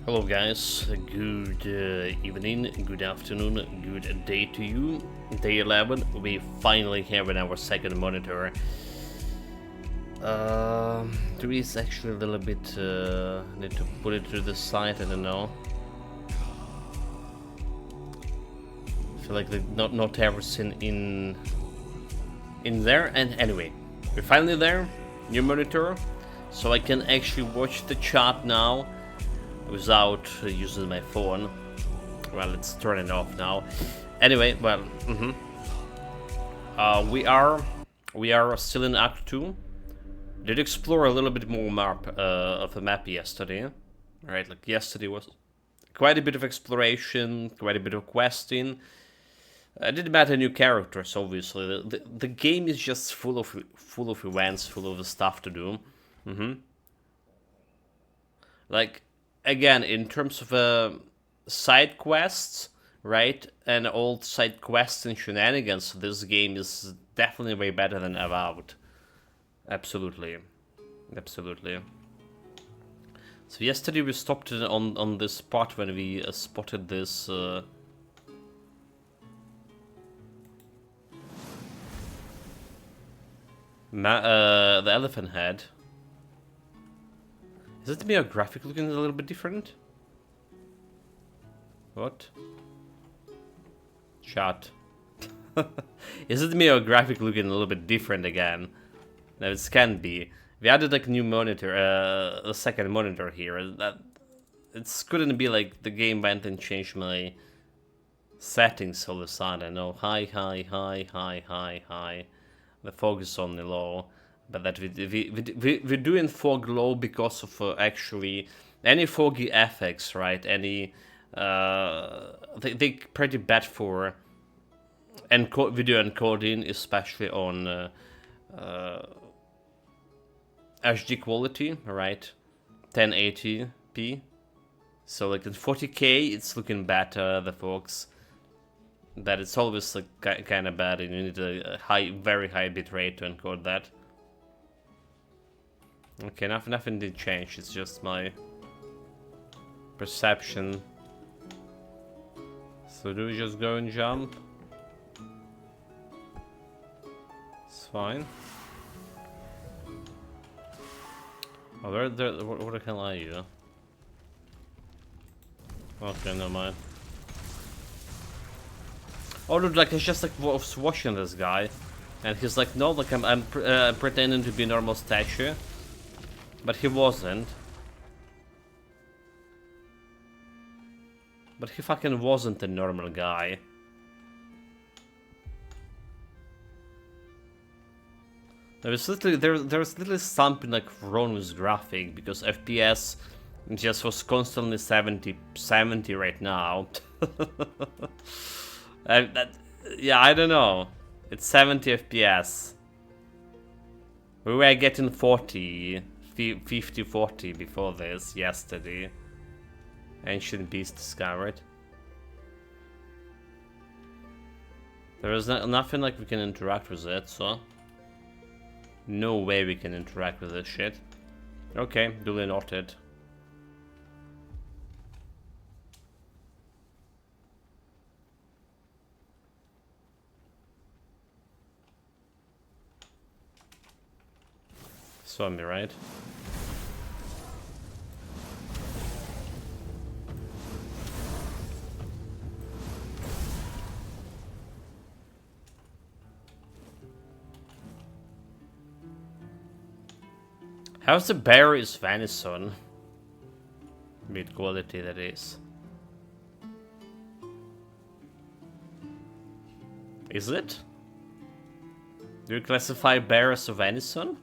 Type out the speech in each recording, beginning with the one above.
Hello guys, good evening, good afternoon, good day to you. Day 11, we finally have our second monitor. There is actually a little bit, need to put it to the side, I don't know. I feel like not everything in there, and anyway, we're finally there, new monitor, so I can actually watch the chat now without using my phone. Well, let's turn it off now. Anyway, well, we are still in Act 2. Did explore a little bit more of a map yesterday. Right, like yesterday was quite a bit of exploration, quite a bit of questing. I didn't met new characters, obviously. The game is just full of events, full of stuff to do. Like, again, in terms of side quests, right, and old side quests and shenanigans, this game is definitely way better than Avowed. Absolutely. So yesterday we stopped on this spot when we spotted this the elephant head. Is it mere graphic looking a little bit different? What? Chat. Is it mere graphic looking a little bit different again? No, it can be. We added like a new monitor, a second monitor here. That it couldn't be like the game went and changed my settings all of a sudden. No, high. The fog is only low, but that we're doing fog low because of actually any foggy effects, right? Any they pretty bad for video encoding, especially on HD quality, right? 1080p. So like in 40k, it's looking better. The fogs, but it's always like kind of bad, and you need a very high bit rate to encode that. Okay, nothing did change. It's just my perception. So do we just go and jump? It's fine. Oh, where the hell are you? Okay, never mind. Oh, dude, like, I just like was watching this guy, and he's like, no, like I'm pretending to be normal statue, but he wasn't. But he fucking wasn't a normal guy. There's literally something like wrong with graphic, because FPS just was constantly 70 right now. Yeah, I don't know. It's 70 FPS. We were getting 40, 50, 40 before this yesterday. Ancient Beast discovered. There is nothing like we can interact with it, so no way we can interact with this shit. Okay, duly noted. Saw me, right? How's the bear is venison? Meat quality, that is. Is it? Do you classify bear as a venison?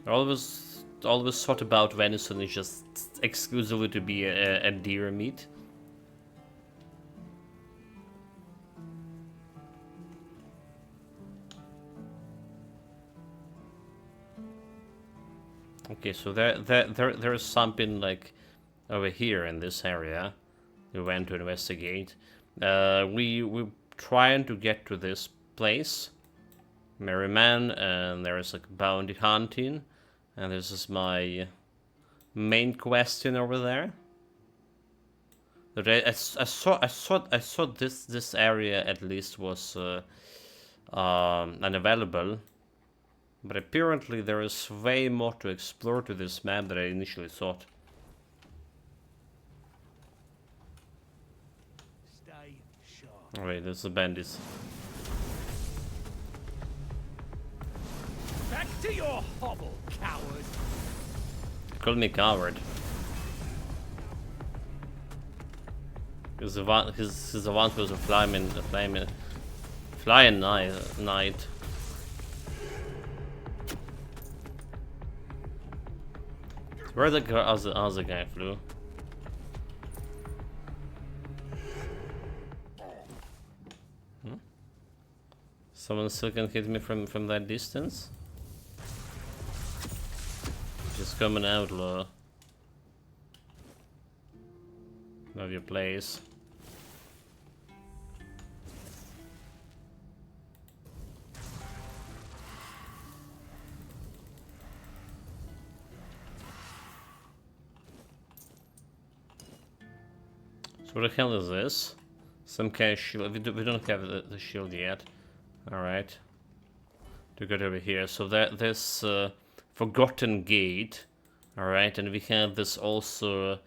I always thought about venison is just exclusively to be a deer meat. Okay, so there's something like over here in this area. We went to investigate. We trying to get to this place, Merryman, and there is like bounty hunting, and this is my main question over there. But I saw this area at least was unavailable. But apparently there is way more to explore to this map than I initially thought. Stay sharp. Oh wait, there's the bandits. Back to your hovel, coward. Call me coward. He's the one who's a flying knight. Where the other guy flew? Someone still can hit me from that distance? Just come an outlaw of your place. So what the hell is this? Some kind of shield. We don't have the shield yet. Alright. To get over here. So there's Forgotten Gate. Alright, and we have this also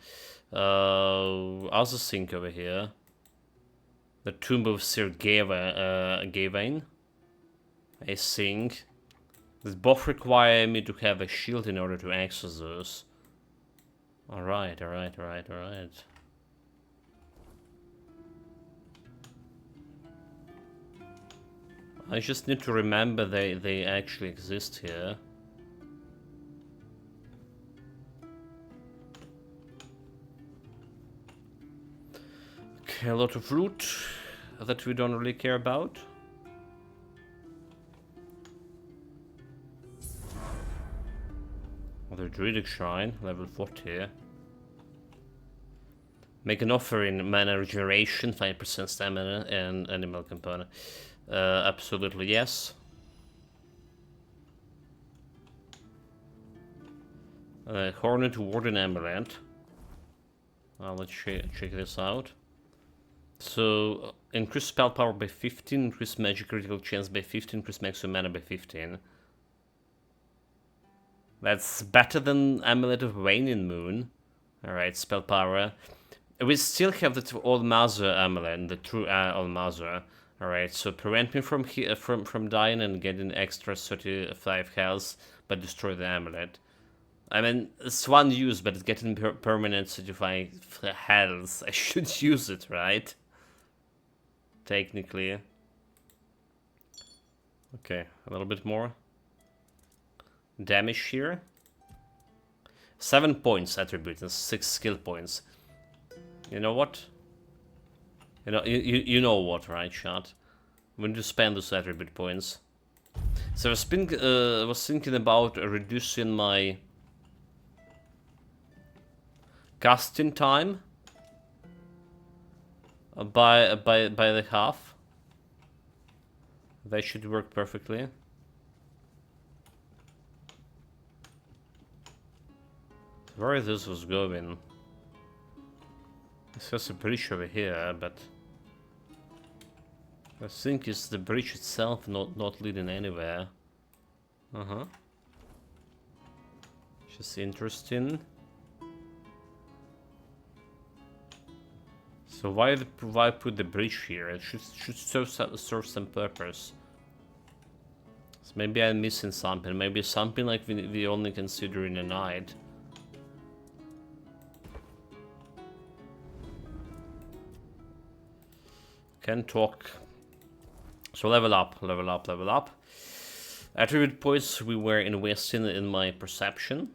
other thing over here. The Tomb of Sir Gawain. I think. These both require me to have a shield in order to access those. Alright. I just need to remember they actually exist here. Okay, a lot of loot that we don't really care about. The Druidic Shrine, level 40. Make an offer in mana regeneration, 5% stamina, and animal component. Absolutely yes. Hornet Warden Amulet. Let's check this out. So, increase spell power by 15, increase magic critical chance by 15, increase maximum mana by 15. That's better than Amulet of Waning Moon. Alright, spell power. We still have the Old Mother Amulet, the true Old Mother. Alright, so prevent me from dying and getting extra 35 health, but destroy the amulet. I mean, it's one use, but it's getting permanent 35 health. I should use it, right? Technically. Okay, a little bit more. Damage here. 7 points attribute and 6 skill points. You know what? You know what, right, Shot? We need to spend those attribute points. So I was thinking about reducing my casting time by the half. That should work perfectly. Where this was going? It's just a bridge over here, but I think it's the bridge itself not leading anywhere. Just interesting. So why put the bridge here? It should serve some purpose. So maybe I'm missing something. Maybe something like we only consider in a night. Can talk. So level up. Attribute points we were investing in my perception.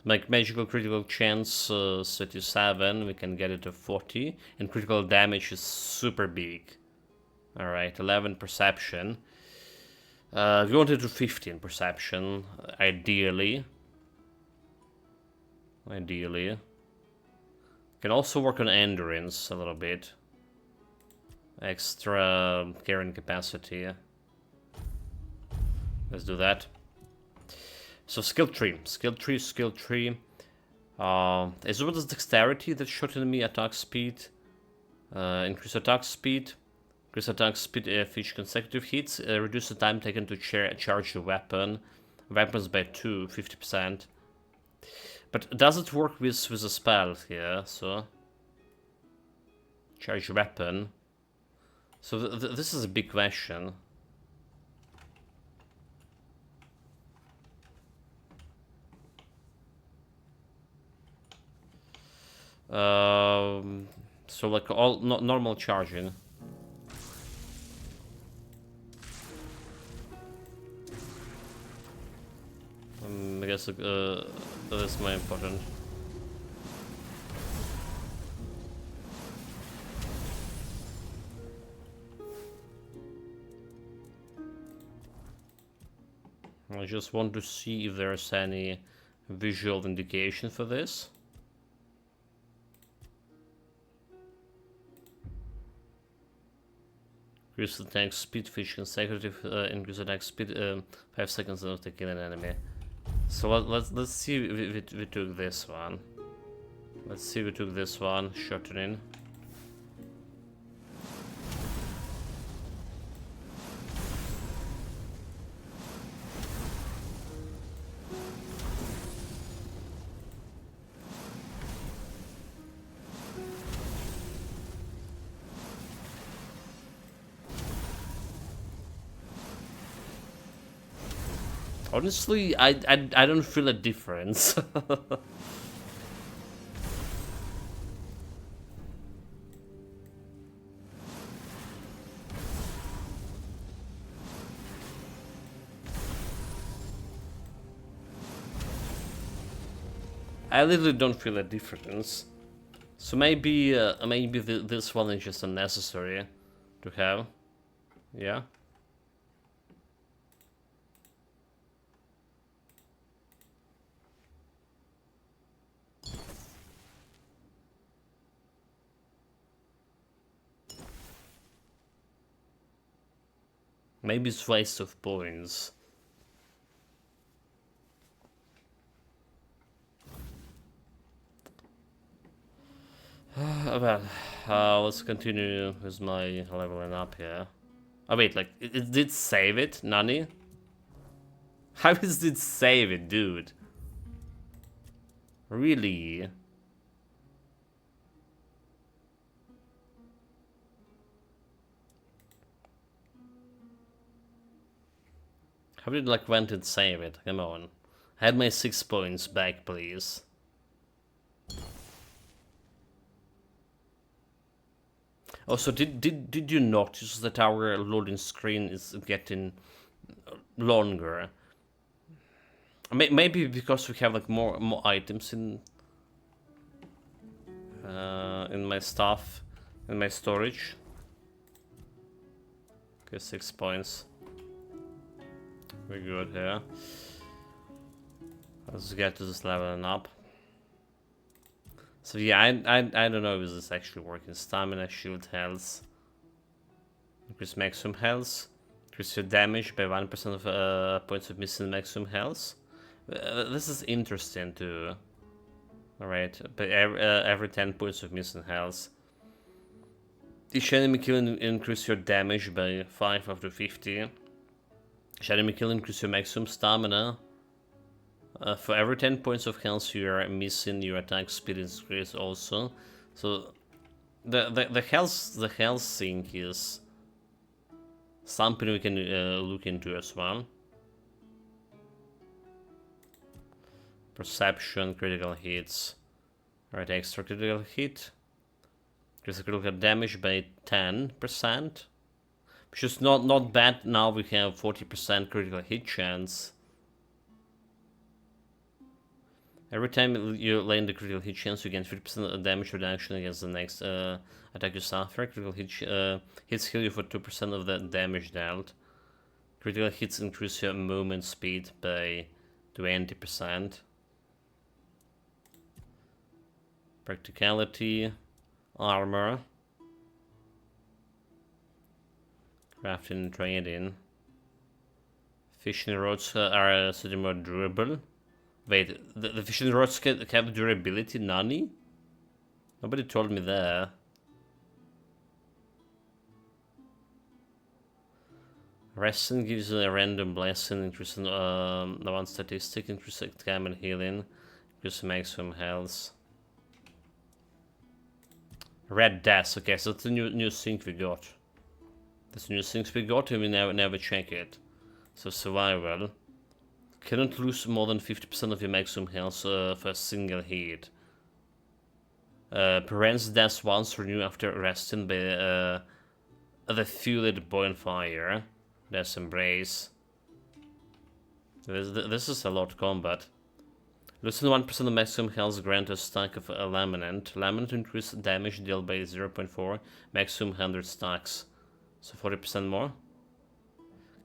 Like magical critical chance 37, we can get it to 40, and critical damage is super big. Alright, 11 perception. We want it to 15 perception, ideally. Can also work on endurance a little bit. Extra carrying capacity. Let's do that. So skill tree. As well as dexterity that short enemy attack speed. Increase attack speed. Increase attack speed if each consecutive hits. Reduce the time taken to charge a weapon. Weapons by 50%. But does it work with a spell here? So charge weapon. So this is a big question. So like all normal charging. I guess that's more important. I just want to see if there's any visual indication for this. Increase the tank speed, fish consecutive, increase the tank speed 5 seconds after killing an enemy. So let's see if we took this one. Let's see if we took this one, shortening. Honestly, I don't feel a difference. I literally don't feel a difference. So maybe this one is just unnecessary to have. Yeah. Maybe it's waste of points. Well, let's continue with my leveling up here. Oh wait, like, it did save it, Nani? How does it save it, dude? Really? How did like went and save it? Come on. I had my 6 points back, please. Also, did you notice that our loading screen is getting longer? Maybe because we have like more items in my stuff, in my storage. Okay, 6 points. We're good here. Let's get to this leveling up. So yeah, I don't know if this is actually working. Stamina, shield, health. Increase maximum health. Increase your damage by 1% of points of missing maximum health. This is interesting too. Alright, but every 10 points of missing health. Each enemy kill increase your damage by 5 up to 50. Each enemy kill increase your maximum stamina. For every 10 points of health you are missing, your attack speed is increased also. So the health thing is something we can look into as well. Perception, critical hits. Alright, extra critical hit. Increase critical damage by 10%. Which is not bad. Now we have 40% critical hit chance. Every time you land the critical hit chance, you gain 50% damage reduction against the next attack you suffer. Critical hits heal you for 2% of the damage dealt. Critical hits increase your movement speed by 20%. Practicality, armor, crafting and trading, Fishing rods are slightly more durable. Wait, the fishing rods can have durability, Nani? Nobody told me that. Resting gives you a random blessing, increasing the one statistic, increasing time and healing, increasing maximum health. Red Death, okay, so that's a new thing we got. That's new things we got and we never check it. So survival. Cannot lose more than 50% of your maximum health for a single hit. Prevents death once renewed after resting by the fueled bonfire. Death Embrace. This is a lot of combat. Losing 1% of maximum health grant a stack of Laminant. Laminant increase damage dealt by 0.4, maximum 100 stacks. So 40% more.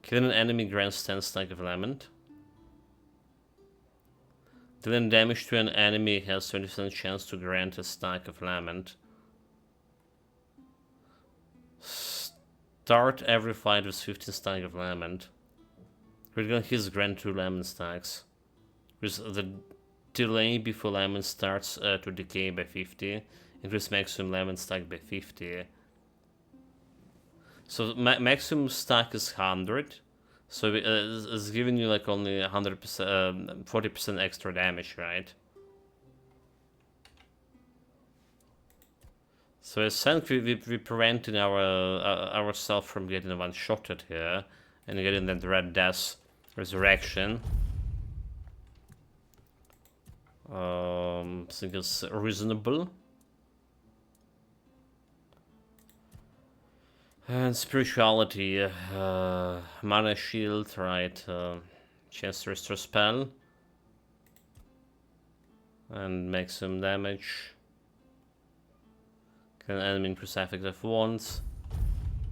Killing an enemy grants 10 stack of Laminant. Dealing damage to an enemy has 20% chance to grant a stack of Lament. Start every fight with 15 stack of Lament. Critical hits grant 2 Lament stacks. With the delay before Lament starts to decay by 50. Increase maximum Lament stack by 50. So maximum stack is 100. So it's giving you like only 100%, 40% extra damage, right? So essentially we're preventing ourselves from getting one-shotted here and getting that Red Death Resurrection. I think it's reasonable. And spirituality, mana shield, right? Chance to restore spell and make some damage. Can enemy increase effective once.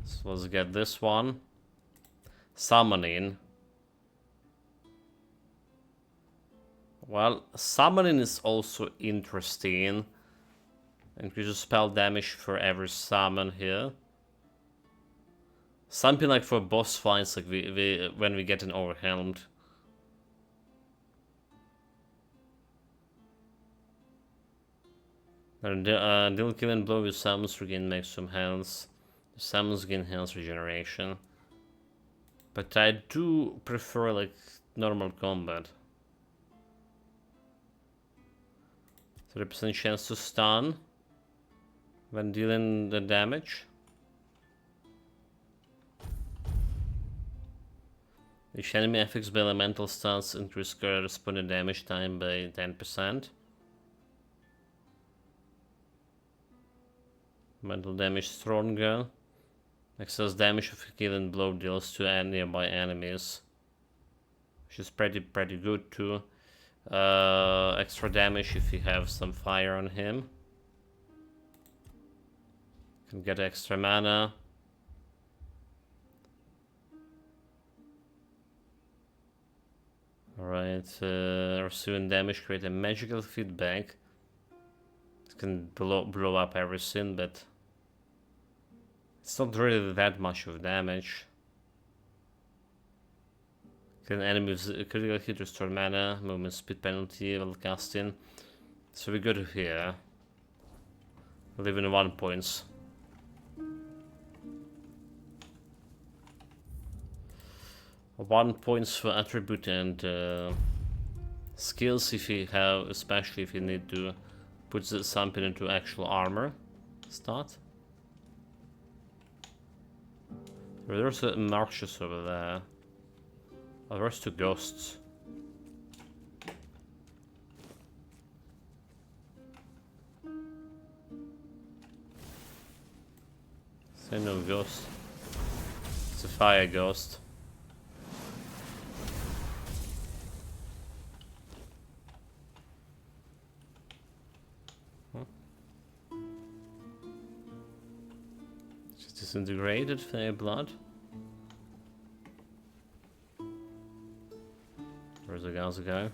So let's get this one. Summoning. Well, summoning is also interesting. Increases spell damage for every summon here. Something like for boss fights, like when we get an overwhelmed. Deal killing blow with summons regain maximum health. Summons gain health regeneration. But I do prefer like normal combat. 30% chance to stun when dealing the damage. Each enemy affects by elemental stats increase corresponding damage time by 10%. Mental damage stronger. Excess damage of a killing blow deals to nearby enemies, which is pretty good too. Extra damage if you have some fire on him. Can get extra mana. Alright, receiving damage, create a magical feedback. It can blow up everything, but it's not really that much of damage. Can enemies critical hit, restore mana, movement speed penalty while casting. So we go to here. Leaving 1 points. One points for attribute and skills if you have, especially if you need to put something into actual armor. Start. There's a Martius over there. Oh, there's 2 ghosts. Say no ghost. It's a fire ghost. Disintegrated fire blood. Where's the guys go?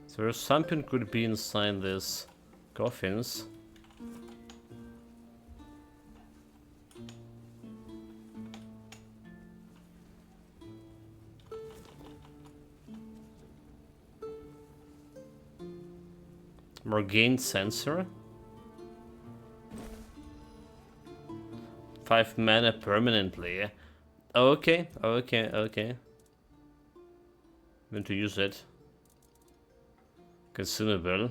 So there's something could be inside these coffins. More gain sensor. 5 mana permanently. Okay, okay, okay. Going to use it. Consumable.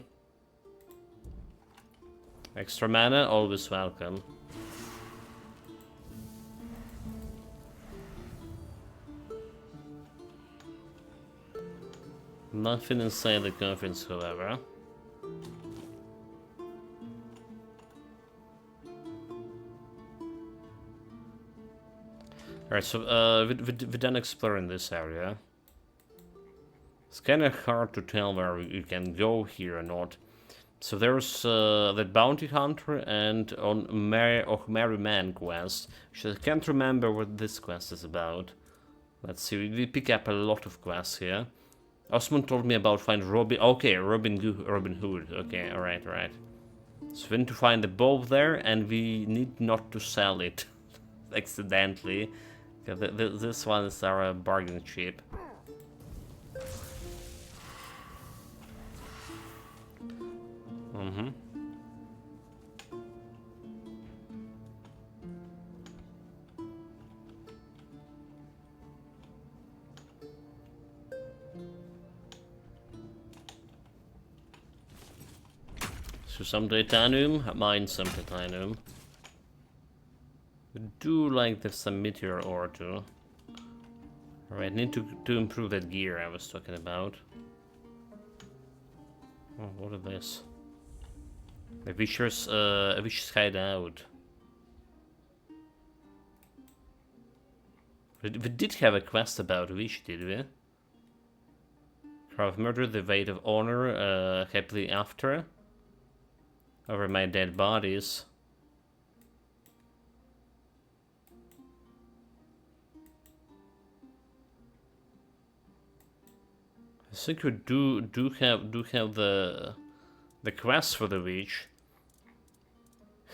Extra mana, always welcome. Nothing inside the conference, however. Alright, so we're done exploring this area. It's kind of hard to tell where you can go here or not. So there's the Bounty Hunter and on Merry Man quest. I can't remember what this quest is about. Let's see, we pick up a lot of quests here. Osmond told me about find Robin. Okay, Robin Hood. Okay, alright. So we need to find the bow there, and we need not to sell it accidentally. This one is our bargain chip. So some titanium, mine some titanium. We do like there's some meteor ore too. Alright, need to improve that gear I was talking about. Oh, what is this? A vicious hideout. We did have a quest about Wish, did we? Craft murder, the weight of honor, happily after. Over my dead bodies. I think we do have the quest for the witch.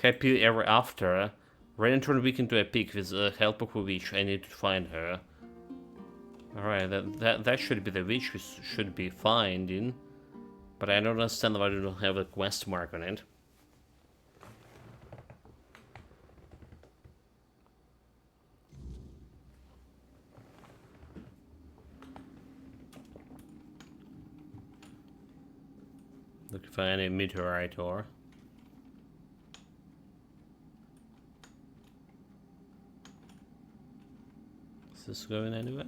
Happy ever after. Right and turn weak into a pig with the help of a witch. I need to find her. Alright, that should be the witch we should be finding. But I don't understand why I don't have a quest mark on it. Looking for any meteorite ore. Is this going anywhere?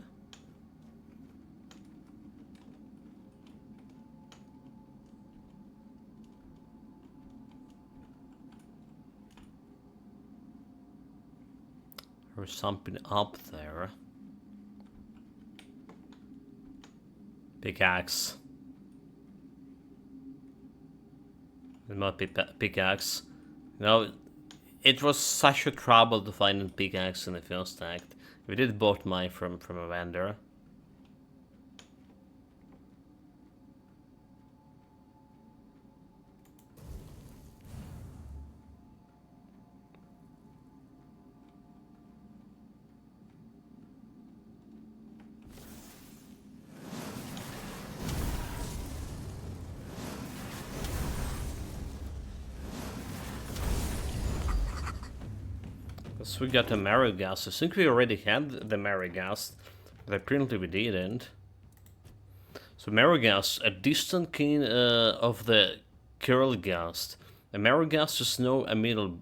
There's something up there. Pickaxe. It might be pickaxe. You know, it was such a trouble to find a pickaxe in the first act. We did bought mine from a vendor. So we got the Marigast. I think we already had the Marigast, but apparently we didn't. So Marigast, a distant kin of the Curlgast. A Marigast is no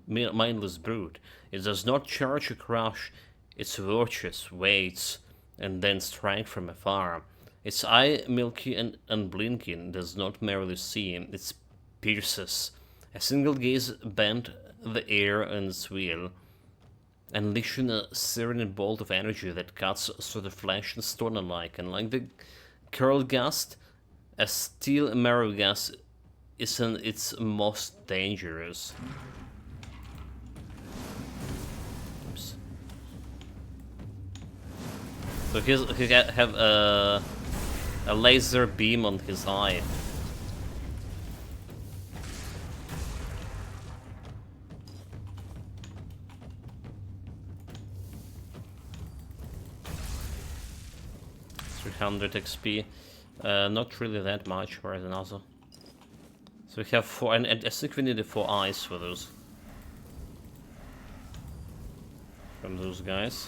mindless brute. It does not charge or crush its virtues, waits, and then strike from afar. Its eye, milky and unblinking, does not merely see, it pierces. A single gaze bent the air on its wheel, unleashing a searing bolt of energy that cuts through the flesh and stone alike. And like the Curlgast, a steel Marigast is its most dangerous. Oops. So he have a laser beam on his eye. $300 XP, not really that much, whereas another. So we have 4, and I think we need the 4 eyes for those. From those guys.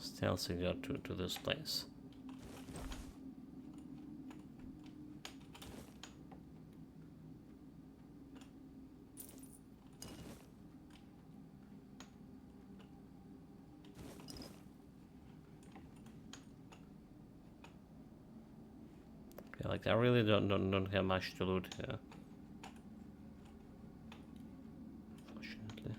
Stealthy got to this place. Yeah, like I really don't have much to loot here. Fortunately.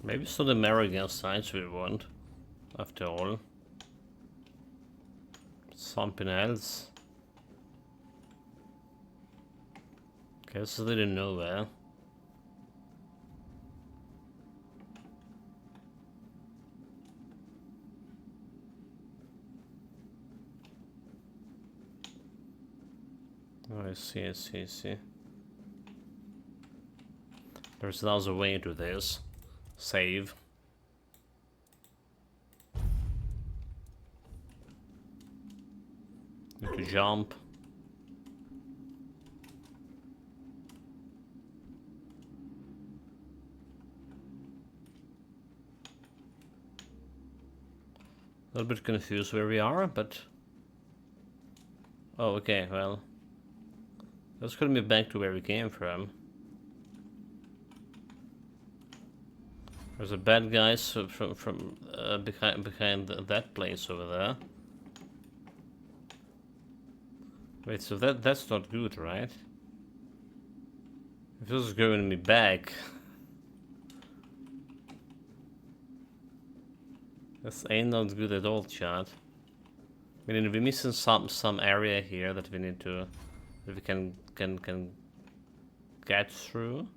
Maybe it's not the American signs we want, after all. Something else. Guess they didn't know where. Oh, I see, I see, I see. There's another way to this. Save. Need to jump. A little bit confused where we are, but... Oh, okay, well... Let's get me back to where we came from. There's a bad guy from behind that place over there. Wait, so that's not good, right? If this is going me back, this ain't not good at all, chat. I mean, we're missing some area here that we need to, that we can get through.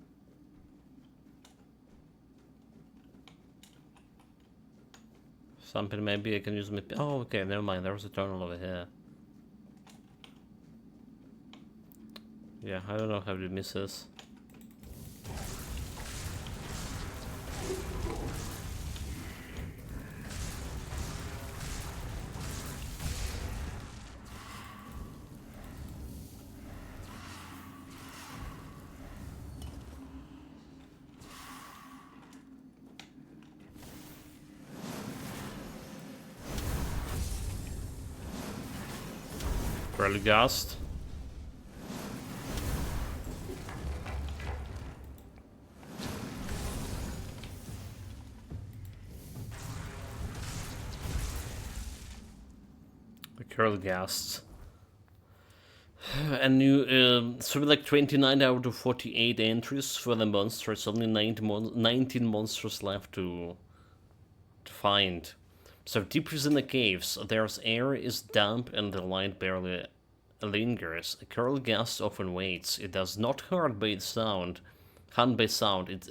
Something maybe I can use my... Oh, okay, never mind. There was a tunnel over here. Yeah, I don't know how to miss this. Gast. The Ghasts. And you, so like 29 out of 48 entries for the monsters, only 19 monsters left to find. So deeper in the caves, there's air is damp and the light barely lingers. A Ghast often waits. It does not hunt by sound. Its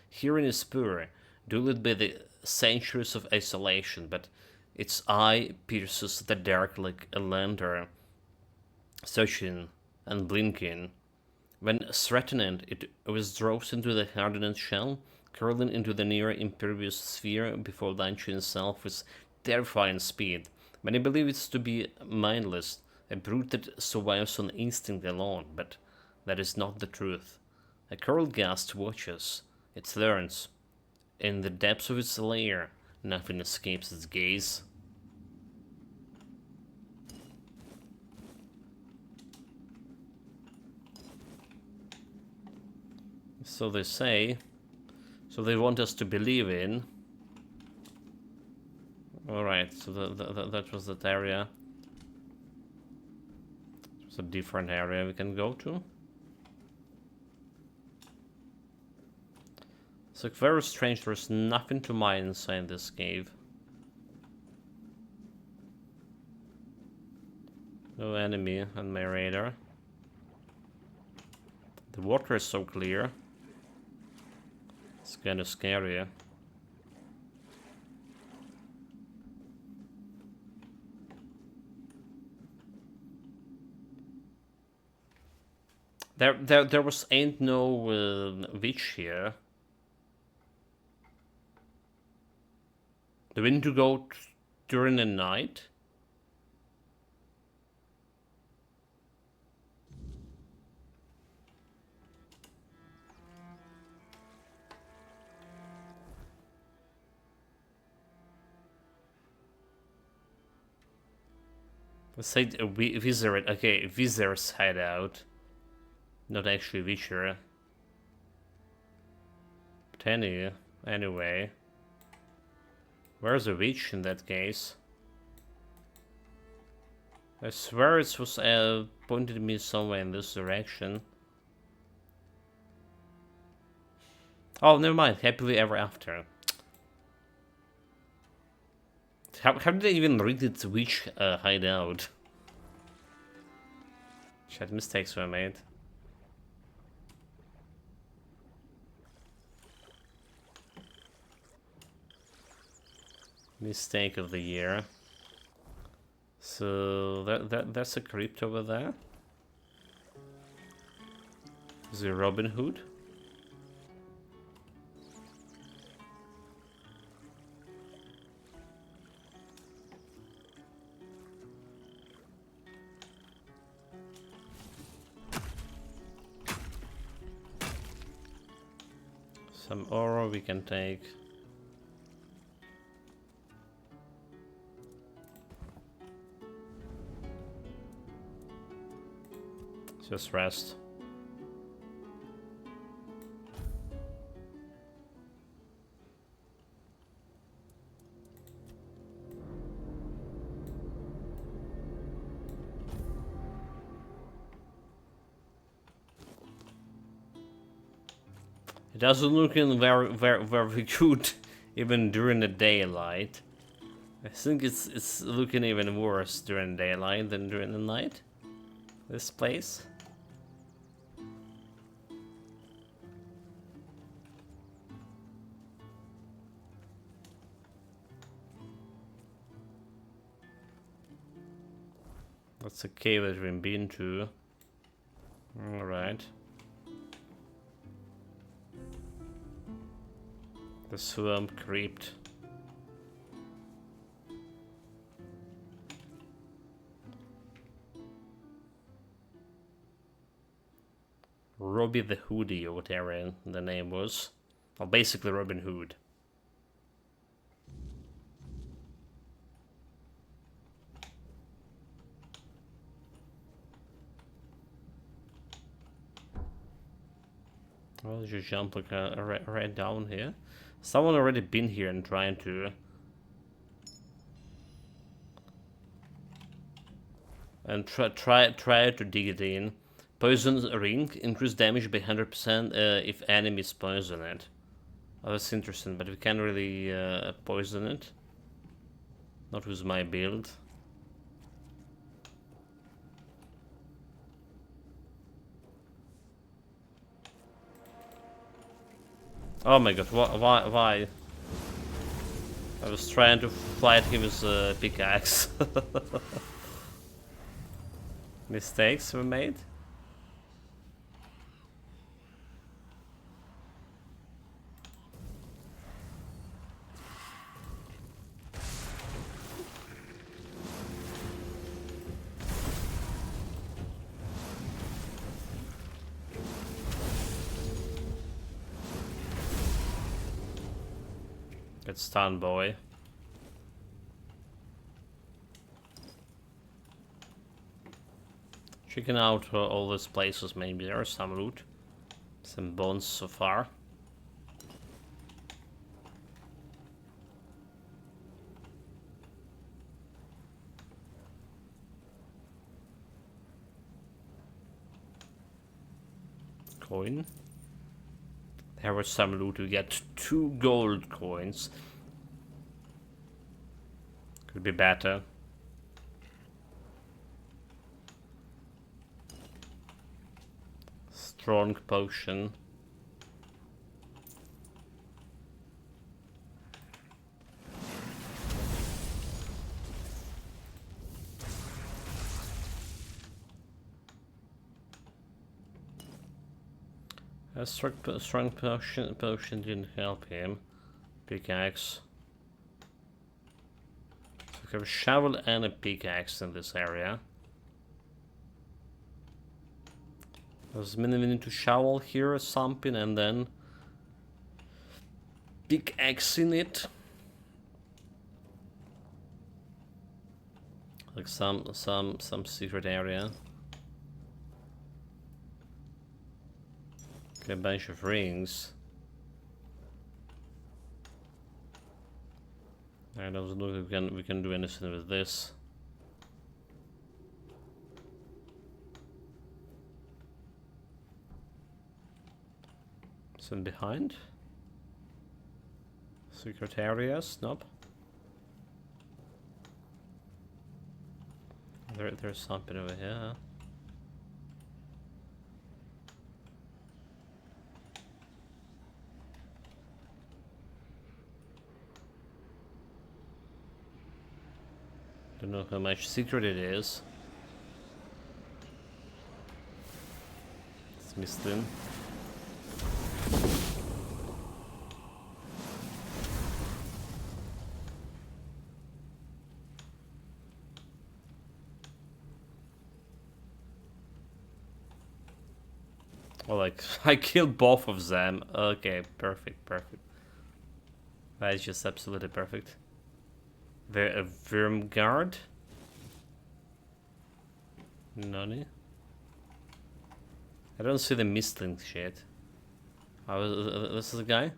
hearing is poor, dulled by the centuries of isolation, but its eye pierces the dark like a lantern, searching and blinking. When threatened, it withdraws into the hardened shell, curling into the near impervious sphere before launching itself with terrifying speed. Many believe it to be mindless, a brute that survives on instinct alone, but that is not the truth. A Ghast watches, it learns. In the depths of its lair, Nothing escapes its gaze. So they say. So they want us to believe in. Alright, so that was that area. It's a different area we can go to. It's like very strange, there's nothing to mine inside this cave. No enemy on my radar. The water is so clear. It's kind of scary. There was ain't no witch here. Do we need to go during the night? Let's say Wizard. Okay, Wizard's hideout. Not actually Witcher. But anyway. Where's the witch in that case? I swear it was pointed me somewhere in this direction. Oh, never mind. Happily ever after. How did they even read its witch hideout? Shit, mistakes were made. Mistake of the year. So that's a crypt over there. Is it Robin Hood? Some ore we can take. Just rest. It doesn't look in very good even during the daylight. I think it's looking even worse during daylight than during the night. This place. That's a cave that we've been to. Alright. The swamp creeped. Robbie the Hoodie, or whatever the name was. Well, basically Robin Hood. Well, just jump like right down here. Someone already been here and trying to try to dig it in. Poison ring, increase damage by 100% if enemies poison it. Oh, that's interesting, but we can't really poison it. Not with my build. Oh my god, why? I was trying to fight him with a pickaxe. Mistakes were made. Get stunned, boy. Checking out all these places, maybe there's some loot. Some bones so far. Coin. There was some loot. We get 2 gold coins. Could be better. Strong potion. A strong potion didn't help him. Pickaxe. So we have a shovel and a pickaxe in this area. There's we need to shovel here or something and then pickaxe in it. Like some secret area. Okay, a bunch of rings. I don't know if we can do anything with this. Something behind? Secret areas? Nope. There's something over here. Huh? Don't know how much secret it is. It's missed in. Oh, like, I killed both of them. Okay, perfect. That is just absolutely perfect. A Worm Guard? Nani? I don't see the Mistling shit. This is the guy?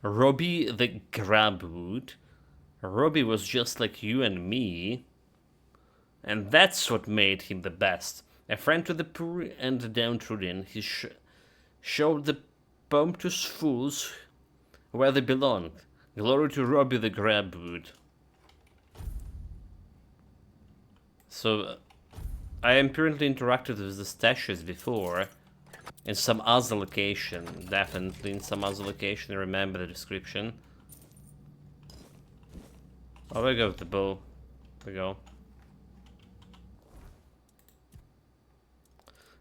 Robbie the Grabwood. Robbie was just like you and me. And that's what made him the best. A friend to the poor and the downtrodden. He showed the bumptious fools where they belonged. Glory to Robbie the Grabwood. So, I apparently interacted with the stashes before. In some other location. Definitely in some other location. I remember the description. Oh, there we go with the bow. There we go.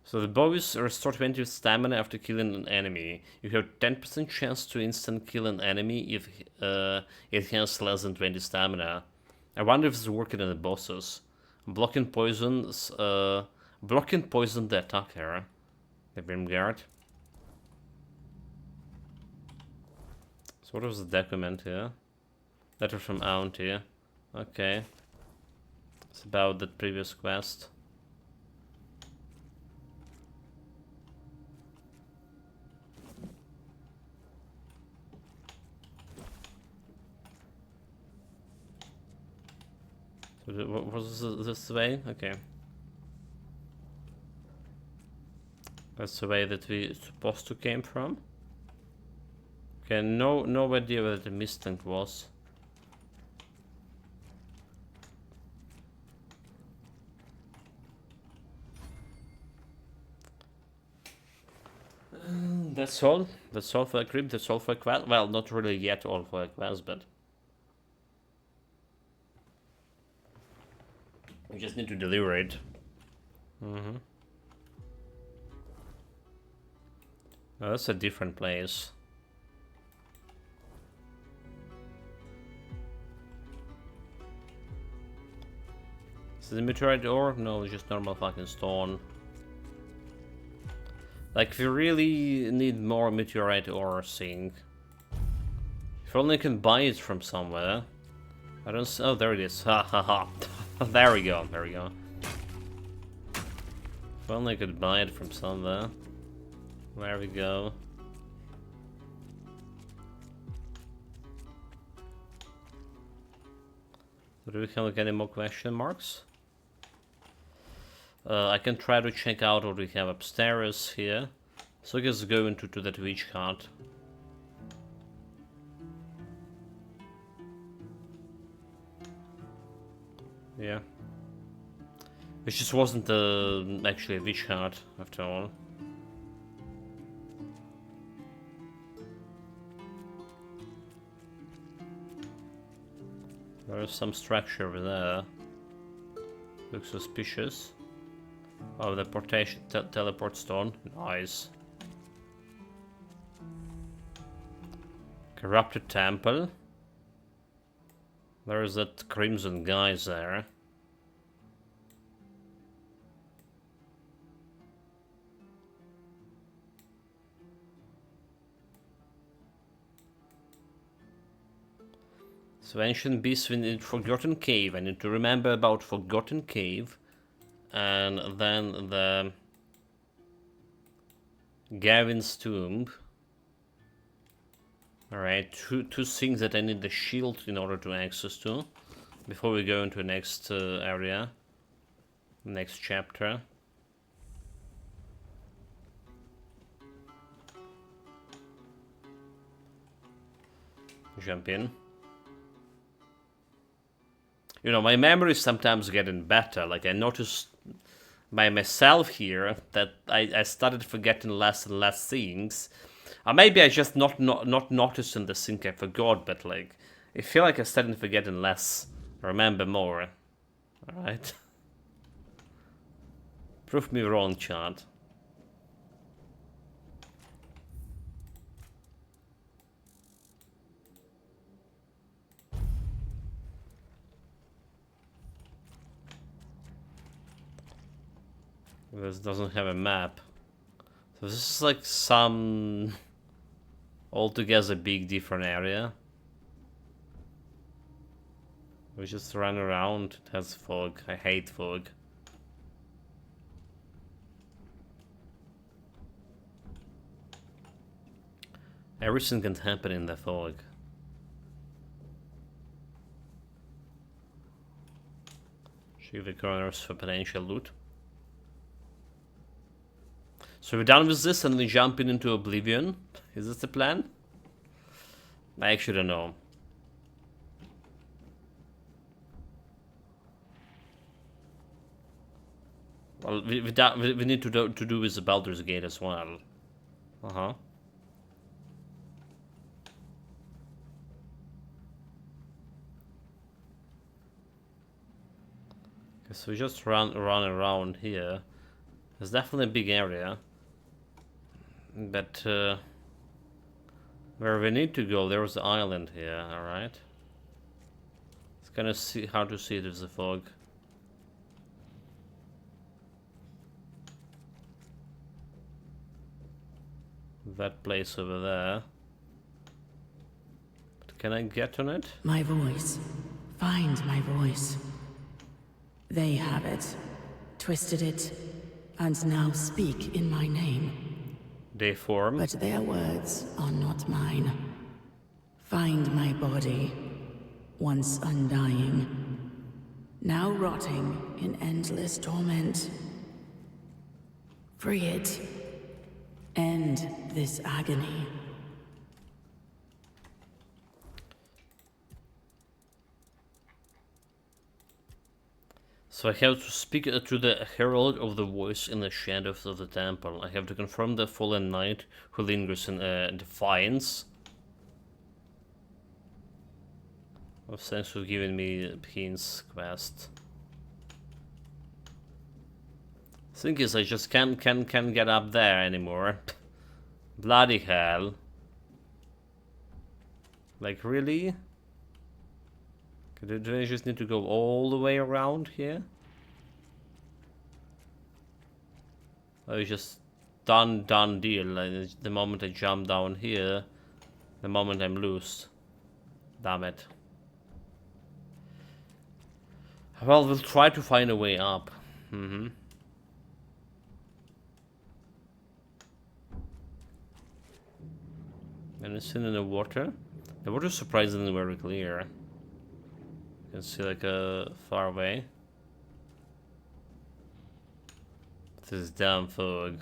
So the bow is restore 20 stamina after killing an enemy. You have 10% chance to instant kill an enemy if it has less than 20 stamina. I wonder if it's working on the bosses. Blocking poison the attacker. The Grimguard. So what was the document here? Letter from Aunt here. Okay. It's about the previous quest. So what was this way? Okay. That's the way that we supposed to came from. Okay, no idea where the Mistling was. That's all. That's all for a crypt. That's all for a quest. Well, not really yet all for a quest, but we just need to deliver it. Oh, that's a different place. Is it a meteorite ore? No, it's just normal fucking stone. Like, we really need more meteorite ore thing. If only I can buy it from somewhere. I don't see. Oh, there it is. Ha ha ha. There we go. There we go. If only I could buy it from somewhere. There we go. Do we have any more question marks? I can try to check out what we have upstairs here. So I guess go into that witch hut. Yeah. It just wasn't actually a witch hut after all. There is some structure over there. Looks suspicious. Oh, the portation teleport stone. Nice. Corrupted temple. There is that crimson guy there. So ancient beasts in Forgotten Cave. I need to remember about Forgotten Cave. And then the Gavin's tomb. Alright, two things that I need the shield in order to access to. Before we go into the next area. Next chapter. Jump in. You know, my memory is sometimes getting better. Like, I noticed by myself here that I started forgetting less and less things. Or maybe I just not noticing the thing I forgot, but like, I feel like I started forgetting less. Remember more. Alright? Prove me wrong, chat. This doesn't have a map. So this is like some altogether big different area. We just run around. It has fog. I hate fog. Everything can happen in the fog. Check the corners for potential loot. So we're done with this and we jump into Oblivion. Is this the plan? I actually don't know. Well, we need to do with the Baldur's Gate as well. Uh-huh. Okay, so we just run around here. There's definitely a big area. But where we need to go, there's the island here, alright? It's gonna see how to see it with the fog. That place over there. But can I get on it? My voice. Find my voice. They have it. Twisted it. And now speak in my name. They form. But their words are not mine. Find my body. Once undying. Now rotting in endless torment. Free it. End this agony. So I have to speak to the herald of the voice in the shadows of the temple. I have to confront the fallen knight who lingers in defiance. Of sense who've given me Pein's quest. Thing is, I just can't get up there anymore. Bloody hell. Like, really? Do I just need to go all the way around here? Oh, it's just done deal. Like, the moment I jump down here, the moment I'm loose. Damn it. Well, we'll try to find a way up. Anything in the water? The water is surprisingly very clear. You can see like far away. This damn fog.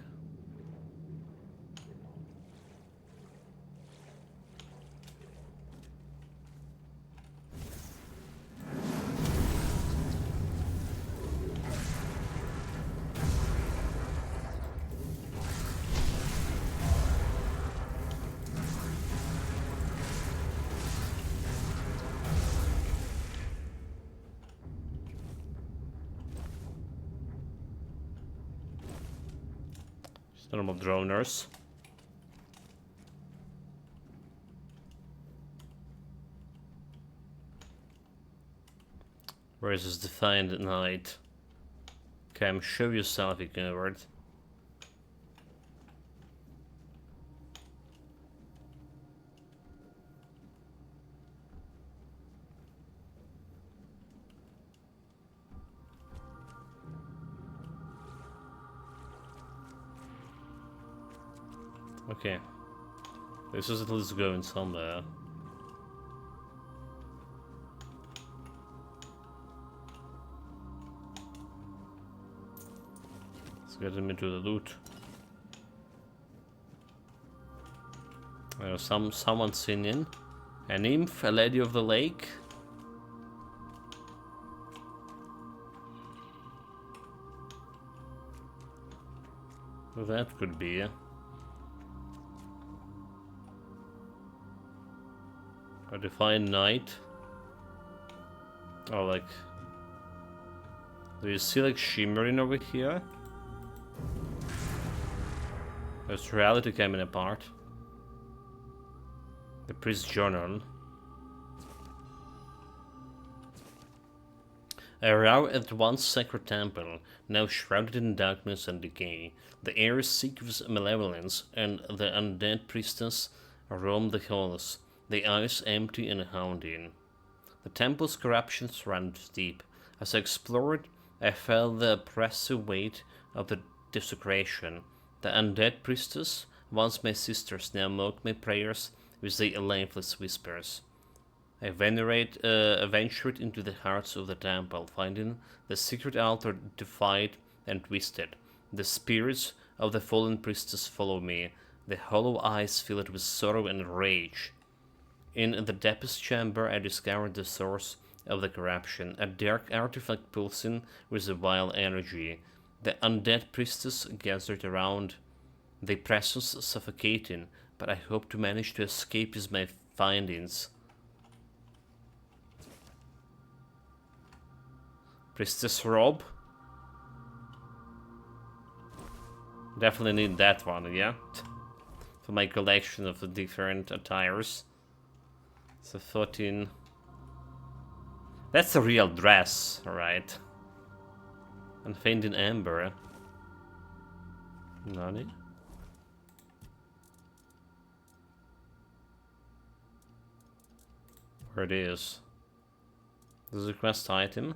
Normal droners. Where is this defined night? Cam, show yourself, you coward. Okay. This is at least going somewhere. Let's get him into the loot. Someone singing. A nymph, a lady of the lake. Well, that could be. A defined night. Oh, like. Do you see like shimmering over here? There's reality coming apart. The priest's journal. A rare at once sacred temple, now shrouded in darkness and decay. The air seeks malevolence, and the undead priestess roam the halls, the eyes empty and haunting. The temple's corruptions ran deep. As I explored, I felt the oppressive weight of the desecration. The undead priestess, once my sisters, now mock my prayers with their lifeless whispers. I ventured into the hearts of the temple, finding the secret altar defied and twisted. The spirits of the fallen priestess follow me, the hollow eyes filled with sorrow and rage. In the deepest chamber I discovered the source of the corruption, a dark artifact pulsing with a vile energy. The undead priestess gathered around, their presence suffocating, but I hope to manage to escape with my findings. Priestess robe? Definitely need that one, yeah? For my collection of the different attires. So 14. That's a real dress, right? And fainting amber. Nani? Where it is? This is a quest item.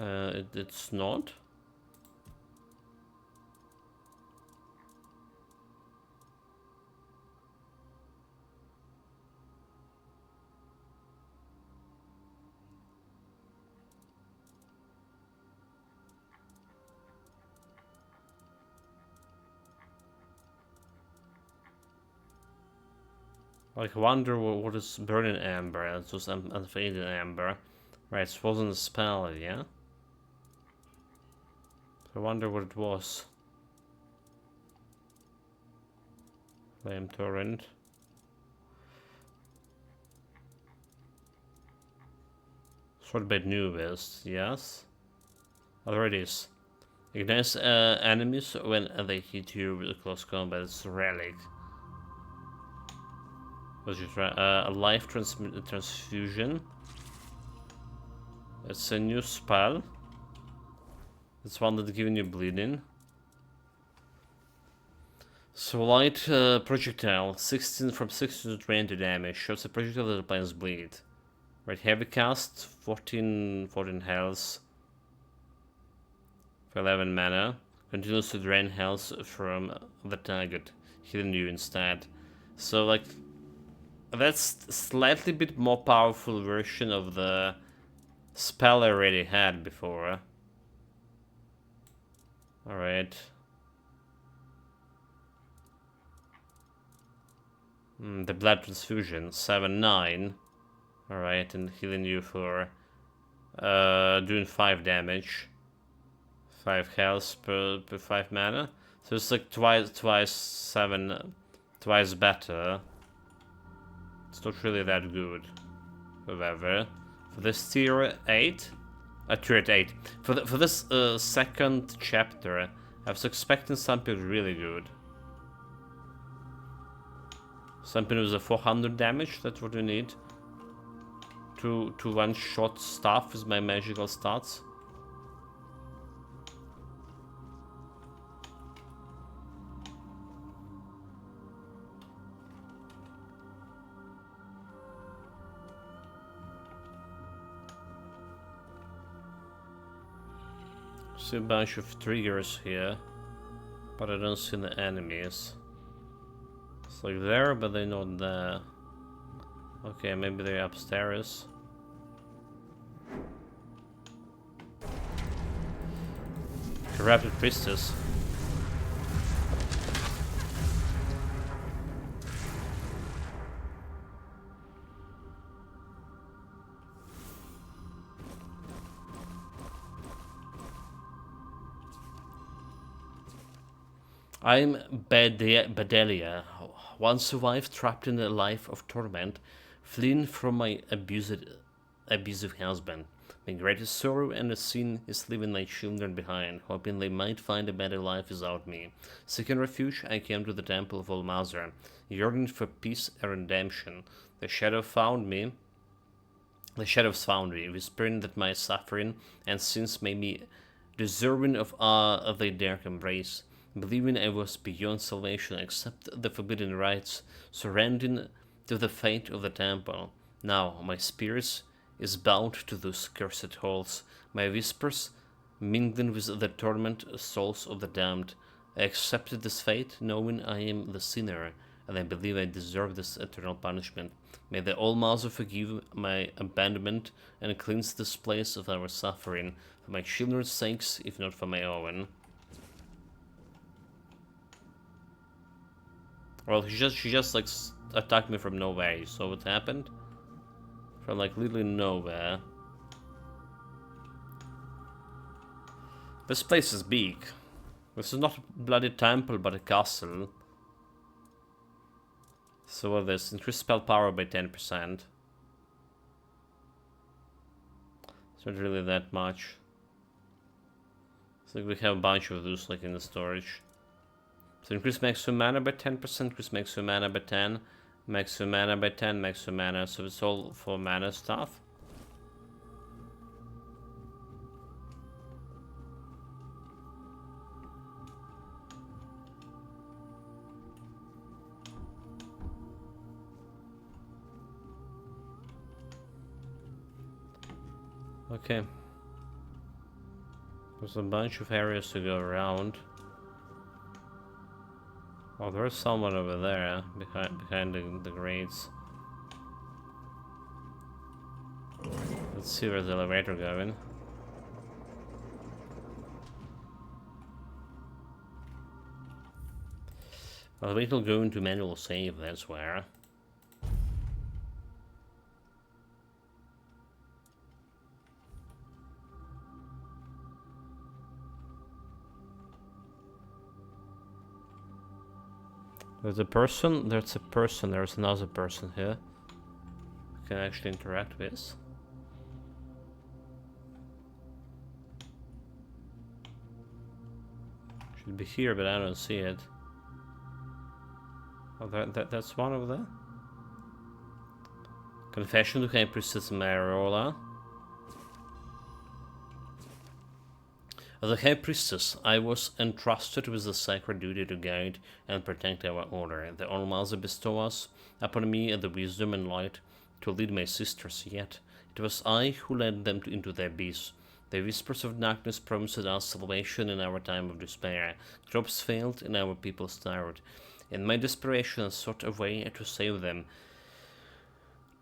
It's not. Like, wonder what is burning amber. It's just unfaded amber. Right, it wasn't a spell, yeah? I wonder what it was. Flame torrent. Swordbait new vest, yes. Oh, there it is. Ignites enemies when they hit you with close combat. It's a relic. What's your a life transfusion. It's a new spell. It's one that's giving you bleeding. So light projectile, 16 from 16 to 20 damage. Shows a projectile that applies bleed. Right, heavy cast, 14 health. For 11 mana. Continues to drain health from the target, healing you instead. So like, that's a slightly bit more powerful version of the spell I already had before. Alright. The blood transfusion, 7-9. Alright, and healing you for doing 5 damage. 5 health per 5 mana. So it's like twice 7, twice better. It's not really that good. However, for this tier 8, tier 8. For this second chapter, I was expecting something really good. Something with a 400 damage. That's what we need. To one-shot stuff with my magical stats. See a bunch of triggers here, but I don't see the enemies. It's like there, but they're not there. Okay, maybe they're upstairs. Corrupted Priestess. I'm Bedelia, once a wife trapped in a life of torment, fleeing from my abusive husband. My greatest sorrow and sin is leaving my children behind, hoping they might find a better life without me. Seeking refuge, I came to the Temple of Almazar, yearning for peace and redemption. The shadows found me, whispering that my suffering and sins made me deserving of their dark embrace. Believing I was beyond salvation, except the forbidden rites, surrendering to the fate of the temple. Now my spirit is bound to those cursed halls, my whispers mingling with the torment souls of the damned. I accepted this fate, knowing I am the sinner, and I believe I deserve this eternal punishment. May the Almighty forgive my abandonment and cleanse this place of our suffering, for my children's sakes, if not for my own. Well, she just like attacked me from nowhere. You saw what happened? From like literally nowhere. This place is big. This is not a bloody temple, but a castle. So what this? Increase spell power by 10%. It's not really that much. It's like we have a bunch of those like in the storage. So increase maximum mana by 10%, increase maximum mana by 10, maximum mana by 10, maximum mana, so it's all for mana stuff. Okay. There's a bunch of areas to go around. Oh, there's someone over there, behind the grates. Let's see where's the elevator going. Well, it'll go into manual save, that's where. There's a person, there's another person here. We can actually interact with. Should be here, but I don't see it. Oh, that's one over there. Confession to High Priestess Marola. As a High Priestess, I was entrusted with the sacred duty to guide and protect our order. The Almighty bestows upon me the wisdom and light to lead my sisters, yet it was I who led them into the abyss. The whispers of darkness promised us salvation in our time of despair. Crops failed and our people starved. In my desperation, I sought a way to save them.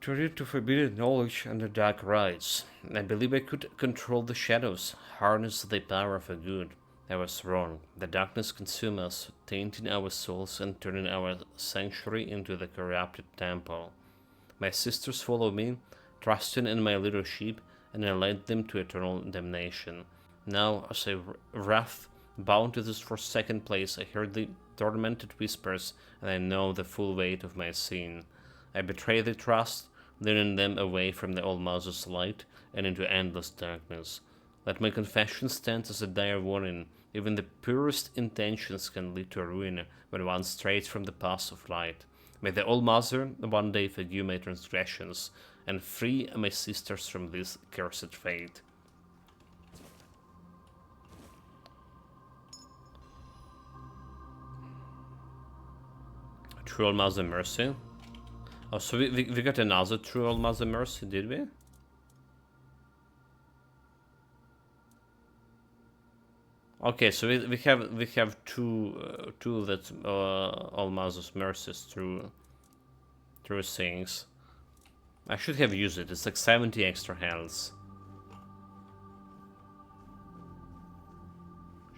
To read to forbidden knowledge and the dark rites. I believe I could control the shadows, harness their power for good. I was wrong. The darkness consumed us, tainting our souls and turning our sanctuary into the corrupted temple. My sisters followed me, trusting in my leadership, and I led them to eternal damnation. Now, as I wrath bound to this forsaken place, I heard the tormented whispers, and I know the full weight of my sin. I betrayed their trust, luring them away from the All-Mother's light and into endless darkness. Let my confession stand as a dire warning. Even the purest intentions can lead to ruin when one strays from the path of light. May the All-Mother one day forgive my transgressions and free my sisters from this cursed fate. True All-Mother Mercy. Oh, so we got another True All-Mother Mercy, did we? Okay, so we have two that All-Mother's Mercies through things. I should have used it. It's like 70 extra health.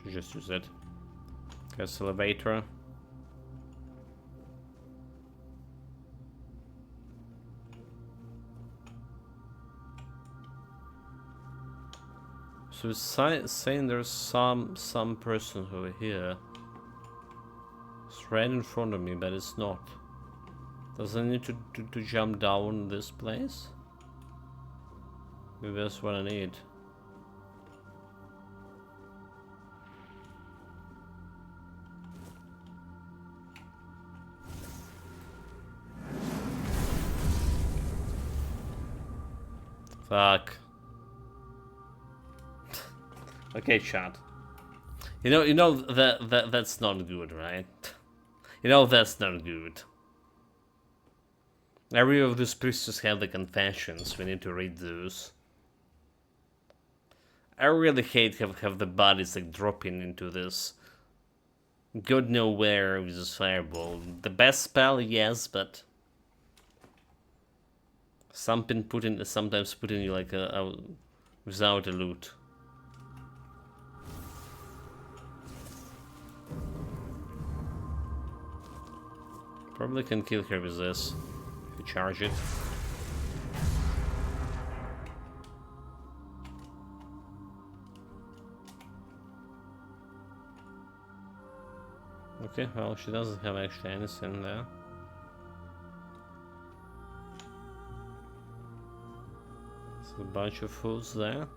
Should just use it. Gas elevator. So it's saying there's some person over here. It's right in front of me, but it's not. Does I need to jump down this place? Maybe that's what I need. Fuck. Okay, chat. You know that's not good, right? You know that's not good. Every of these priests have the confessions. We need to read those. I really hate have the bodies like dropping into this. God know where with this fireball. The best spell, yes, but sometimes putting you like without a loot. Probably can kill her with this. If you charge it. Okay, well, she doesn't have actually anything there. There's a bunch of foods there.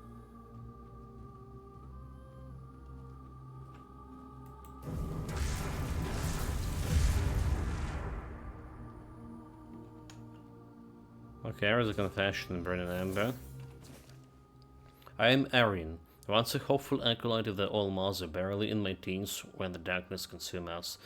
Okay, here's a confession, Burning Ember. I am Arian, once a hopeful acolyte of the All-Mother, barely in my teens when the darkness consumed us.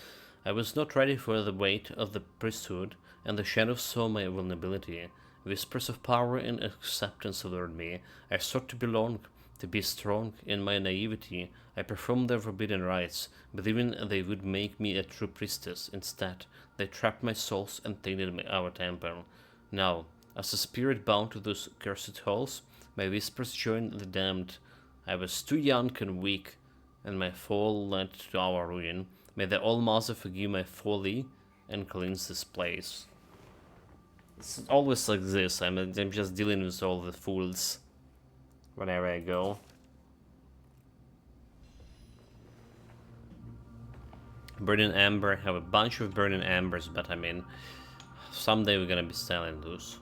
I was not ready for the weight of the priesthood, and the shadows saw my vulnerability. Whispers of power and acceptance lured me. I sought to belong, to be strong. In my naivety, I performed their forbidden rites, believing they would make me a true priestess. Instead, they trapped my souls and tainted our temple. Now, as a spirit bound to those cursed halls, my whispers joined the damned. I was too young and weak, and my fall led to our ruin. May the All-Mother forgive my folly and cleanse this place. It's always like this. I'm just dealing with all the fools whenever I go. Burning Amber. Have a bunch of Burning Ambers, but I mean, someday we're gonna be selling those.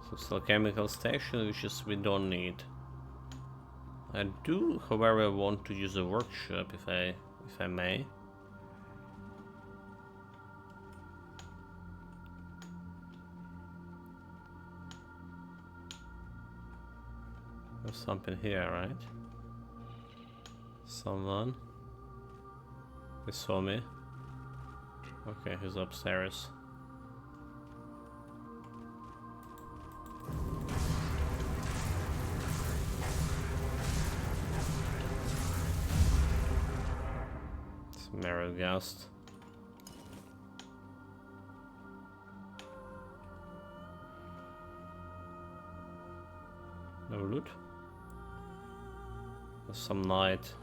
So still chemical station, which is we don't need. I do, however, want to use a workshop if I may. There's something here, right? Someone. They saw me. Okay, he's upstairs. Maragast. No loot. There's some knight.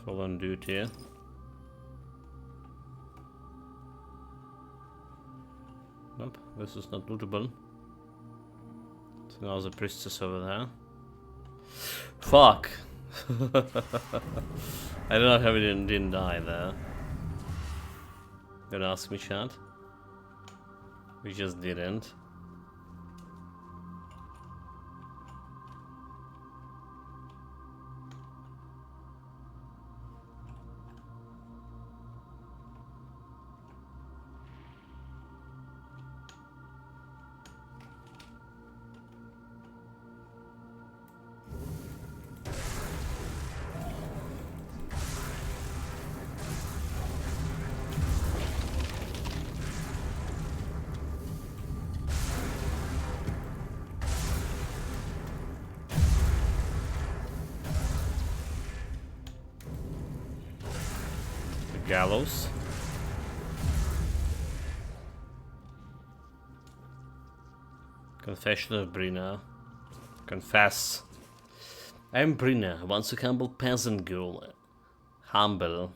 Full on duty. Nope, this is not lootable. So now there's a priestess over there. Fuck! I don't know how we didn't die there. Don't ask me, chat. We just didn't. Gallows. Confession of Brina. Confess. I am Brina, once a humble peasant girl. Humble.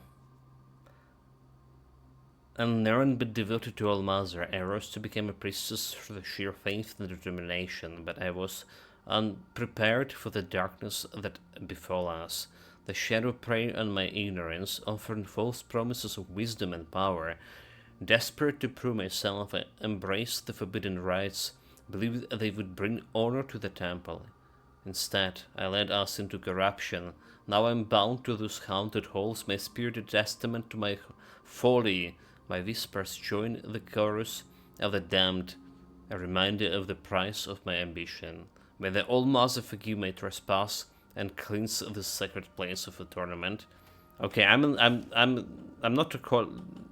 An errand but devoted to All-Mother. I rose to become a priestess through the sheer faith and determination, but I was unprepared for the darkness that befell us. The shadow preyed on my ignorance, offering false promises of wisdom and power. Desperate to prove myself, I embraced the forbidden rites, believed they would bring honor to the temple. Instead, I led us into corruption. Now I'm bound to those haunted halls, my spirit a testament to my folly. My whispers join the chorus of the damned, a reminder of the price of my ambition. May the All-Mother forgive my trespass and cleanse the sacred place of the tournament. Okay, I'm not to call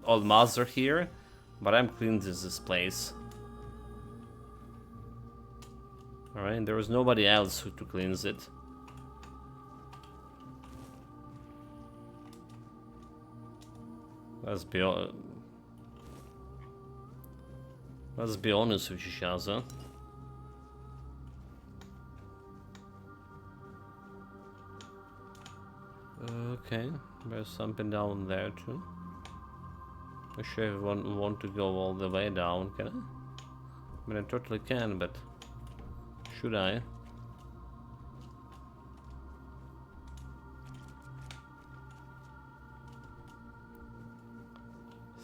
All-Mother here, but I'm cleansing this place. Alright, there was nobody else who to cleanse it. Let's be honest with you, Shaza. Okay, there's something down there too. I'm sure I want to go all the way down, can I? I mean, I totally can, but should I?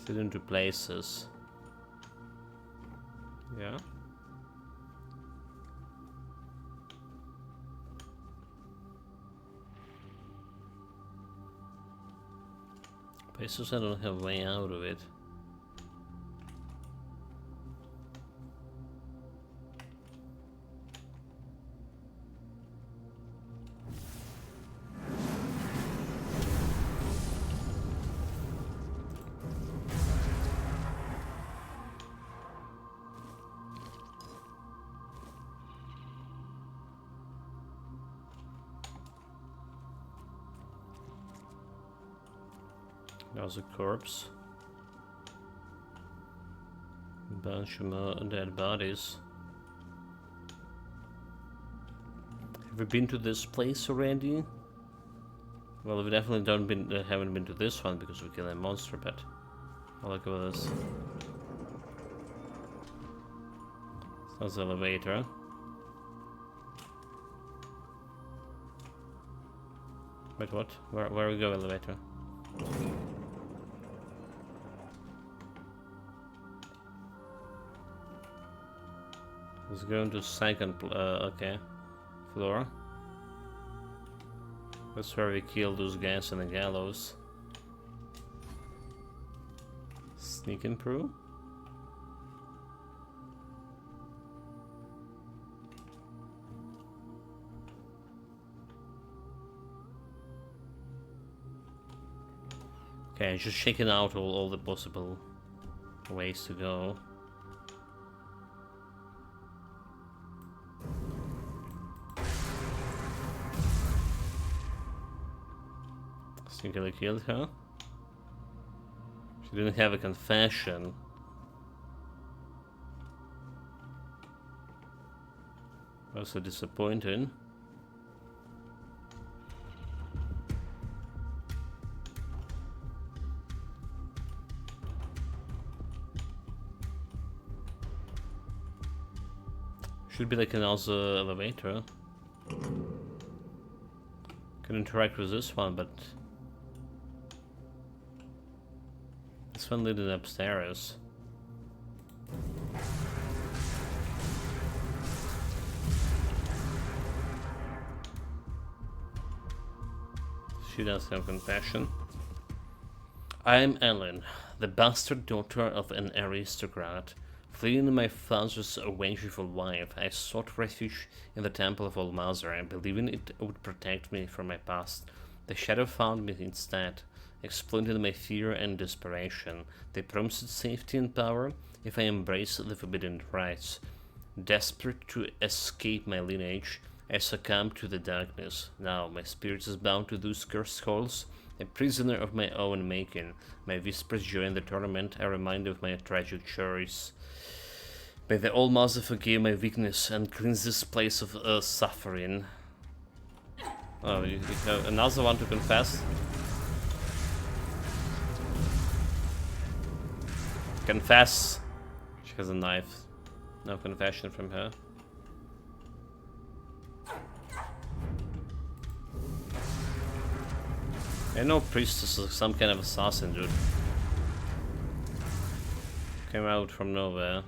Sit into places. Yeah. Places I don't have way out of it. There's a corpse. Bunch of dead bodies. Have we been to this place already? Well, we definitely haven't been to this one because we killed a monster, but I'll look at this. That's the elevator. Wait, what? Where we go, elevator? Let's go into second, okay, floor. That's where we kill those guys in the gallows. Sneaking through. Okay, just checking out all the possible ways to go. Sneakily killed her. She didn't have a confession. Also disappointing. Should be like another elevator. Can interact with this one, but this one leading upstairs. She does have compassion. I am Ellen, the bastard daughter of an aristocrat. Fleeing my father's vengeful wife, I sought refuge in the Temple of Almazar, believing it would protect me from my past. The shadow found me instead, exploiting my fear and desperation. They promised safety and power if I embraced the forbidden rites. Desperate to escape my lineage, I succumbed to the darkness. Now my spirit is bound to those cursed halls, a prisoner of my own making. My whispers join the torment, a reminder of my tragic choice. May the All-Mother forgive my weakness and cleanse this place of suffering. Oh, you have another one to confess? Confess! She has a knife. No confession from her. I know priestess is some kind of assassin, dude. Came out from nowhere.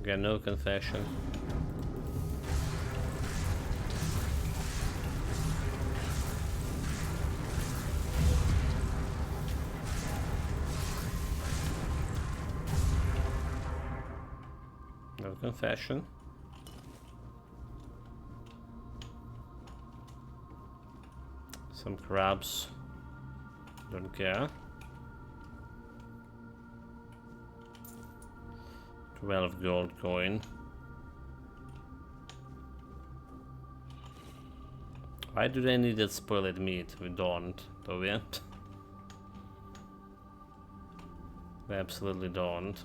Got no confession. No confession. Some crabs. Don't care. 12 gold coin. Why do they need that spoiled meat? We don't, do we? We absolutely don't.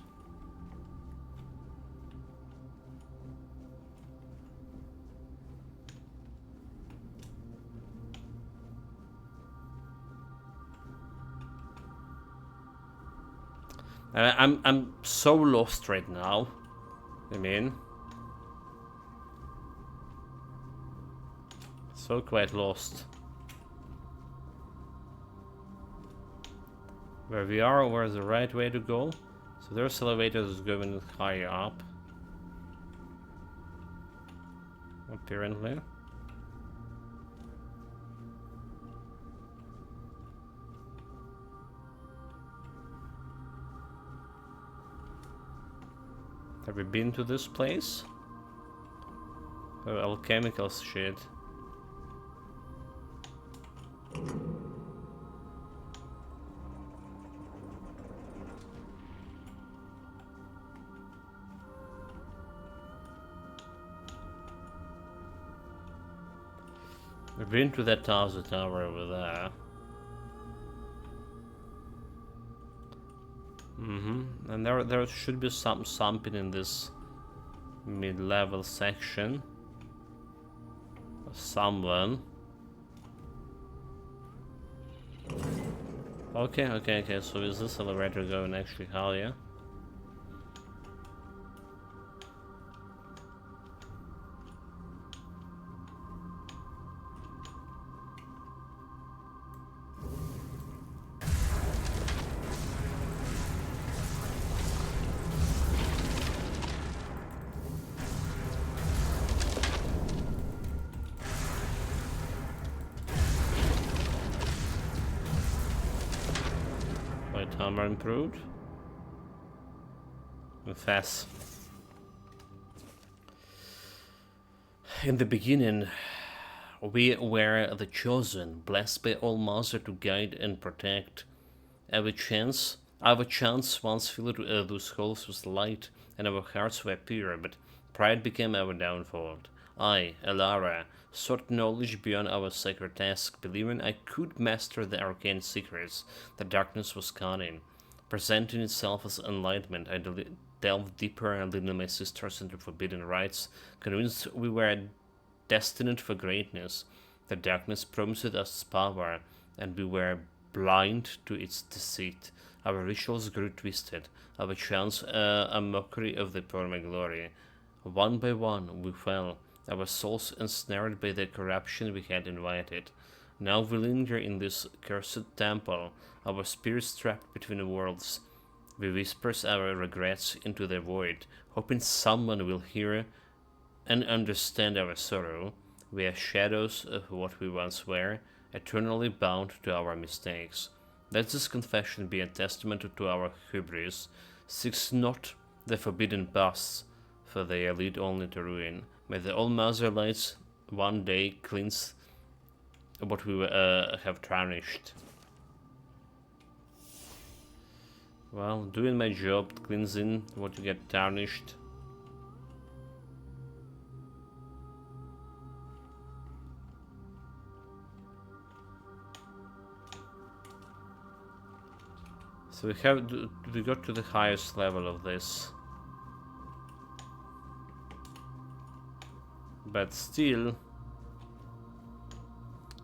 I'm so lost right now. I mean, so quite lost. Where we are, where's the right way to go? So there's elevators going higher up. Apparently. Have we been to this place? Oh, alchemical shit. We've been to that tower over there. And there should be something in this mid-level section. Someone. Okay, so is this elevator going actually higher? Armor improved. Confess. In the beginning, we were the chosen, blessed by All-Mother to guide and protect. Our chance once filled those halls with light, and our hearts were pure, but pride became our downfall. I, Elara, sought knowledge beyond our sacred task, believing I could master the arcane secrets the darkness was conning. Presenting itself as enlightenment, I delved deeper and leading my sisters into forbidden rites, convinced we were destined for greatness. The darkness promised us power, and we were blind to its deceit. Our rituals grew twisted, our chants a mockery of the former glory. One by one we fell, our souls ensnared by the corruption we had invited. Now we linger in this cursed temple, our spirits trapped between worlds. We whisper our regrets into the void, hoping someone will hear and understand our sorrow. We are shadows of what we once were, eternally bound to our mistakes. Let this confession be a testament to our hubris. Seek not the forbidden paths, for they lead only to ruin. May the All-Mother lights one day cleanse what we have tarnished. Well, doing my job, cleansing what you get tarnished. So we got to the highest level of this. But still,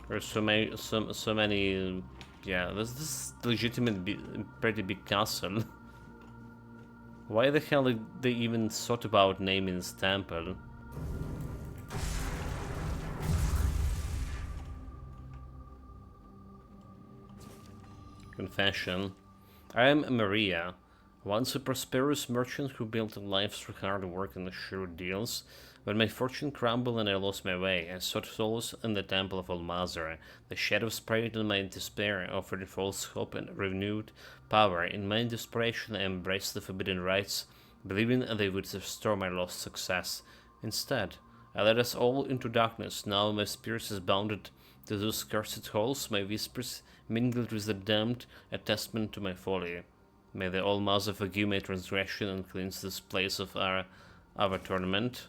there's so many, yeah, this legitimate pretty big castle. Why the hell did they even thought about naming this temple? Confession. I am Maria, once a prosperous merchant who built a life through hard work and assured deals. When my fortune crumbled and I lost my way, I sought solace in the temple of Almazar. The shadows preyed on my despair, offered false hope and renewed power. In my desperation, I embraced the forbidden rites, believing they would restore my lost success. Instead, I led us all into darkness. Now my spirit is bounded to those cursed halls, my whispers mingled with the damned, a testament to my folly. May the All-Mother forgive my transgression and cleanse this place of our torment.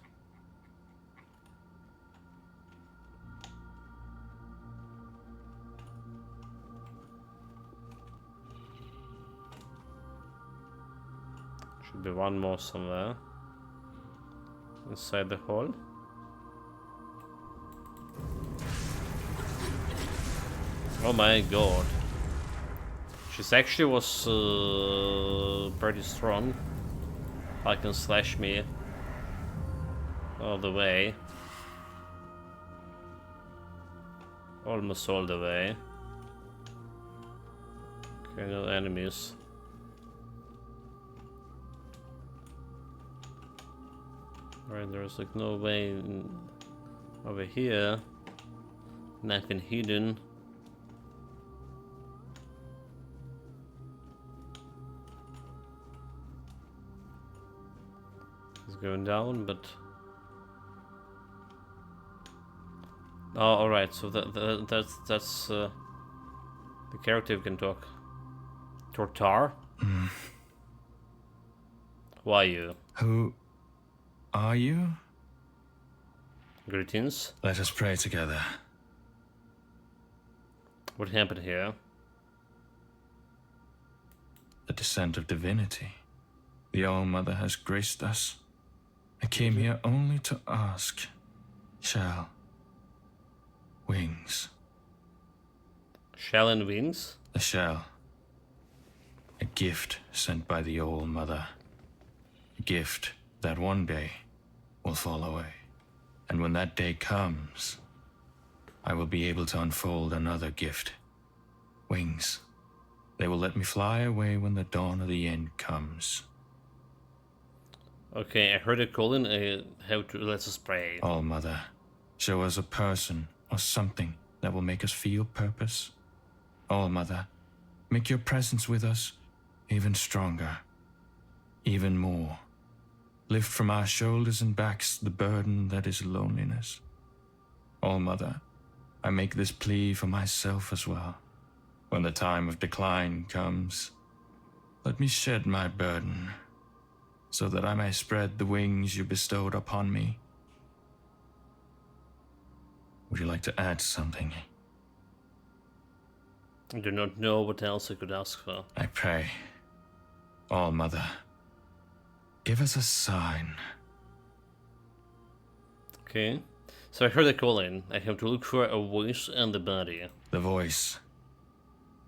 Should be one more somewhere inside the hall. Oh my god. She's actually was pretty strong. I can slash me all the way. Almost all the way. Okay, no enemies. Right, there's like no way over here. Nothing hidden. It's going down, but oh, all right. So that's the character who can talk. Tortar. Who are you? Who are you? Greetings. Let us pray together. What happened here? The descent of divinity. The All-Mother has graced us. I came here only to ask. Shall wings. Shell and wings? A shell. A gift sent by the All-Mother. A gift that one day will fall away. And when that day comes, I will be able to unfold another gift. Wings. They will let me fly away when the dawn of the end comes. Okay, I heard a calling. How to let us pray. All-Mother, show us a person or something that will make us feel purpose. All-Mother, make your presence with us even stronger, even more. Lift from our shoulders and backs the burden that is loneliness. All-Mother, I make this plea for myself as well. When the time of decline comes, let me shed my burden, so that I may spread the wings you bestowed upon me. Would you like to add something? I do not know what else I could ask for. I pray. All Mother, give us a sign. Okay. So I heard a calling. I have to look for a voice and the body. The voice.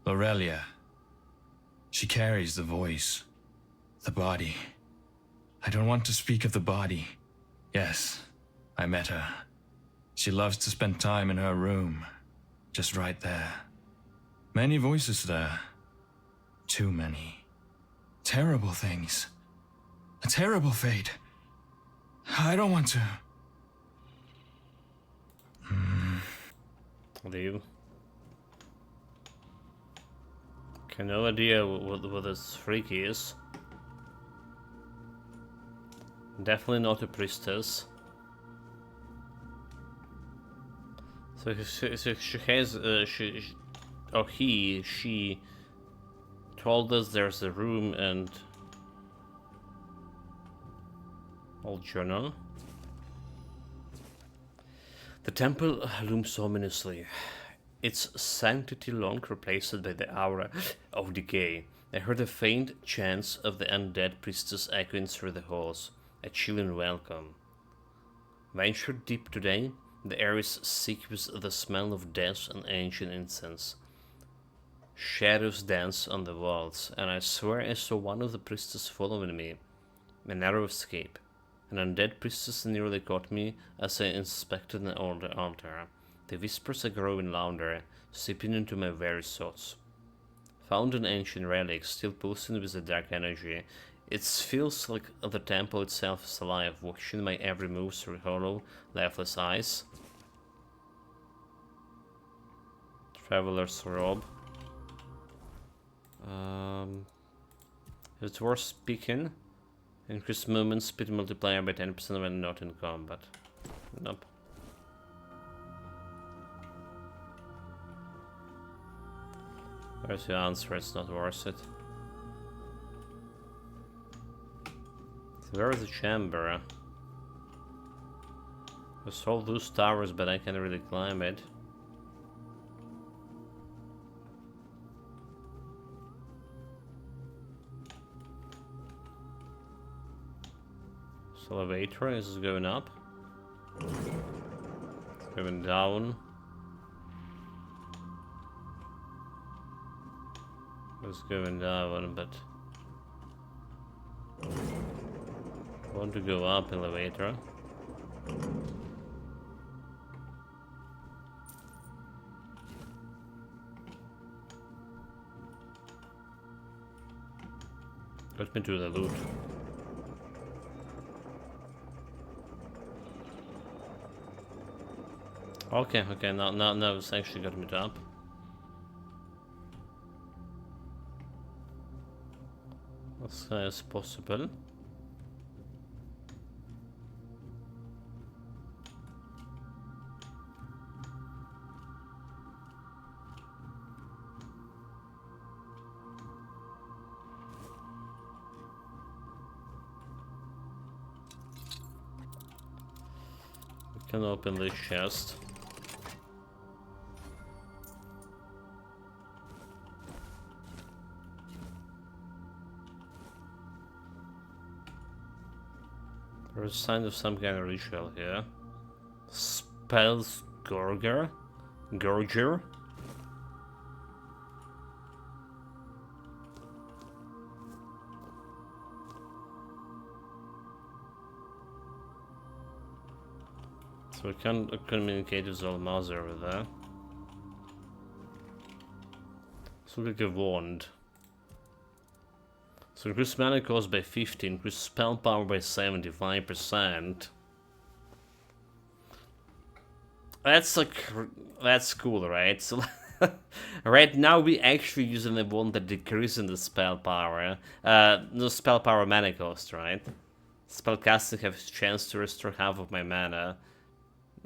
Lorelia. She carries the voice. The body. I don't want to speak of the body. Yes, I met her. She loves to spend time in her room. Just right there. Many voices there. Too many. Terrible things. A terrible fate. I don't want to. Leave. Okay, no idea what this freak is. Definitely not a priestess. So she has she told us there's a room and old journal. The temple looms ominously, its sanctity long replaced by the aura of decay. I heard the faint chants of the undead priestess echoing through the halls, a chilling welcome. Ventured deep today, the air is thick with the smell of death and ancient incense. Shadows dance on the walls, and I swear I saw one of the priestess following me. A narrow escape. An undead priestess nearly caught me as I inspected an old altar. The whispers are growing louder, seeping into my very thoughts. Found an ancient relic, still pulsing with the dark energy. It feels like the temple itself is alive, watching my every move through hollow, lifeless eyes. Traveler's robe. It's worth speaking. Increase movement speed multiplier by 10% when not in combat. Nope. There's the answer, it's not worth it. So where is the chamber? I saw those towers, but I can't really climb it. So elevator is going up. It's going down. It's going down, but I want to go up elevator. Let me do the loot. Okay, now it's actually got me up. As high as possible. We can open this chest. There's a sign of some kind of ritual here. Spells Gorger? Gorger? So we can communicate with Almaz over there. So look like a wand. So increase mana cost by 50, increase spell power by 75%. That's like, that's cool, right? So right now we actually using the one that decreases the spell power. No spell power mana cost, right? Spellcasting has a chance to restore half of my mana.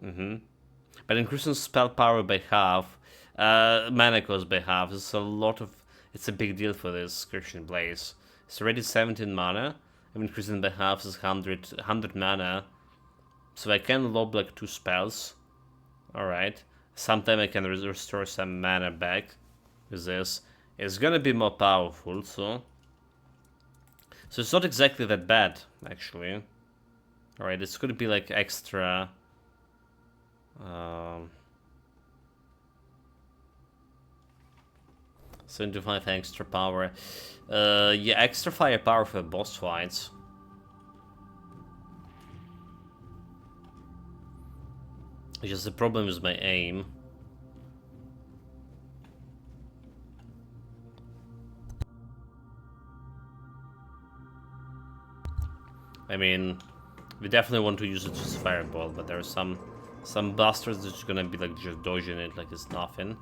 But increasing spell power by half, mana cost by half, is a lot of, it's a big deal for this Christian Blaze. It's already 17 mana. I'm increasing by half is 100 mana. So I can lob like 2 spells. Alright. Sometime I can restore some mana back with this. It's gonna be more powerful, so... So it's not exactly that bad, actually. Alright, it's gonna be like extra... 75 extra power. Yeah, extra firepower for boss fights. It's just the problem is my aim. I mean, we definitely want to use it as fireball, but there are some bastards that's gonna be like just dodging it like it's nothing.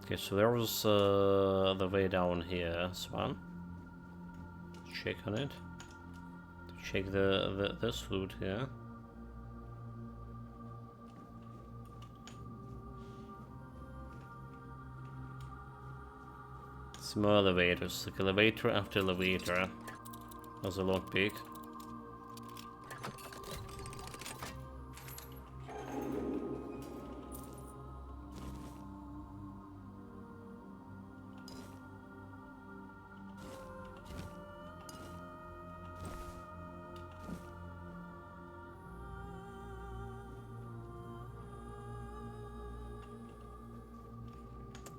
Okay, so there was the way down here as well. Check on it. Check this loot here. Some more elevators, like elevator after elevator. There's a lockpick.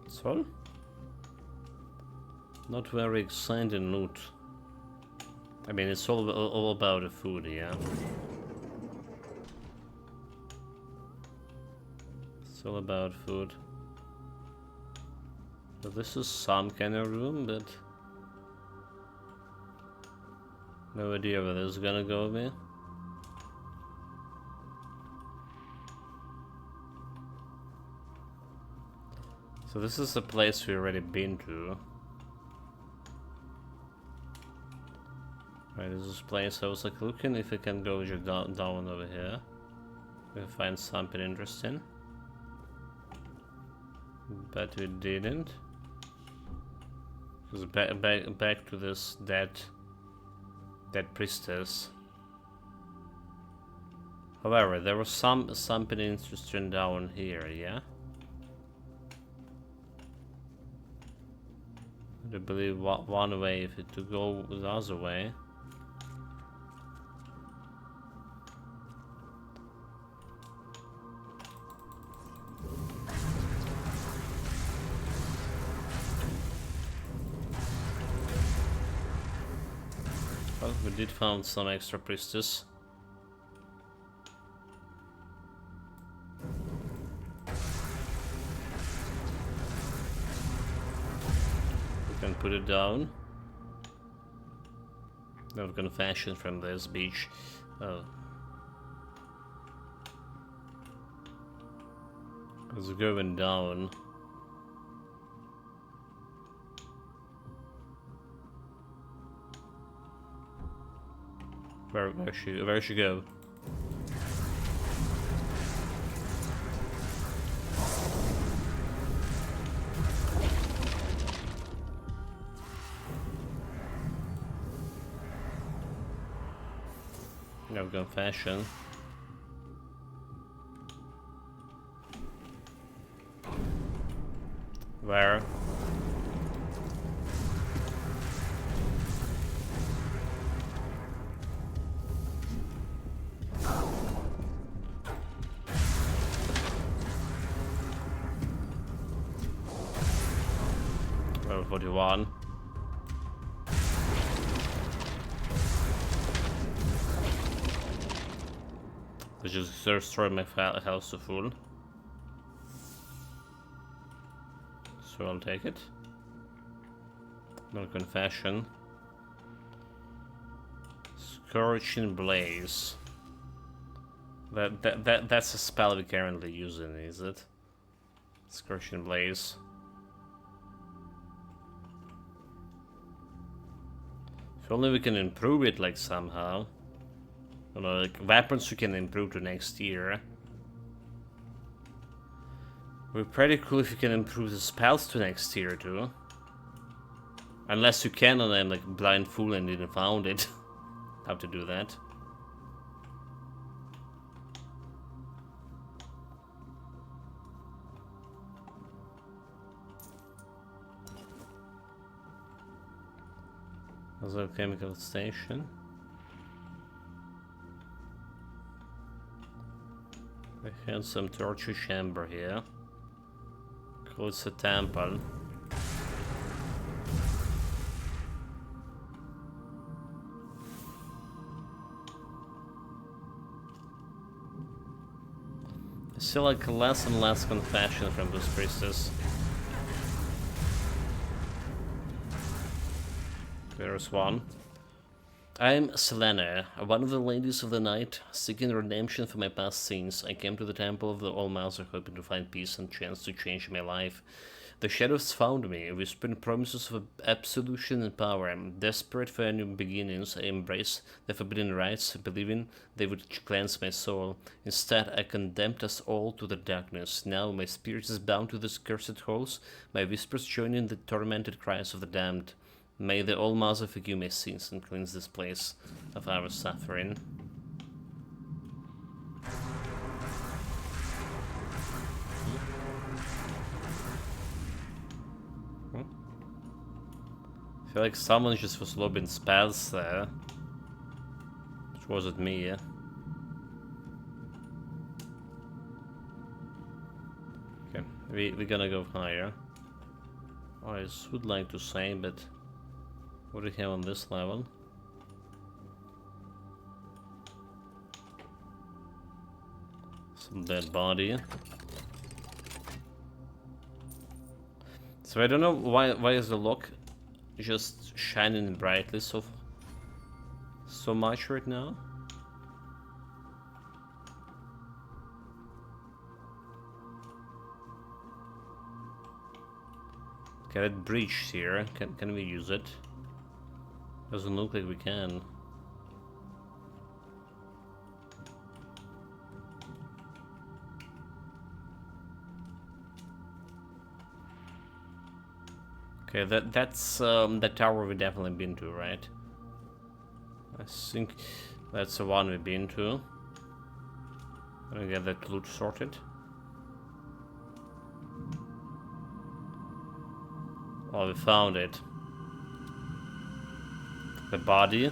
So, not very exciting loot. I mean, it's all about the food, yeah. It's all about food. So this is some kind of room, but no idea where this is gonna go with me. So this is the place we've already been to. Right, this is a place I was like looking if I can go just down over here. We find something interesting. But we didn't. Because back to this dead priestess. However, there was something interesting down here, yeah? I believe one way if it to go the other way. Well, we did found some extra priestess. Can put it down. Now we're gonna fashion from this beach. Oh. It's going down. Where she go? Now we're gonna fashion. Where? Level 41. I just destroy my house to full. So I'll take it. No confession. Scorching Blaze. That's a spell we're currently using, is it? Scorching Blaze. If only we can improve it like somehow. You know, like weapons we can improve to next year. We're pretty cool if you can improve the spells to next year too. Unless you can, and I'm like blind fool and didn't found it. How to do that. There's a chemical station. I have some torture chamber here. Close a temple. I see like less and less confession from this priestess. There's one. I am Selene, one of the ladies of the night, seeking redemption for my past sins. I came to the temple of the All-Mother hoping to find peace and chance to change my life. The shadows found me, whispering promises of absolution and power. Desperate for new beginnings, I embraced the forbidden rites, believing they would cleanse my soul. Instead, I condemned us all to the darkness. Now my spirit is bound to these cursed halls, my whispers joining the tormented cries of the damned. May the All-Mother forgive my sins and cleanse this place of our suffering. I feel like someone just was lobbing spells there. Which wasn't me, yeah? Okay, we're gonna go higher. I would like to say, but what do we have on this level? Some dead body. So I don't know why is the lock just shining brightly so much right now. Okay, that breach here. Can we use it? Doesn't look like we can. Okay, that's the tower we've definitely been to, right? I think that's the one we've been to. Gonna get that loot sorted. Oh, we found it. The body.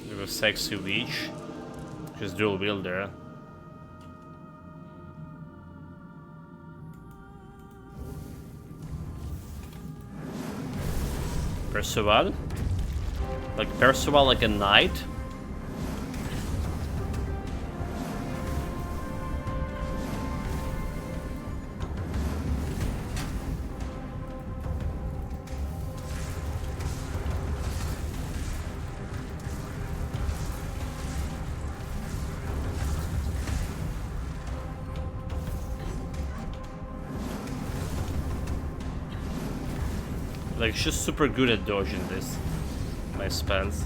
There's a sexy witch. She's dual wielder. Percival? Like Percival like a knight? Like, she's super good at dodging this. My spells.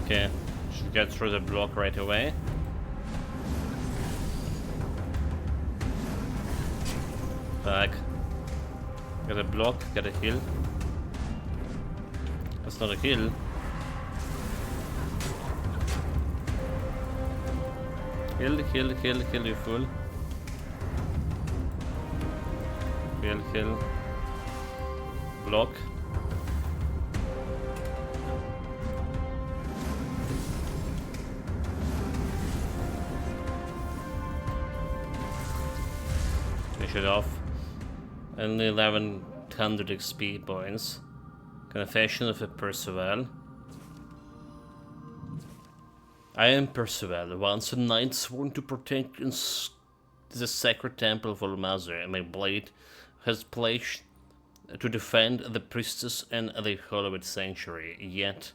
Okay, should get through the block right away. Back. Got a block, got a heal. That's not a heal. Heal, you fool. Heal. Block. Finish it off. Only 1100 XP points. Confession of a Percival. I am Percival, once a knight sworn to protect the sacred temple of All-Mother, and my blade has pledged to defend the priestess and the hallowed sanctuary. Yet,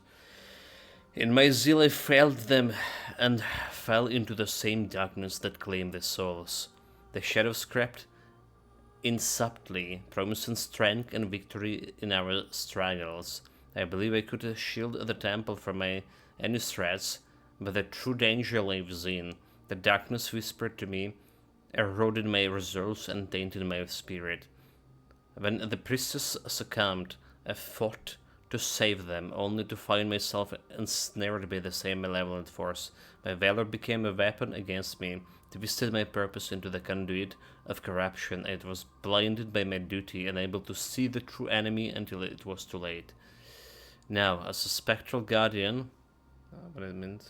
in my zeal, I failed them and fell into the same darkness that claimed their souls. The shadows crept in subtly, promising strength and victory in our struggles. I believe I could shield the temple from any threats, but the true danger lay within. The darkness whispered to me, eroded my resolve and tainted my spirit. When the priestess succumbed, I fought to save them, only to find myself ensnared by the same malevolent force. My valor became a weapon against me, twisted my purpose into the conduit of corruption. I was blinded by my duty, unable to see the true enemy until it was too late. Now, as a spectral guardian... what it means?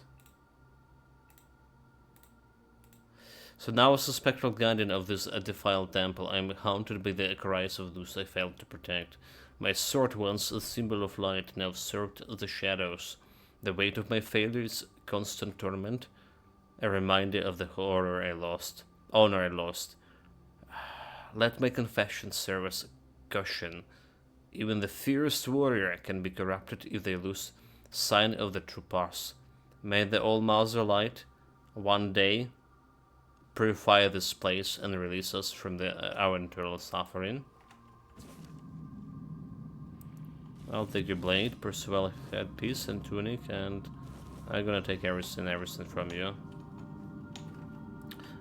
So now, as a spectral guardian of this defiled temple, I am haunted by the cries of those I failed to protect. My sword, once a symbol of light, now served the shadows. The weight of my failure is constant torment, a reminder of the honor I lost. Let my confession serve as caution. Even the fiercest warrior can be corrupted if they lose sign of the true path. May the All-Mother Light one day purify this place and release us from our eternal suffering. I'll take your blade, Percival headpiece and tunic, and I'm gonna take everything from you.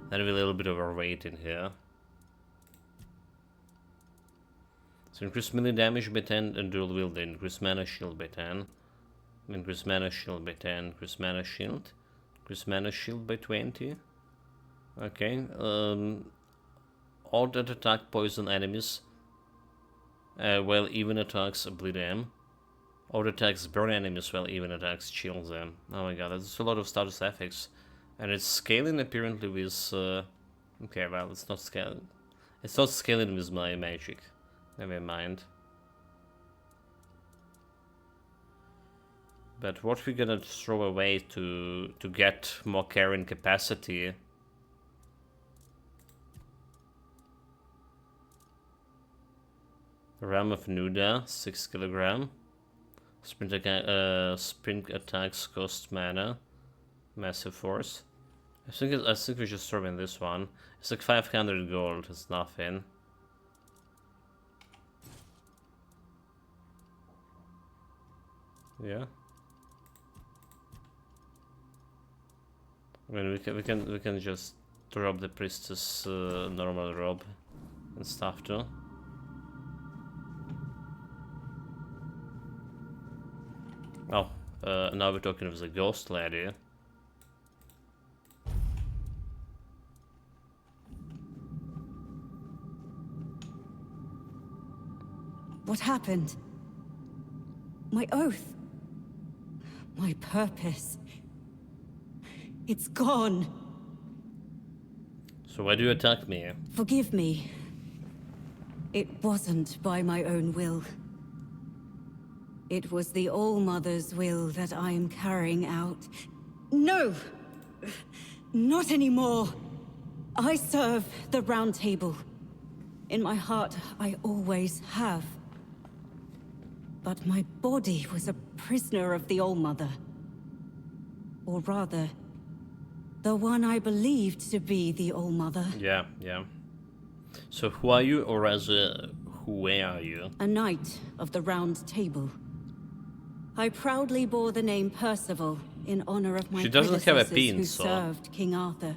That'll be a little bit overweight in here. So increase melee damage by 10 and dual wielding, increase mana shield by 10. Increase mana shield by 10, increase mana shield. Increase mana shield by 20. Okay. All that attack poison enemies, while even attacks bleed them. All attacks burn enemies while even attacks chill them. Oh my god, that's a lot of status effects. And it's scaling apparently with... okay, well, it's not scaling. It's not scaling with my magic. Never mind. But what we're gonna throw away to get more carrying capacity... Ram of Nuda, 6 kilogram. Sprint attacks cost mana. Massive force. I think we're just throwing this one. It's like 500 gold, it's nothing. Yeah. I mean, we can just drop the priestess normal robe and stuff too. Oh, now we're talking with the ghost lady. What happened? My oath. My purpose. It's gone. So why do you attack me? Forgive me. It wasn't by my own will. It was the All-Mother's will that I am carrying out. No! Not anymore! I serve the Round Table. In my heart, I always have. But my body was a prisoner of the All-Mother. Or rather, the one I believed to be the All-Mother. Yeah. So who are you, or rather, who were you? A knight of the Round Table. I proudly bore the name Percival in honor of my predecessors who served King Arthur.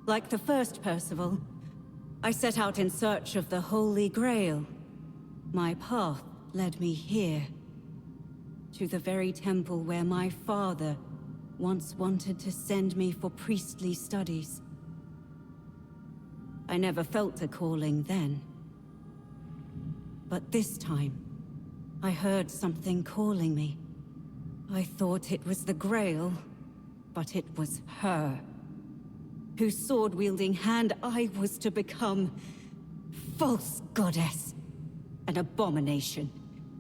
Like the first Percival, I set out in search of the Holy Grail. My path led me here, to the very temple where my father once wanted to send me for priestly studies. I never felt a calling then. But this time, I heard something calling me. I thought it was the Grail, but it was her, whose sword-wielding hand I was to become. False goddess. An abomination,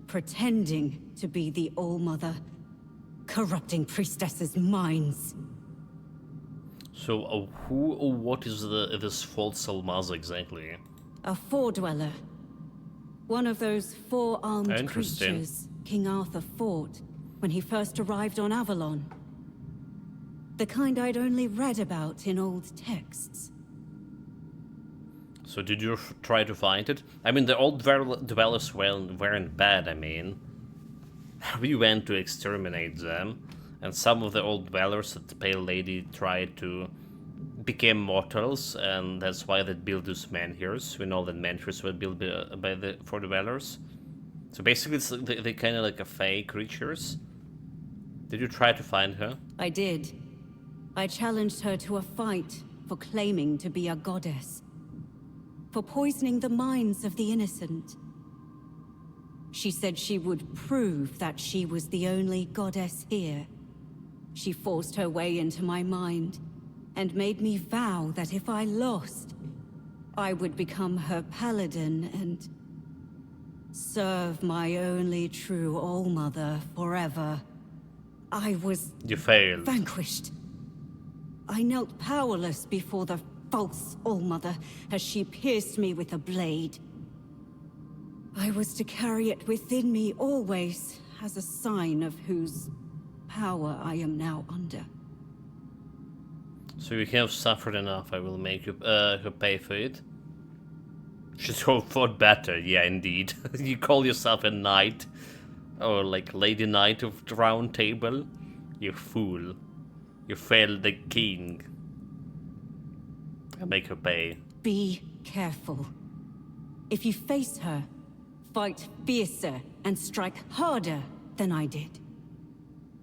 pretending to be the All-Mother, corrupting priestesses' minds. So who or what is this false Almaza exactly? A Four-Dweller. One of those four-armed creatures King Arthur fought when he first arrived on Avalon. The kind I'd only read about in old texts. So did you try to find it? I mean, the old dwellers weren't bad, I mean. We went to exterminate them, and some of the old dwellers that the Pale Lady tried to became mortals, and that's why they built those menhirs. We know that menhirs were built for dwellers. So basically, it's, they kind of like a fake creatures. Did you try to find her? I did. I challenged her to a fight for claiming to be a goddess. For poisoning the minds of the innocent. She said she would prove that she was the only goddess here. She forced her way into my mind, and made me vow that if I lost, I would become her paladin and serve my only true All-Mother forever. I was... You failed. Vanquished. I knelt powerless before the false All-Mother as she pierced me with a blade. I was to carry it within me always as a sign of whose power I am now under. So you have suffered enough. I will make you her pay for it. She fought better, yeah, indeed. You call yourself a knight, or like Lady Knight of the Round Table. You fool! You failed the king. I'll make her pay. Be careful. If you face her, fight fiercer and strike harder than I did.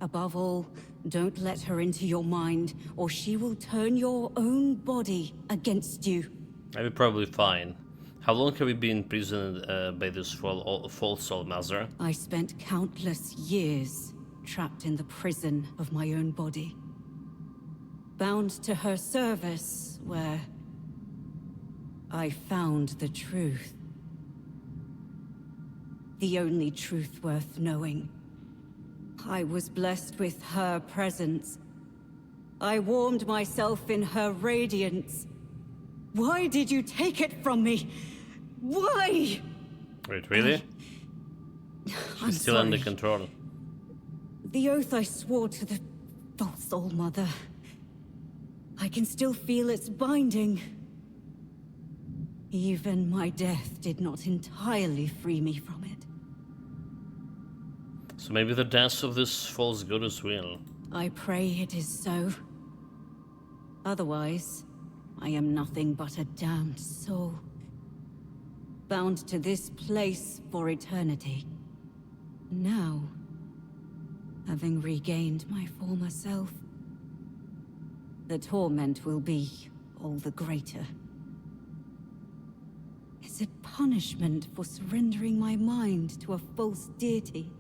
Above all, don't let her into your mind, or she will turn your own body against you. I'll be probably fine. How long have you been imprisoned by this false soul mother? I spent countless years trapped in the prison of my own body. Bound to her service, where I found the truth. The only truth worth knowing. I was blessed with her presence. I warmed myself in her radiance. Why did you take it from me? Why? Wait, really? I'm She's still sorry. under control. The oath I swore to the false All-Mother. I can still feel its binding. Even my death did not entirely free me from it. So maybe the death of this false goddess will. I pray it is so. Otherwise, I am nothing but a damned soul. Bound to this place for eternity. Now, having regained my former self, the torment will be all the greater. Is it punishment for surrendering my mind to a false deity?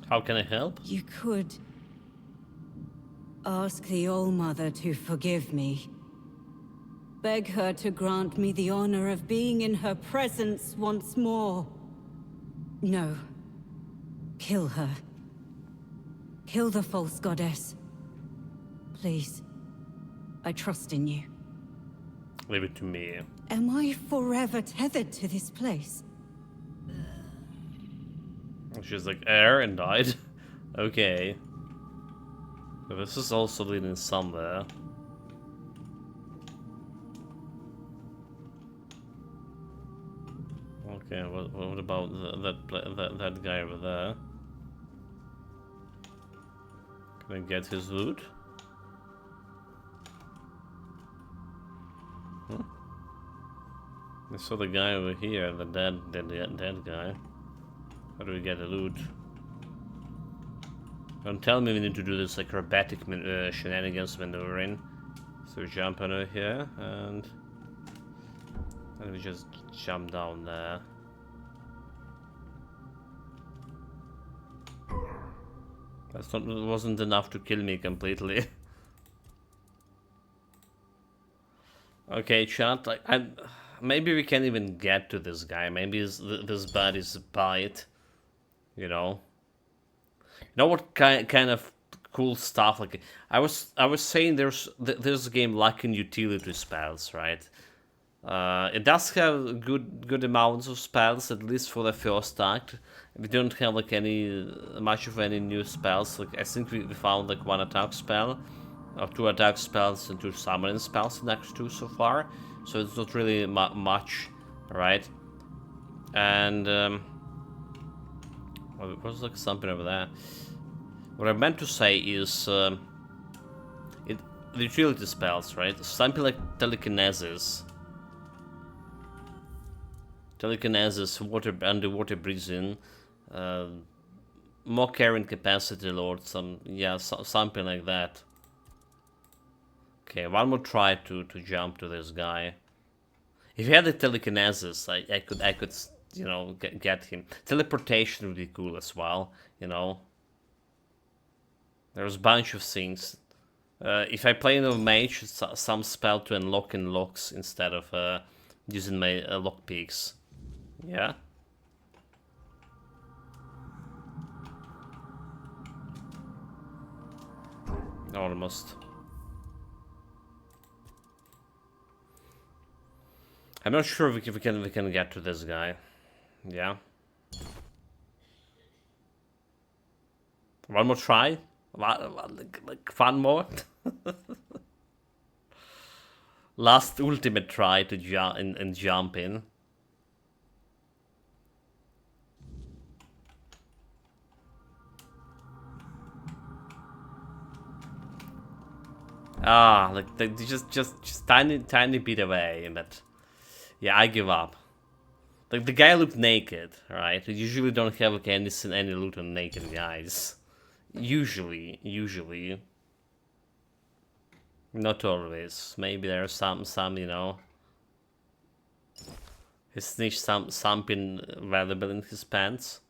How can I help? You could ask the All-Mother to forgive me. Beg her to grant me the honor of being in her presence once more. No. Kill her. Kill the false goddess. Please. I trust in you. Leave it to me. Am I forever tethered to this place? She's like, air and died. Okay. But this is also leading somewhere. Okay, what about that guy over there? Can I get his loot? I saw the guy over here, the dead guy. How do we get the loot? Don't tell me we need to do this acrobatic shenanigans maneuvering. So we jump over here and we just jump down there. Wasn't enough to kill me completely. Okay, chat. Like, maybe we can't even get to this guy. Maybe this body's a bite. You know. You know what kind of cool stuff? Like I was saying, there's a game lacking utility spells, right? It does have good amounts of spells, at least for the first act. We don't have like much of any new spells. Like I think we found like 1 attack spell, or 2 attack spells and 2 summoning spells in Act 2 so far. So it's not really much, right? And well, was like something over there. What I meant to say is the utility spells, right? Something like telekinesis. Telekinesis, underwater breathing, more carrying capacity, Lord, something like that. Okay, one more try to jump to this guy. If he had the telekinesis, I could you know get him. Teleportation would be cool as well, you know. There's a bunch of things. If I play no mage, some spell to unlock in locks instead of using my lockpicks. Yeah. Almost. I'm not sure if we can get to this guy. Yeah. One more try? Like 1 more? Last ultimate try to jump in. Ah, like just tiny bit away, but yeah, I give up. Like the guy looked naked, right? You usually don't have like any loot on naked guys. Usually. Not always. Maybe there's some you know. He snitched something valuable in his pants.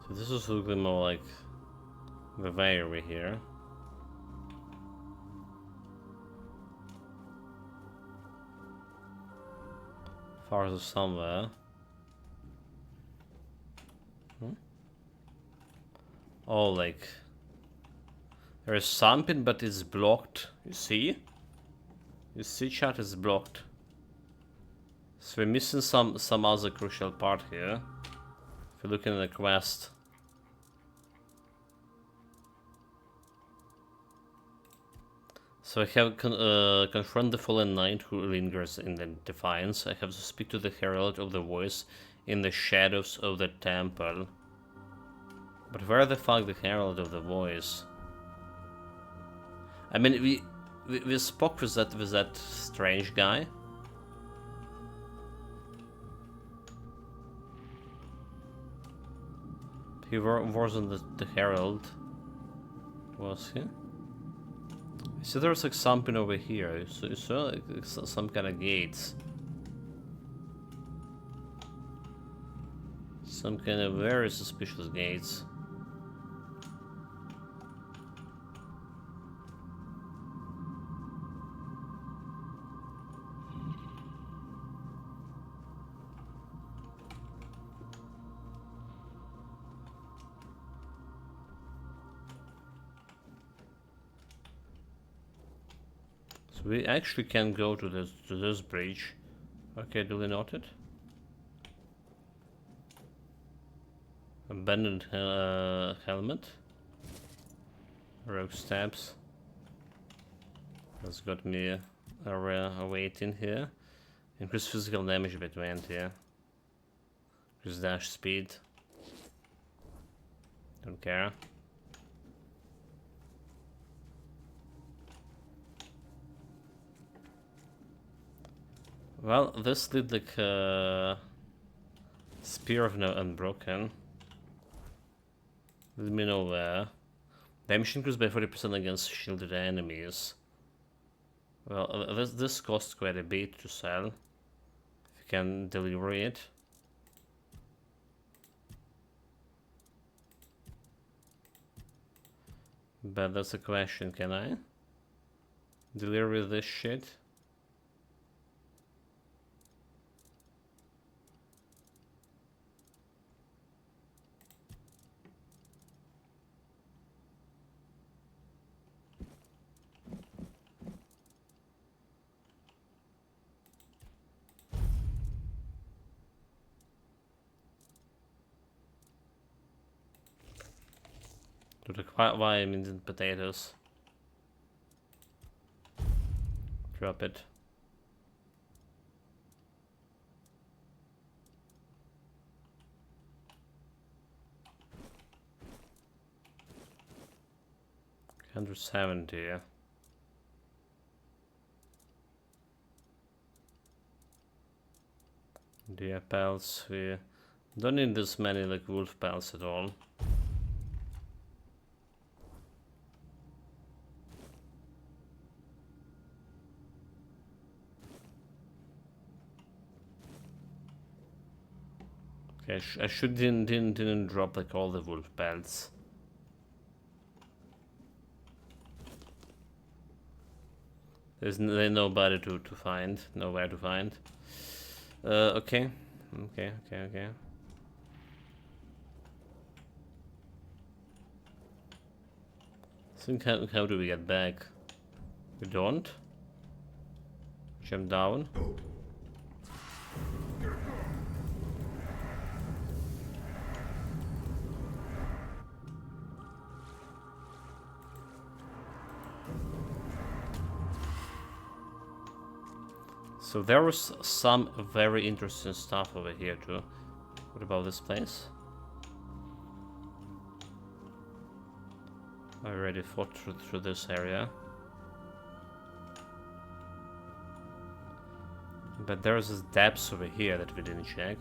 So this is looking more like the way over here. Farther somewhere. Oh, like there is something, but it's blocked. You see? You see, chat is blocked. So we're missing some other crucial part here. If you're looking at the quest. So I have confront the fallen knight who lingers in the defiance. I have to speak to the herald of the voice in the shadows of the temple. But where the fuck the herald of the voice? I mean, we spoke with that strange guy. He wasn't the herald, was he? So there's like something over here. So like some kind of gates. Some kind of very suspicious gates. We actually can go to this bridge. Okay, duly noted. Abandoned helmet. Rogue stabs. That's got me a weight in here. Increase physical damage by 20. Increase dash speed. Don't care. Well, this did like Spear of No Unbroken. Let me know where. Damage increased by 40% against shielded enemies. Well, this costs quite a bit to sell. If you can deliver it. But that's a question, can I deliver this shit? To the vitamins and potatoes. Drop it. $170, yeah. Deer pelts, we don't need this many like wolf pelts at all. Okay, I should didn't drop like all the wolf pelts. There's nobody to find, nowhere to find. Okay. Think how do we get back? We don't? Jump down? So there was some very interesting stuff over here too. What about this place? I already fought through this area. But there's this depths over here that we didn't check.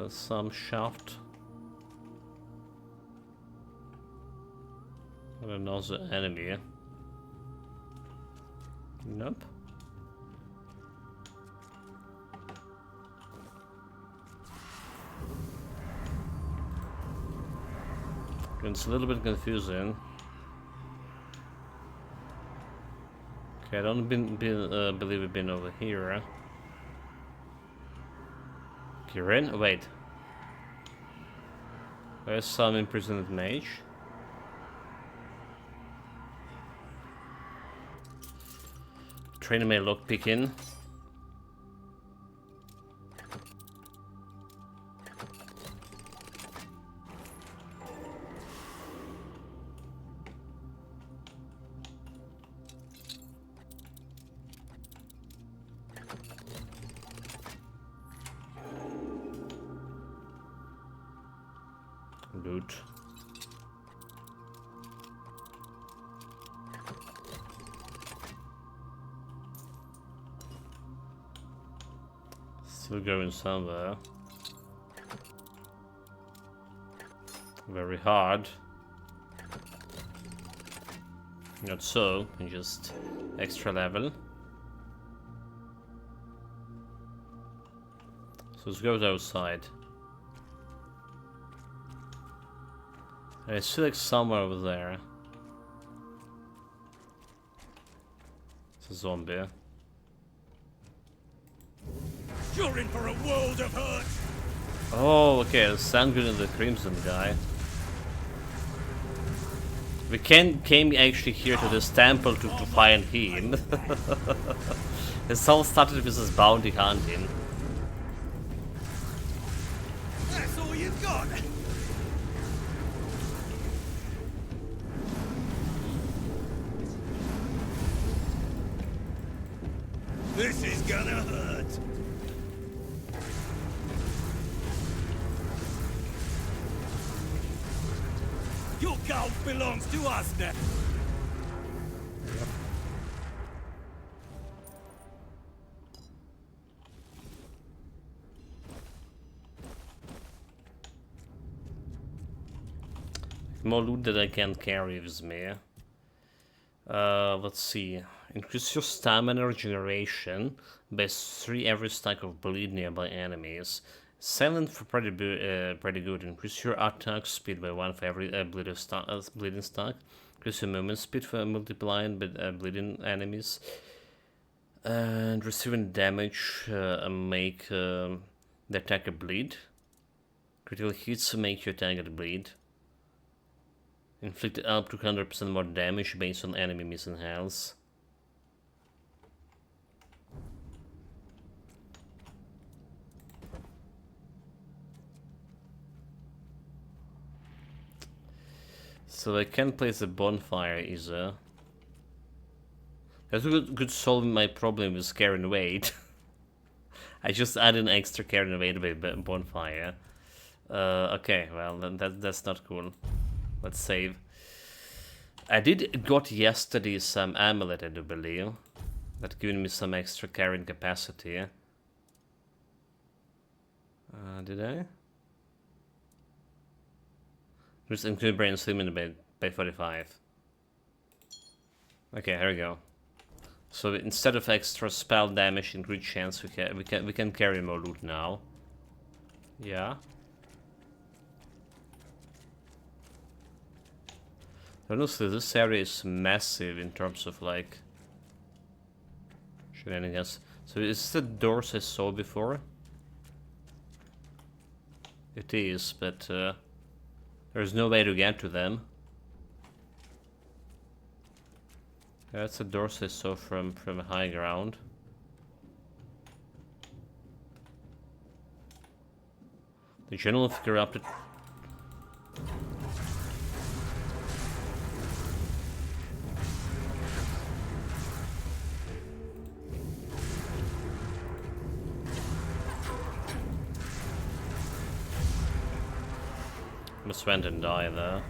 Some shaft. And another enemy. Nope. It's a little bit confusing. Okay, I don't believe we've been over here. Kirin? Wait. Where's some imprisoned mage? Trainer may lockpick in. Loot. Still going somewhere. Very hard. Not so, just extra level. So let's go outside. I see like somewhere over there. It's a zombie. You're in for a world of hurt. Oh, okay, the Sangren and the Crimson guy. We came actually here to this temple to find him. It all started with this bounty hunting. That's all you've got. This is gonna hurt. Your gold belongs to us now. More loot that I can carry with me. Let's see. Increase your stamina regeneration by 3 every stack of bleed nearby enemies. Silent for pretty good. Increase your attack speed by 1 for every bleeding stack. Increase your movement speed for multiplying bleeding enemies. And receiving damage make the attacker bleed. Critical hits make your attacker bleed. Inflict up to 100% more damage based on enemy missing health. So I can place a bonfire either. That could solve my problem with carrying weight. I just add an extra carrying weight with a bonfire. Okay, well then that's not cool. Let's save. I did got yesterday some amulet, I do believe, that giving me some extra carrying capacity. Did I? Just include brain swimming by 45. Okay, here we go. So instead of extra spell damage and crit chance, we can carry more loot now. Yeah. Honestly, this area is massive in terms of like shenanigans. So is this the doors I saw before? It is, but there's no way to get to them. That's the doors I saw from high ground. The general figure up to... Almost went and died there.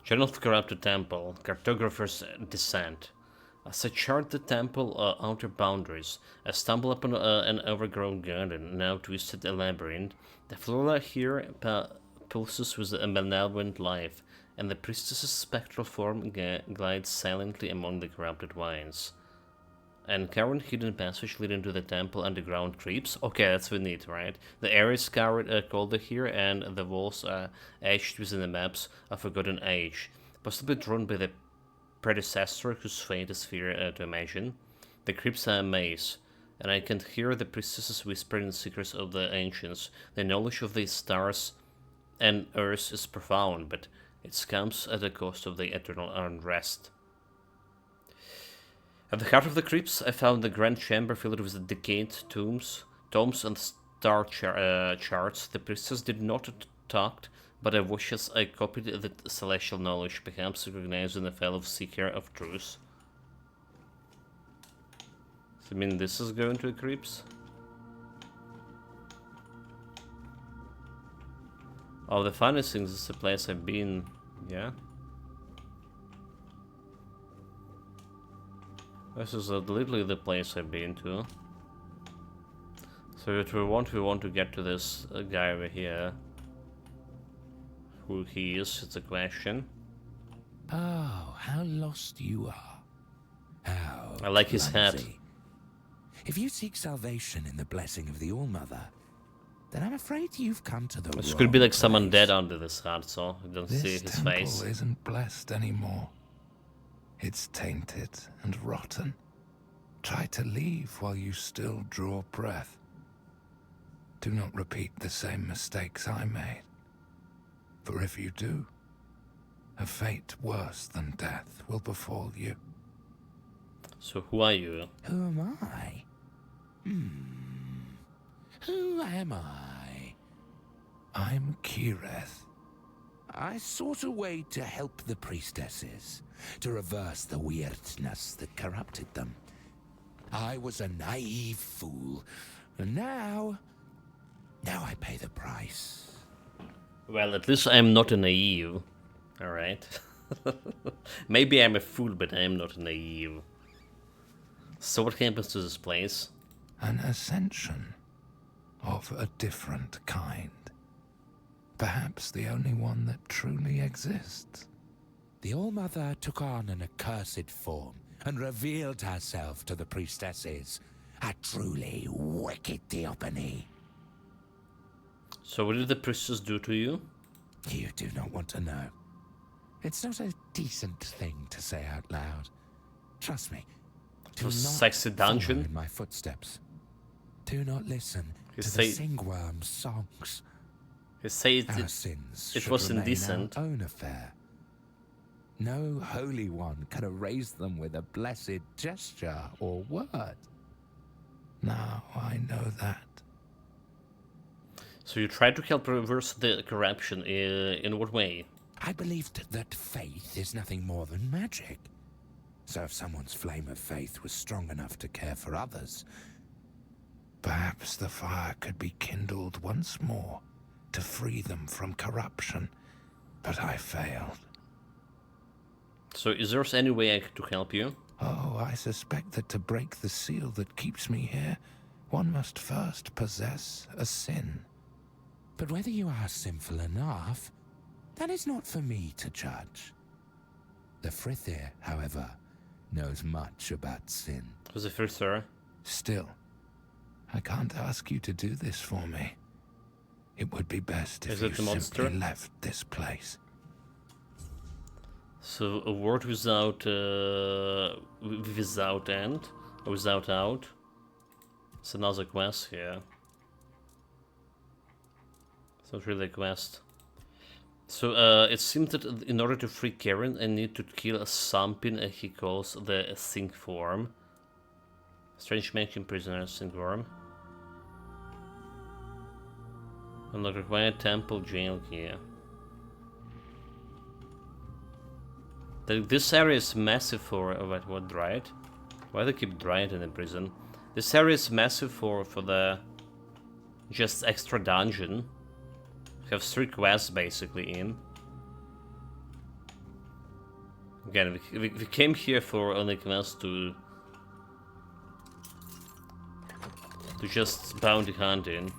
Journal of Corrupted Temple, Cartographer's Descent. As I chart the temple outer boundaries, I stumble upon an overgrown garden, now twisted a labyrinth. The flora here pulses with a malevolent life, and the priestess's spectral form glides silently among the corrupted vines. And current hidden passage leading to the temple underground creeps. Okay, that's what we need, right? The area is colder here, and the walls are etched within the maps of Forgotten Age, possibly drawn by the predecessor whose fate is fear to imagine. The crypts are a maze, and I can hear the priestesses whispering the secrets of the ancients. The knowledge of the stars and earth is profound, but it comes at the cost of the eternal unrest. At the heart of the crypts, I found the grand chamber filled with decayed tomes and star charts. The priestess did not talk, but I wish as I copied the celestial knowledge, perhaps recognizing the fellow seeker of truth. So, I mean, this is going to the crypts? Oh, the funniest thing is the place I've been, yeah? This is literally the place I've been to. So if we want to get to this guy over here. Who he is, it's a question. Oh, how lost you are. How I like his hat. If you seek salvation in the blessing of the All-Mother, then I'm afraid you've come to the This wrong could be like someone place. dead under this hat, so you don't see his This temple face. isn't blessed anymore. It's tainted and rotten. Try to leave while you still draw breath. Do not repeat the same mistakes I made. For if you do, a fate worse than death will befall you. So who are you? Who am I? Who am I? I'm Kireth. I sought a way to help the priestesses, to reverse the weirdness that corrupted them. I was a naive fool, and now I pay the price. Well, at least I'm not a naive. Alright. Maybe I'm a fool, but I'm not naive. So what happens to this place? An ascension of a different kind. Perhaps the only one that truly exists. The All-Mother took on an accursed form and revealed herself to the priestesses. A truly wicked theophany. So what did the priestess do to you? You do not want to know. It's not a decent thing to say out loud. Trust me. Do not sexy dungeon? follow in my footsteps. Do not listen You to say- the singworm's songs. You say Our sins it should was remain indecent. our own affair. No holy one can erase them with a blessed gesture or word. Now I know that. So you tried to help reverse the corruption. In what way? I believed that faith is nothing more than magic. So if someone's flame of faith was strong enough to care for others, perhaps the fire could be kindled once more to free them from corruption. But I failed. So is there any way to help you? Oh, I suspect that to break the seal that keeps me here, one must first possess a sin. But whether you are sinful enough, that is not for me to judge. The Frithir, however, knows much about sin. Who's the Frithir? Still, I can't ask you to do this for me. It would be best if you simply left this place. So a word without without end, or without out. It's another quest here. It's not really a quest. So it seems that in order to free Karen, I need to kill something he calls the Sink form. Strange making prisoner Sink form. Unlock required temple jail here. This area is massive for what Dryad? Why do they keep Dryad in the prison? This area is massive for the just extra dungeon. We have 3 quests basically in. Again, we came here for only quests to just bounty hunting.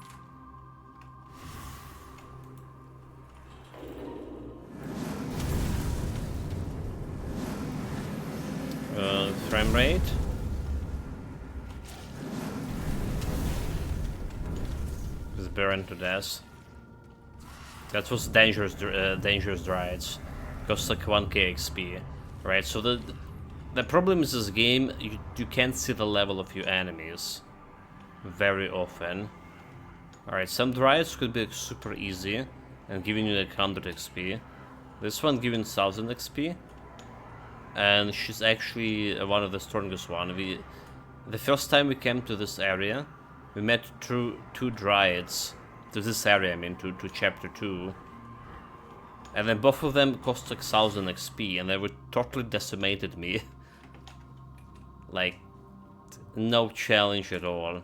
Frame rate. Is burned to death. That was dangerous Dryads. Costs like 1k XP. Right, so the problem is this game, you can't see the level of your enemies very often. Alright, some Dryads could be super easy and giving you like 100 XP. This one giving 1000 XP. And she's actually one of the strongest one. The first time we came to this area, we met two Dryads. To this area, I mean, to chapter 2. And then both of them cost like 1000 XP, and they were totally decimated me. Like, no challenge at all.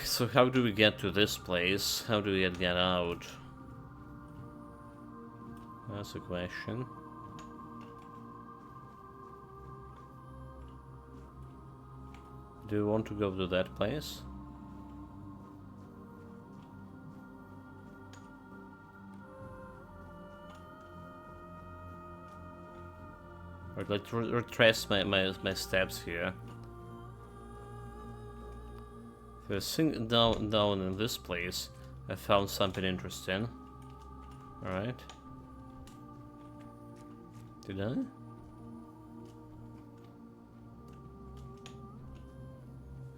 So how do we get to this place? How do we get out? That's a question. Do you want to go to that place? Or let's retrace my steps here. Sink down in this place, I found something interesting. Alright. Did I?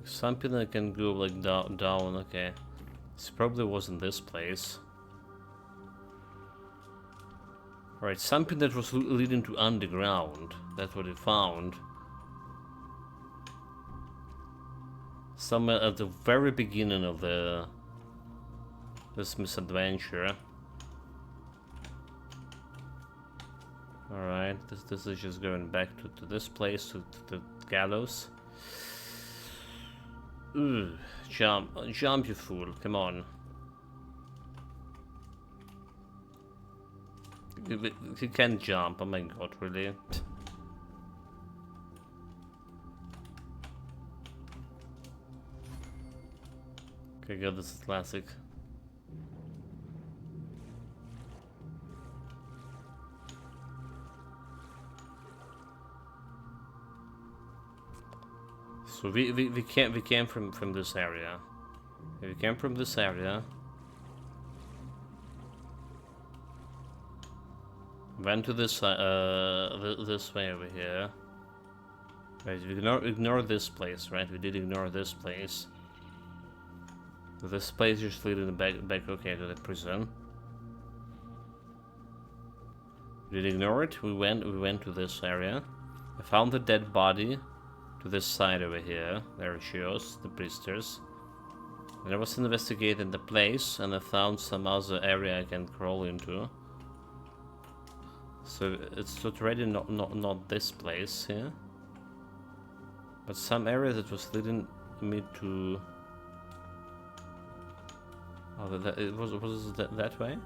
Something that can go like down, okay. This probably wasn't this place. Alright, something that was leading to underground. That's what it found. Somewhere at the very beginning of this misadventure. Alright, this is just going back to this place, to the gallows. Ooh, jump, you fool, come on. You can't jump, oh my god, really? Okay, good, this is classic. So we came from this area. We came from this area. Went to this this way over here. Right, we ignore this place, right? We did ignore this place. This place just leading back okay, to the prison. Did ignore it? We went to this area. I found the dead body to this side over here. There she was, the priestess. And I was investigating the place and I found some other area I can crawl into. So it's already not this place here. But some area that was leading me to... Oh, it was that way?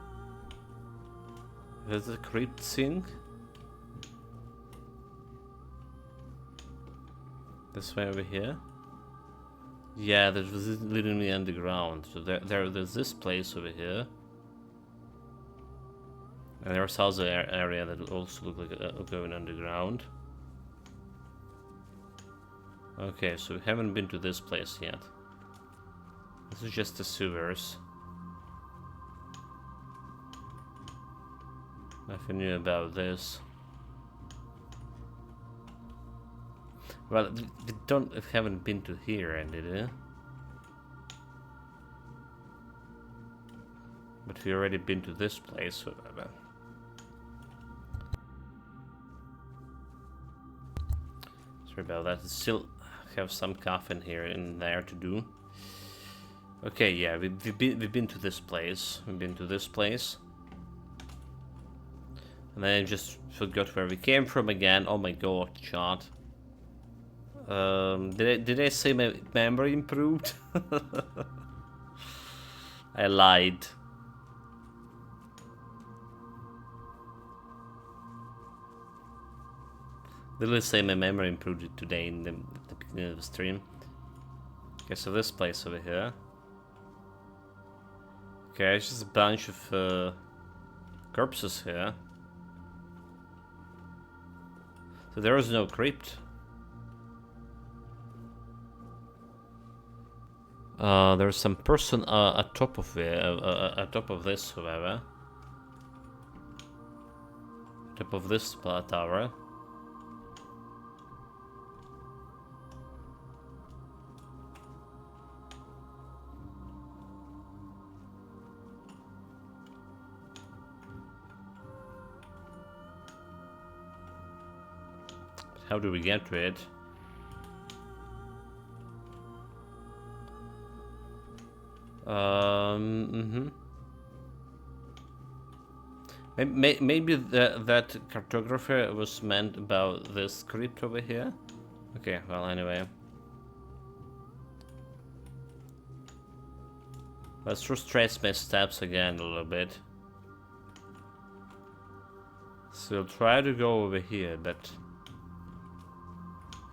There's a crypt thing? This way over here? Yeah, that was leading me underground. So there's this place over here. And there's other area that also look like going underground. Okay, so we haven't been to this place yet. This is just the sewers. Nothing new about this. Well, we haven't been to here, did we? But we already been to this place, so sorry about that. Still have some coffin here and there to do. Okay, yeah, we've been to this place. We've been to this place. And then I just forgot where we came from again. Oh my god, chat. Did I say my memory improved? I lied. Did I say my memory improved today in the beginning of the stream? Okay, so this place over here. Okay, it's just a bunch of corpses here. So there is no crypt. There's some person at top of it, at top of this, however. Top of this tower. How do we get to it? Maybe that cartographer was meant about this script over here. Okay, well, anyway. Let's retrace my steps again a little bit. So we'll try to go over here, but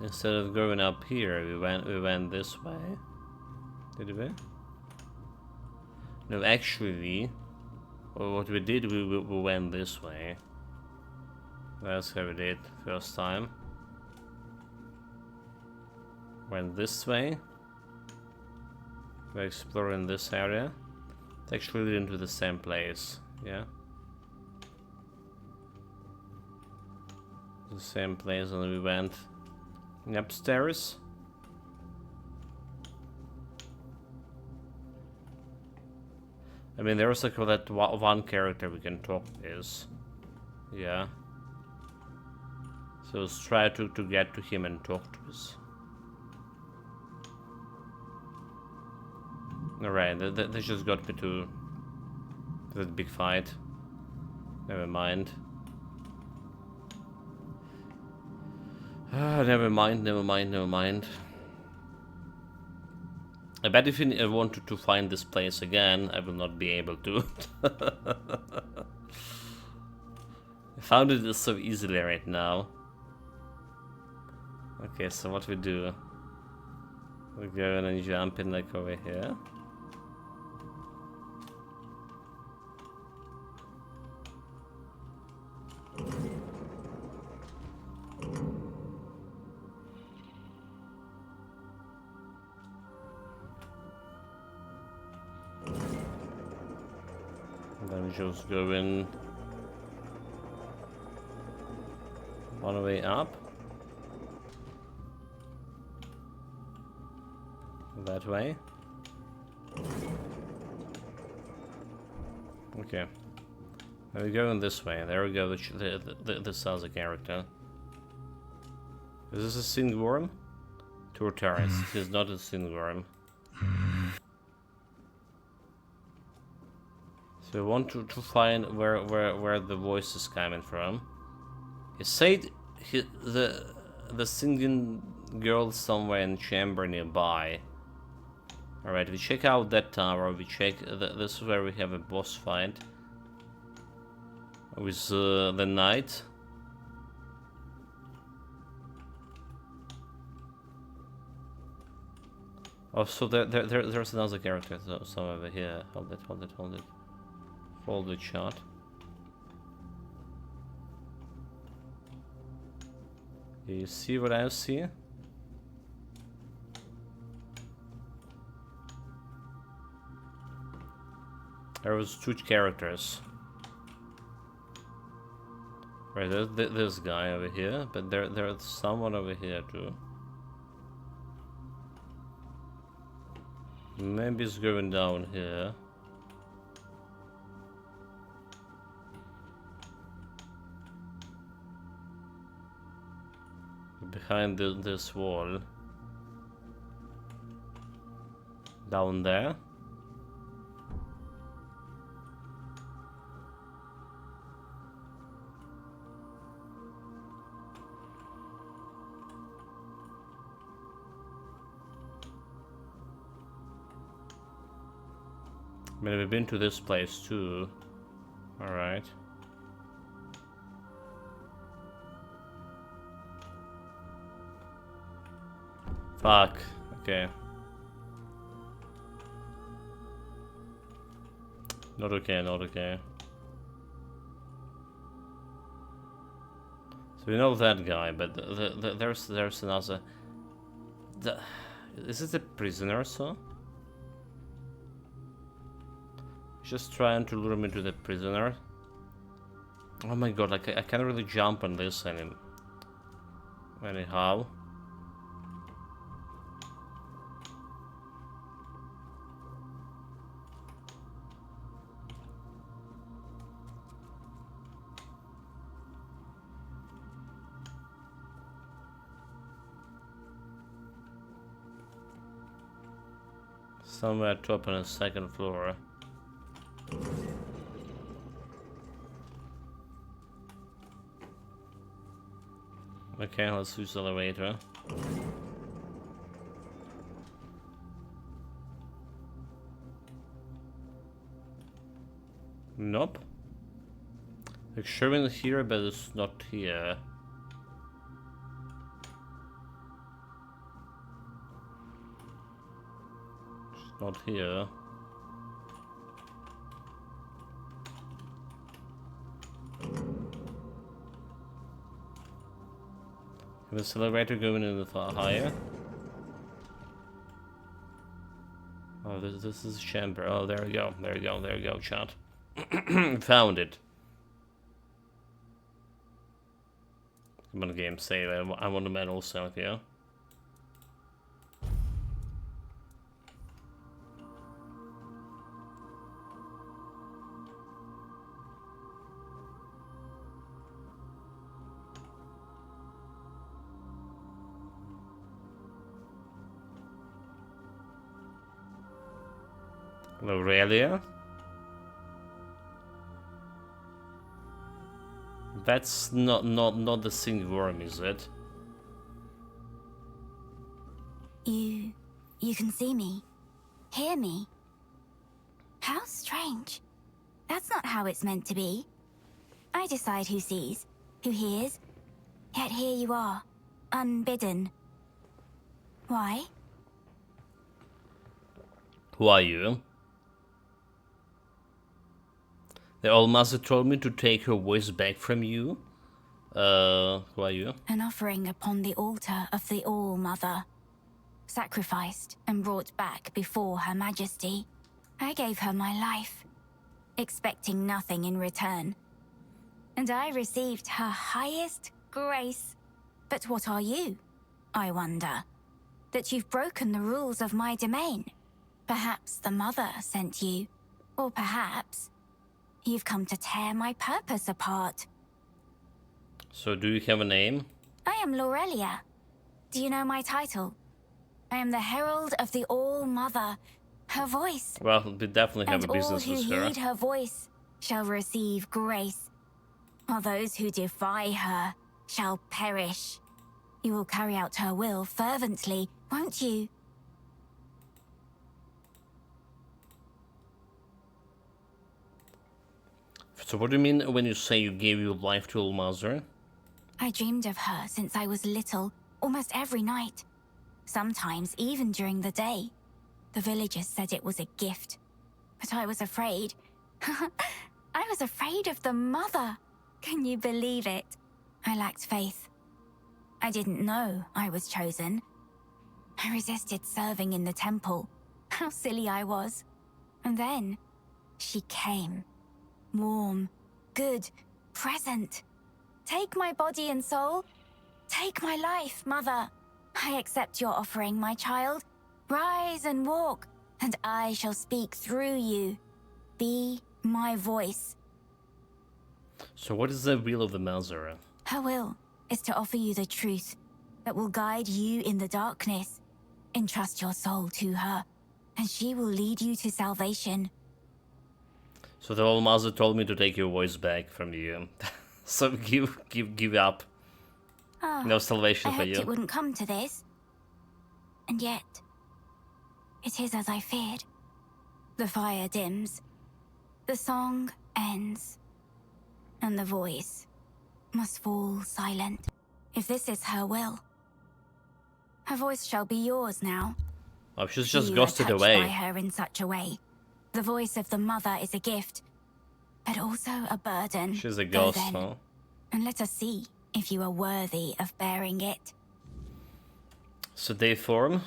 instead of going up here, we went this way. Did we? No, actually, what we did, we went this way. That's how we did first time. Went this way. We're exploring this area. It's actually leading to the same place, yeah. The same place, and we went upstairs. I mean, there's like that one character we can talk with. Yeah. So let's try to get to him and talk to us. Alright, that just got me to that big fight. Never mind. Never mind. I bet if I wanted to find this place again, I will not be able to. I found it so easily right now. Okay, so what we do? We go in and jump in like over here. Then we just go in one way up. That way. Okay. We're going this way. There we go. This sounds a character. Is this a Singworm? Tortaris. He's not a Singworm. So we want to find where the voice is coming from. He said the singing girl somewhere in chamber nearby. Alright, we check out that tower. We check this is where we have a boss fight with the knight. Oh, so there's another character somewhere over here. Hold it. Hold the shot. You see what I see? There was 2 characters. Right, there's this guy over here, but there's someone over here too. Maybe it's going down here. Behind this wall. Down there. I mean, we've been to this place too. Alright. Fuck. Okay. Not okay. So we know that guy, but there's another... Is it a prisoner, so? Just trying to lure him into the prisoner. Oh my god, like I can't really jump on this anyhow. Somewhere top on the 2nd floor. Okay, let's use the elevator. Nope. It's showing here, but it's not here. It's not here. This elevator going in the far higher. Oh, this is chamber. Oh, there we go, chat. Found it. Come on, game, save. I want the medal self, yeah. Aurelia? That's not the Singworm, is it? You can see me, hear me. How strange. That's not how it's meant to be. I decide who sees, who hears. Yet here you are, unbidden. Why? Who are you? The Allmaster told me to take her voice back from you. Who are you? An offering upon the altar of the All-Mother. Sacrificed and brought back before Her Majesty. I gave her my life, expecting nothing in return. And I received her highest grace. But what are you, I wonder? That you've broken the rules of my domain. Perhaps the Mother sent you, or perhaps You've come to tear my purpose apart. So do you have a name? I am Laurelia. Do you know my title? I am the Herald of the All-Mother. Her voice. Well, we definitely have and a business all with who her. heed her voice shall receive grace, while those who defy her shall perish. You will carry out her will fervently, won't you? So what do you mean when you say you gave your life to All-Mother? I dreamed of her since I was little, almost every night. Sometimes even during the day. The villagers said it was a gift, but I was afraid. I was afraid of the mother. Can you believe it? I lacked faith. I didn't know I was chosen. I resisted serving in the temple. How silly I was. And then, she came. Warm, good, present. Take my body and soul. Take my life, Mother. I accept your offering, my child. Rise and walk, and I shall speak through you. Be my voice. So what is the will of the Mother? Her will is to offer you the truth that will guide you in the darkness. Entrust your soul to her, and she will lead you to salvation. So the All-Mother told me to take your voice back from you. So give up. Oh, No salvation I for hoped you. it wouldn't come to this. And yet, it is as I feared. The fire dims, the song ends, and the voice must fall silent. If this is her will, her voice shall be yours now. Oh, she's just You are ghosted touched away. by her in such a way. The voice of the mother is a gift, but also a burden. She's a Go ghost, then, huh? and let us see if you are worthy of bearing it. So they form.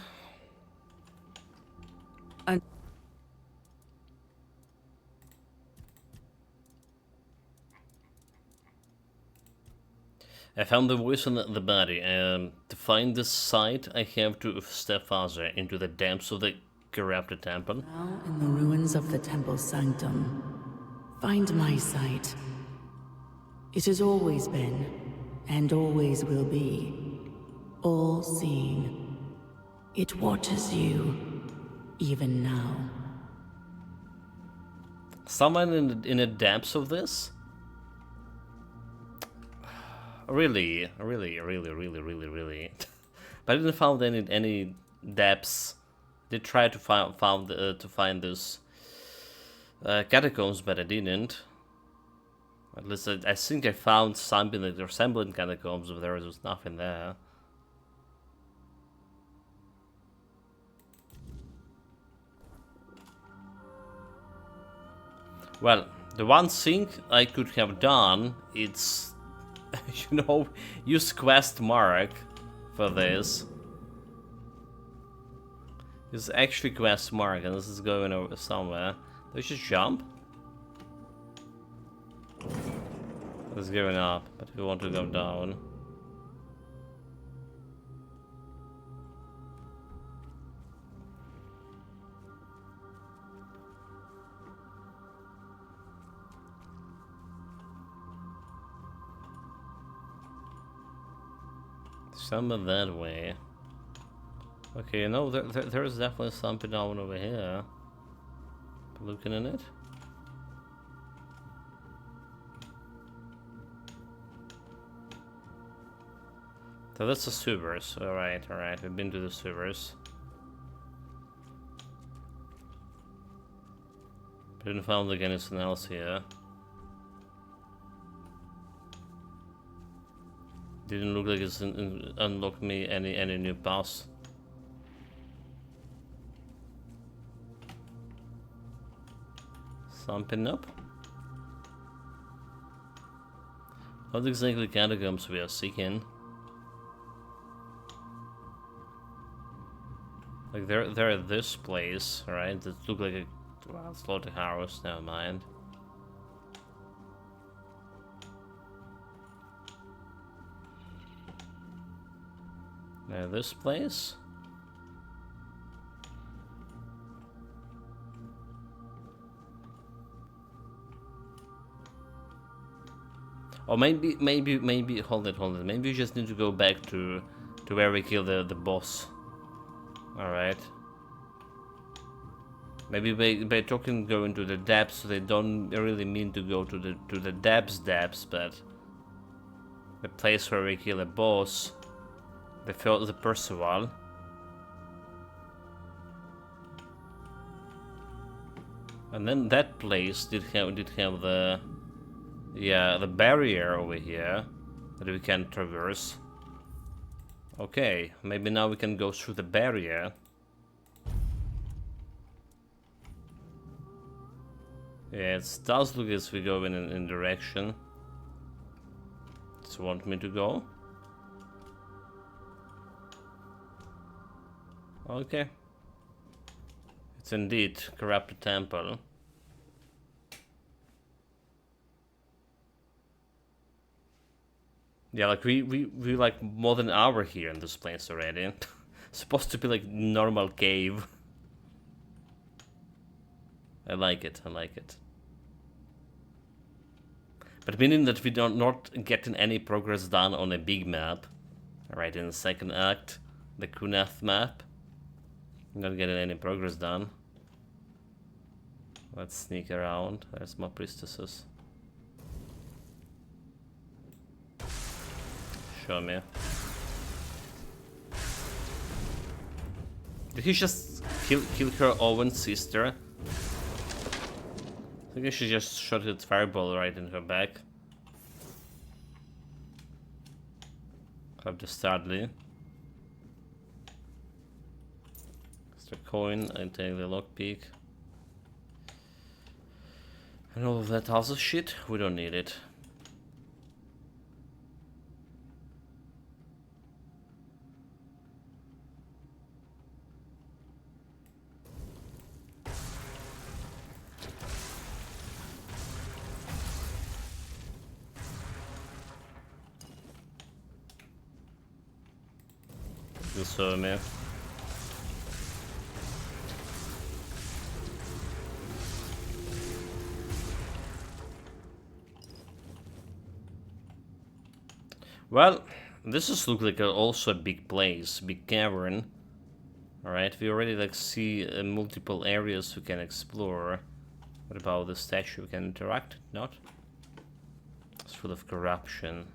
I found the voice in the body. To find this site, I have to step farther into the depths of the corrupted temple. Now in the ruins of the temple sanctum, find my sight. It has always been, and always will be, all-seeing. It watches you, even now. Someone in the depths of this? Really. But I didn't find any depths. They tried to find this catacombs, but I didn't. At least I think I found something that resembled catacombs, but there was nothing there. Well, the one thing I could have done, it's, you know, use quest mark for this. It's actually quest mark, and this is going over somewhere. Do I just jump? It's going up, but we want to go down. Somewhere that way. Okay, no, there is definitely something down over here. Looking in it. So that's the sewers. Alright, we've been to the sewers. Didn't find like anything else here. Didn't look like it's unlocked me any new paths. Something up. Not exactly catacombs we are seeking. Like they're at this place, right? That look like a slaughterhouse. Never mind. Now this place. Or maybe, hold it. Maybe we just need to go back to where we killed the boss. Alright. Maybe by talking going to the depths, they don't really mean to go to the depths, but the place where we kill a boss, the Percival. And then that place did have the the barrier over here that we can traverse. Okay, maybe now we can go through the barrier. Yeah, it does look as we go in direction. Does it want me to go? Okay. It's indeed corrupted temple. Yeah, like we like more than an hour here in this place already. Supposed to be like normal cave. I like it. But meaning that we don't not getting any progress done on a big map. Alright, in the second act, the Kunath map. Not getting any progress done. Let's sneak around. There's more priestesses. Show me. Did he just kill her own sister? I think she just shot a fireball right in her back. Have the sadly. Extra coin, I take the lockpick. And all of that other shit, we don't need it. You saw me. Well, this is look like also a big place, big cavern. Alright, we already like see multiple areas we can explore. What about the statue? We can interact? Not? It's full of corruption.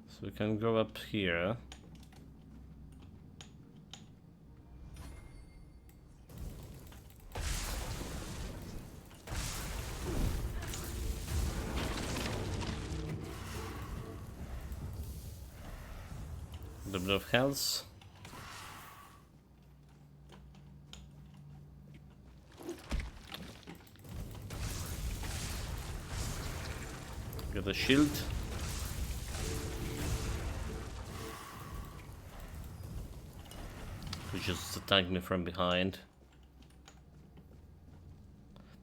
So we can go up here. A bit of health. Get a shield. He just attacked me from behind.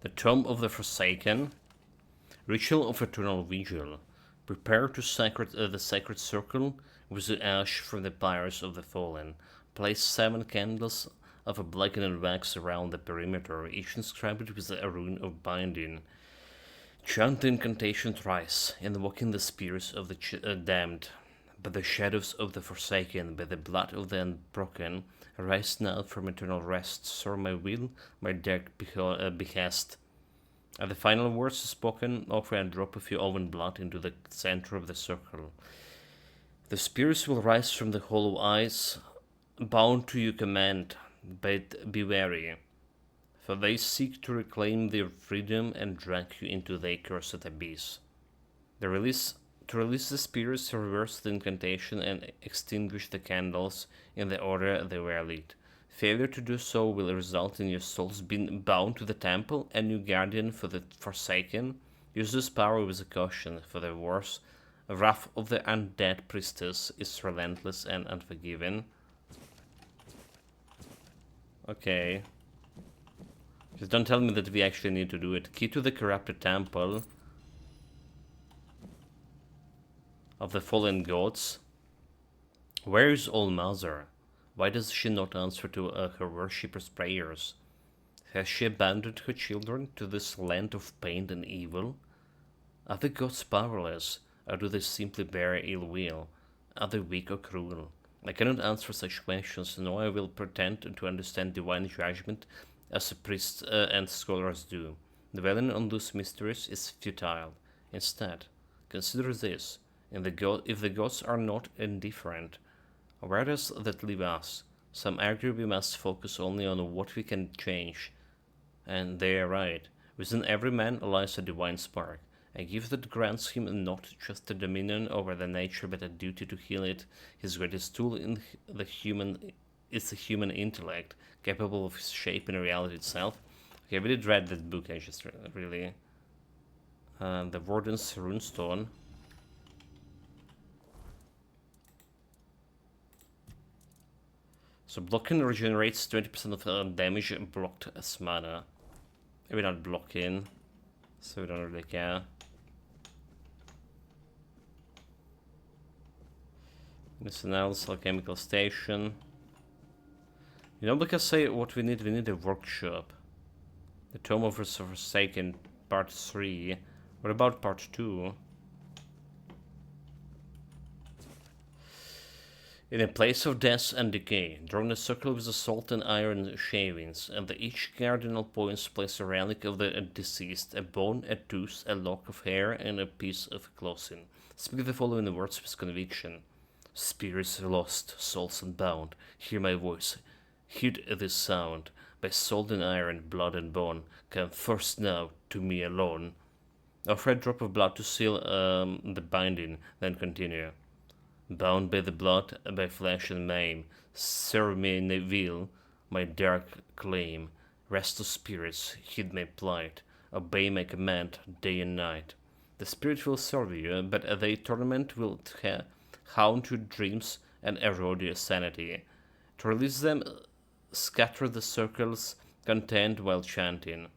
The Tomb of the Forsaken. Ritual of Eternal Vigil. Prepare to the sacred circle with the ash from the pyres of the fallen. Place 7 candles of a blackened wax around the perimeter, each inscribed with a rune of binding. Chant the incantation thrice, invoking the spirits of the damned. By the shadows of the forsaken, by the blood of the unbroken, rise now from eternal rest, serve my will, my dark behest. At the final words spoken, offer a drop of your own blood into the center of the circle. The spirits will rise from the hollow eyes, bound to your command, but be wary, for they seek to reclaim their freedom and drag you into the accursed abyss. To release the spirits, reverse the incantation and extinguish the candles in the order they were lit. Failure to do so will result in your souls being bound to the temple, and your guardian for the Forsaken. Use this power with caution, for the wrath of the undead priestess is relentless and unforgiving. Okay. Just don't tell me that we actually need to do it. Key to the corrupted temple of the fallen gods. Where is All Mother? Why does she not answer to her worshippers' prayers? Has she abandoned her children to this land of pain and evil? Are the gods powerless, or do they simply bear ill will? Are they weak or cruel? I cannot answer such questions, nor I will pretend to understand divine judgment as priests and scholars do. Dwelling on those mysteries is futile. Instead, consider this. If the gods are not indifferent, where does that leave us? Some argue we must focus only on what we can change. And they are right. Within every man lies a divine spark, a gift that grants him not just a dominion over the nature, but a duty to heal it. His greatest tool is the human intellect, capable of shaping reality itself. Okay, I really read that book. I just really... the Warden's Runestone. So blocking regenerates 20% of damage blocked as mana. Maybe not blocking, so we don't really care. Medicinals, alchemical station. You know, because say what we need a workshop. The Tome of the Forsaken, part 3. What about part 2? In a place of death and decay, drawn a circle with the salt and iron shavings, and each cardinal points place a relic of the deceased, a bone, a tooth, a lock of hair, and a piece of clothing. Speak the following words with conviction. Spirits lost, souls unbound, hear my voice, heed this sound. By salt and iron, blood and bone, come first now to me alone. Offer a drop of blood to seal the binding, then continue. Bound by the blood, by flesh and maim, serve me in the will, my dark claim. Rest of spirits, heed my plight, obey my command day and night. The spirit will serve you, but the torment will haunt your dreams and erode your sanity. To release them, scatter the circles, content while chanting.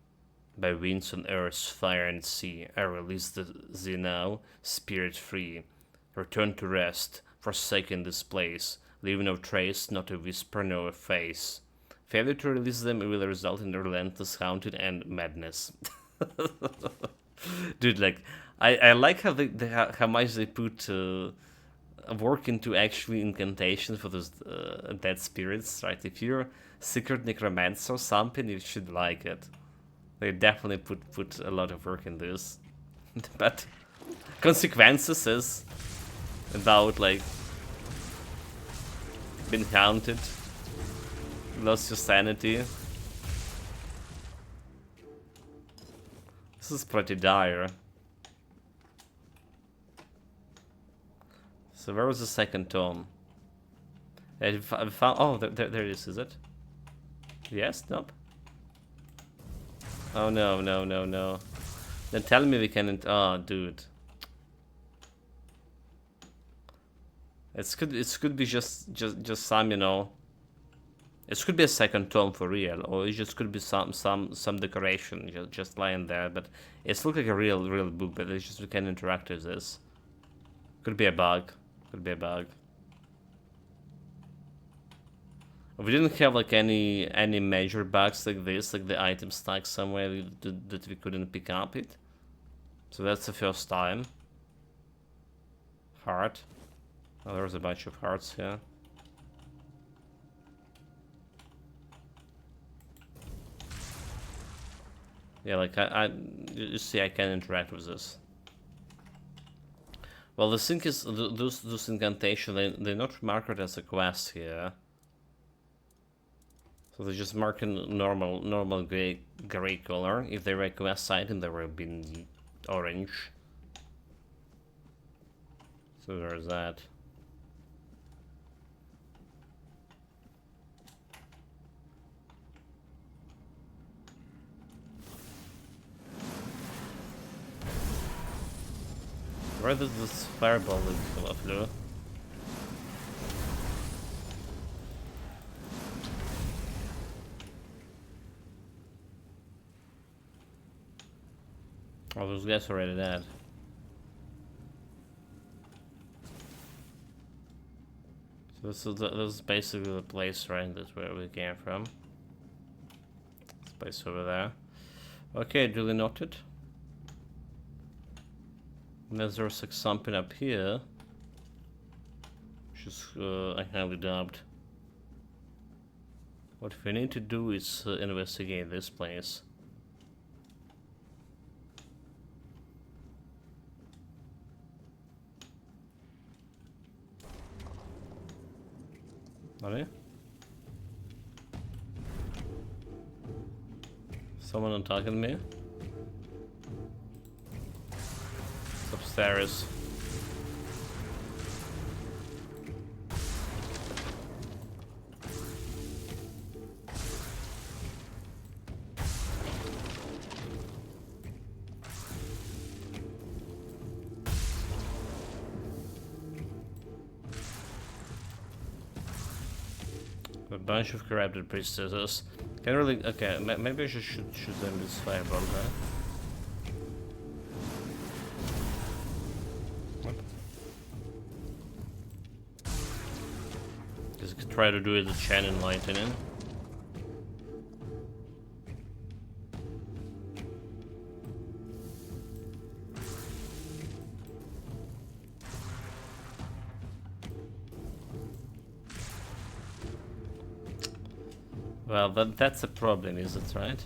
By winds on earth, fire and sea, I release thee now, spirit free. Return to rest, forsaken this place, leave no trace, not a whisper, no a face. Failure to release them will result in relentless haunting and madness. Dude, like, I like how much they put work into actually incantations for those dead spirits, right? If you're secret necromancer or something, you should like it. They definitely put a lot of work in this. But consequences is about like being haunted, lost your sanity. This is pretty dire. So where was the second tome? I found, oh, there it is it? Yes? Nope. Oh no, no, no, no. Then tell me we can't, oh dude. It could be just some, you know. It could be a second tome for real, or it just could be some decoration just lying there. But it's look like a real book, but it's just we can interact with this. Could be a bug. Could be a bug. We didn't have like any major bugs like this, like the item stuck somewhere that we couldn't pick up it. So that's the first time. Heart. Oh, there's a bunch of hearts here. Yeah, like you see, I can interact with this. Well, the thing is, those incantations, they're not marked as a quest here. So they're just marking normal gray color. If they were a quest item, they would have been orange. So there's that. Where does this fireball flew? Oh, those guys are already dead. So this is basically the place, right? That's where we came from. Let's place over there. Okay, duly noted. Unless there's like something up here, which is I highly doubt. What we need to do is investigate this place. Are someone attacking me? It's upstairs. A bunch of corrupted priestesses. Can't really. Okay, maybe I should shoot them with fireball, huh? Just try to do it with chain and lightning. Well, that's a problem, is it, right?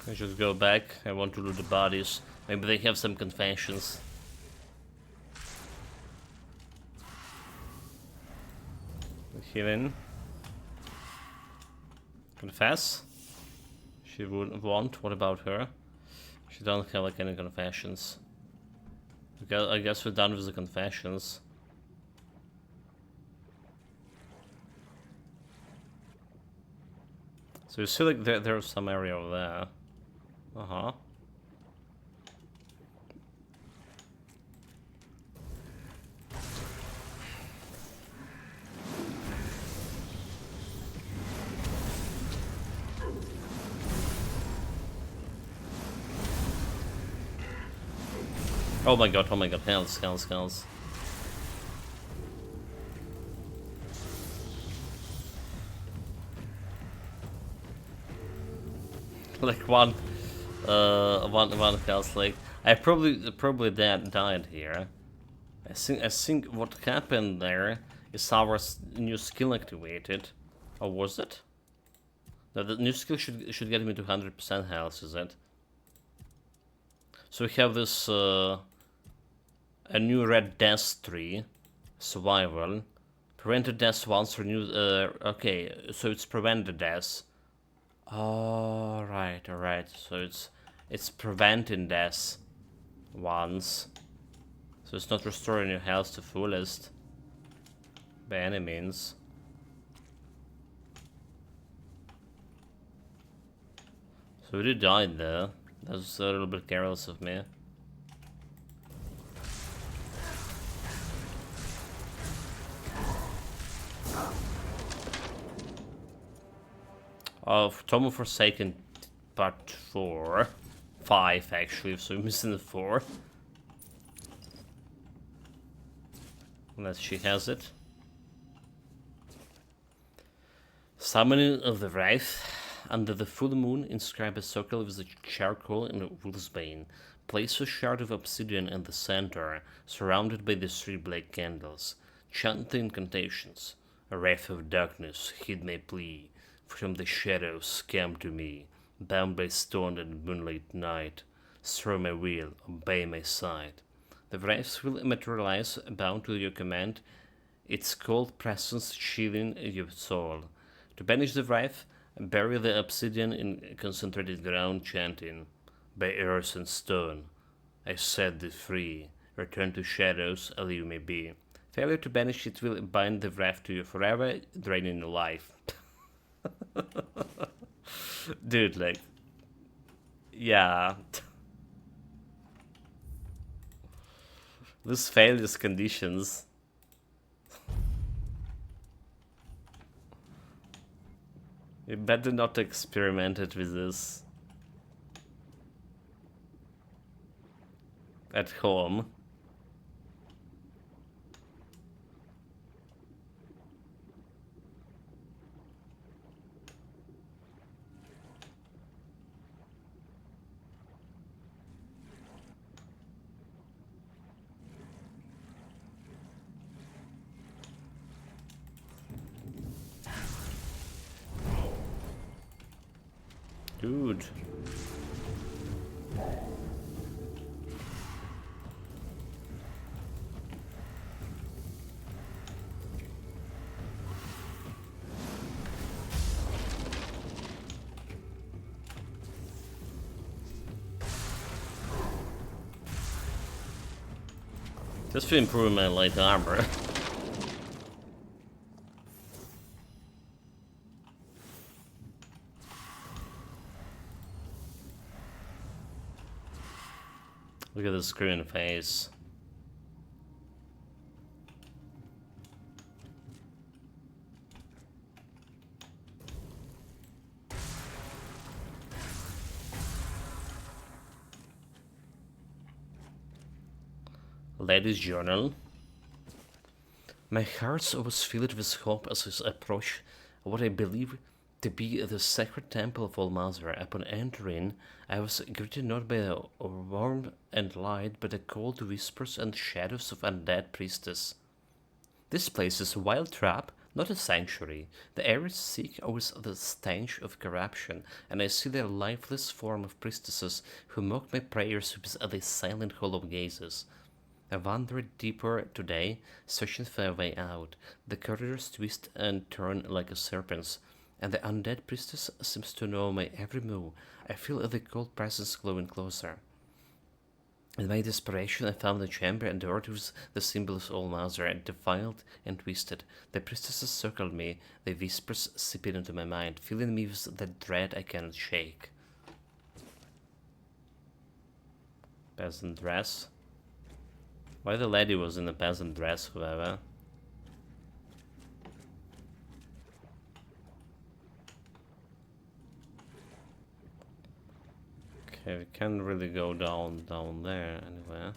I should go back. I want to loot the bodies. Maybe they have some confessions. Healing. Confess? She wouldn't want. What about her? She doesn't have like any confessions. I guess we're done with the confessions. So you see like there's some area over there. Uh-huh. Oh my god, hells. Like one health, like I probably died here. I think what happened there is our new skill activated. Or was it? No, the new skill should get me to 100% health, is it? So we have this a new red death tree, survival, prevented death once, renewed. Okay, so it's prevented death. All right. So it's preventing death once. So it's not restoring your health to fullest by any means. So we died there. That was a little bit careless of me. Of Tome of Forsaken part 4. 5 actually, so we're missing the 4. Unless she has it. Summoning of the Wraith. Under the full moon, inscribe a circle with the charcoal and a wolf's bane. Place a shard of obsidian in the center, surrounded by the 3 black candles. Chant the incantations. A wraith of darkness, heed my plea. From the shadows come to me, bound by stone and moonlit night. Throw my will, obey my sight. The wraiths will materialize, bound to your command, its cold presence chilling your soul. To banish the wraith, bury the obsidian in concentrated ground, chanting, by earth and stone, I set thee free. Return to shadows, all you may be. Failure to banish it will bind the wraith to you forever, draining your life. Dude, like, yeah. This failures conditions. You better not experiment it with this at home. Dude. Just to improve my light armor. Look at the screen face. Lady's journal. My heart was filled with hope as I approached what I believe to be the sacred temple of All Mother. Upon entering, I was greeted not by a warmth and light, but the cold whispers and shadows of undead priestess. This place is a wild trap, not a sanctuary. The air is thick with the stench of corruption, and I see the lifeless form of priestesses who mock my prayers with their silent hollow gazes. I wandered deeper today, searching for a way out. The corridors twist and turn like a serpent's, and the undead priestess seems to know my every move. I feel the cold presence glowing closer. In my desperation, I found the chamber and adored with the symbols all Mother, defiled and twisted. The priestesses circled me, their whispers seeping into my mind, filling me with that dread I cannot shake. Peasant dress. Why the lady was in a peasant dress, whoever. Okay, we can't really go down there anywhere.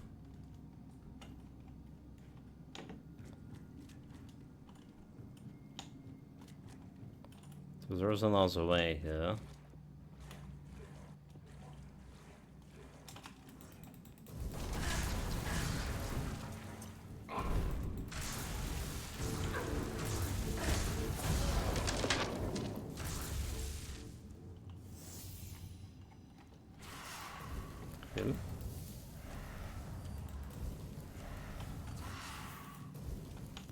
So there's another way here.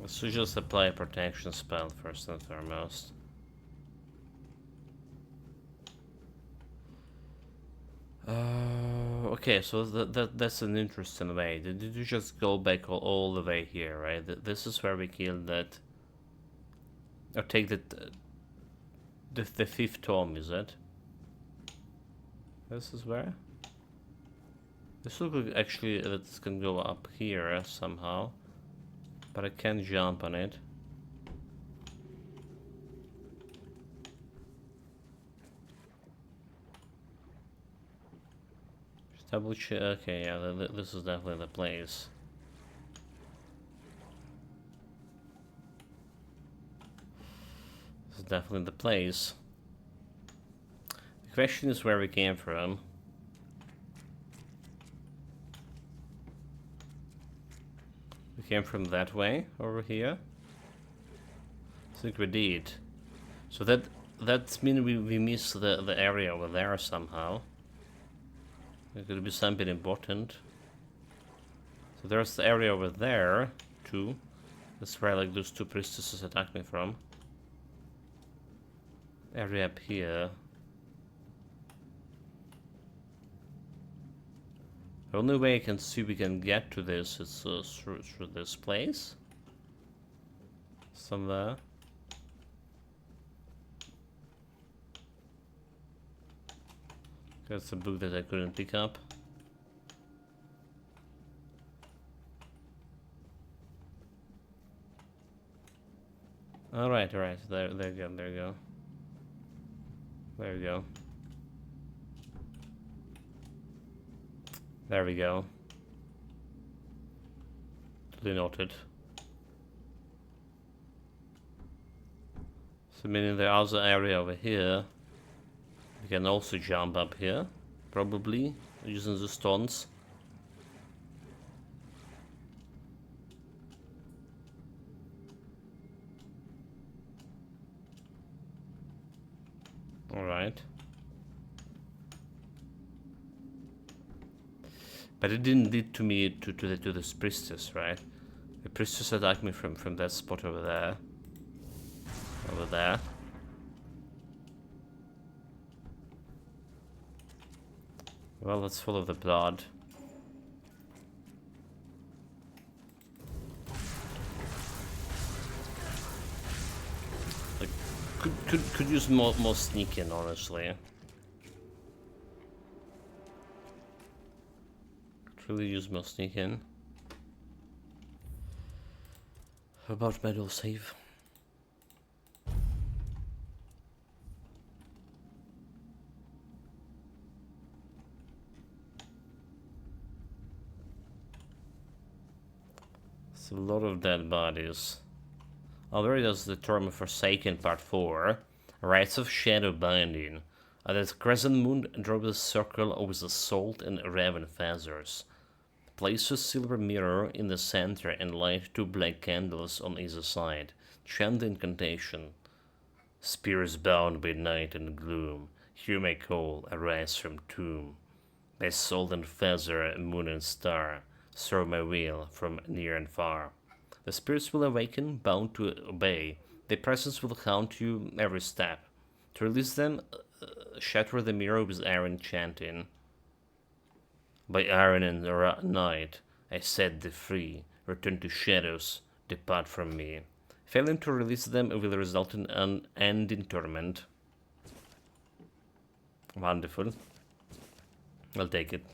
So just apply a protection spell first and foremost. Okay, so that's an interesting way. Did you just go back all the way here, right? This is where we killed that, or take the fifth tome, is it? This is where? This looks like actually that it can go up here somehow, but I can't jump on it. Just double check. Okay, yeah, this is definitely the place. This is definitely the place. The question is where we came from. We came from that way over here. I think we did. So that means we missed the area over there somehow. There could be something important. So there's the area over there too. That's where like those two priestesses attacked me from. Area up here. The only way I can see we can get to this is through this place. Somewhere. That's a book that I couldn't pick up. Alright, there you go. There we go. There we go. Duly noted. So meaning the other area over here, we can also jump up here, probably, using the stones. Alright. But it didn't lead to me to this priestess, right? The priestess attacked me from that spot over there. Over there. Well, let's follow the blood. Like, could use more sneaking, honestly. Could really use more sneaking. How about medal save? It's a lot of dead bodies. Already does the Term of Forsaken Part 4. Rites of Shadow Binding. At the crescent moon, drop a circle with the salt and raven feathers. Place a silver mirror in the center and light 2 black candles on either side. Chant the incantation. Spears bound by night and gloom, hear my call, arise from tomb. By salt and feather, moon and star, serve my will from near and far. The spirits will awaken, bound to obey. Their presence will haunt you every step. To release them, shatter the mirror with iron chanting. By iron and night, I set thee free. Return to shadows, depart from me. Failing to release them will result in an unending torment. Wonderful. I'll take it.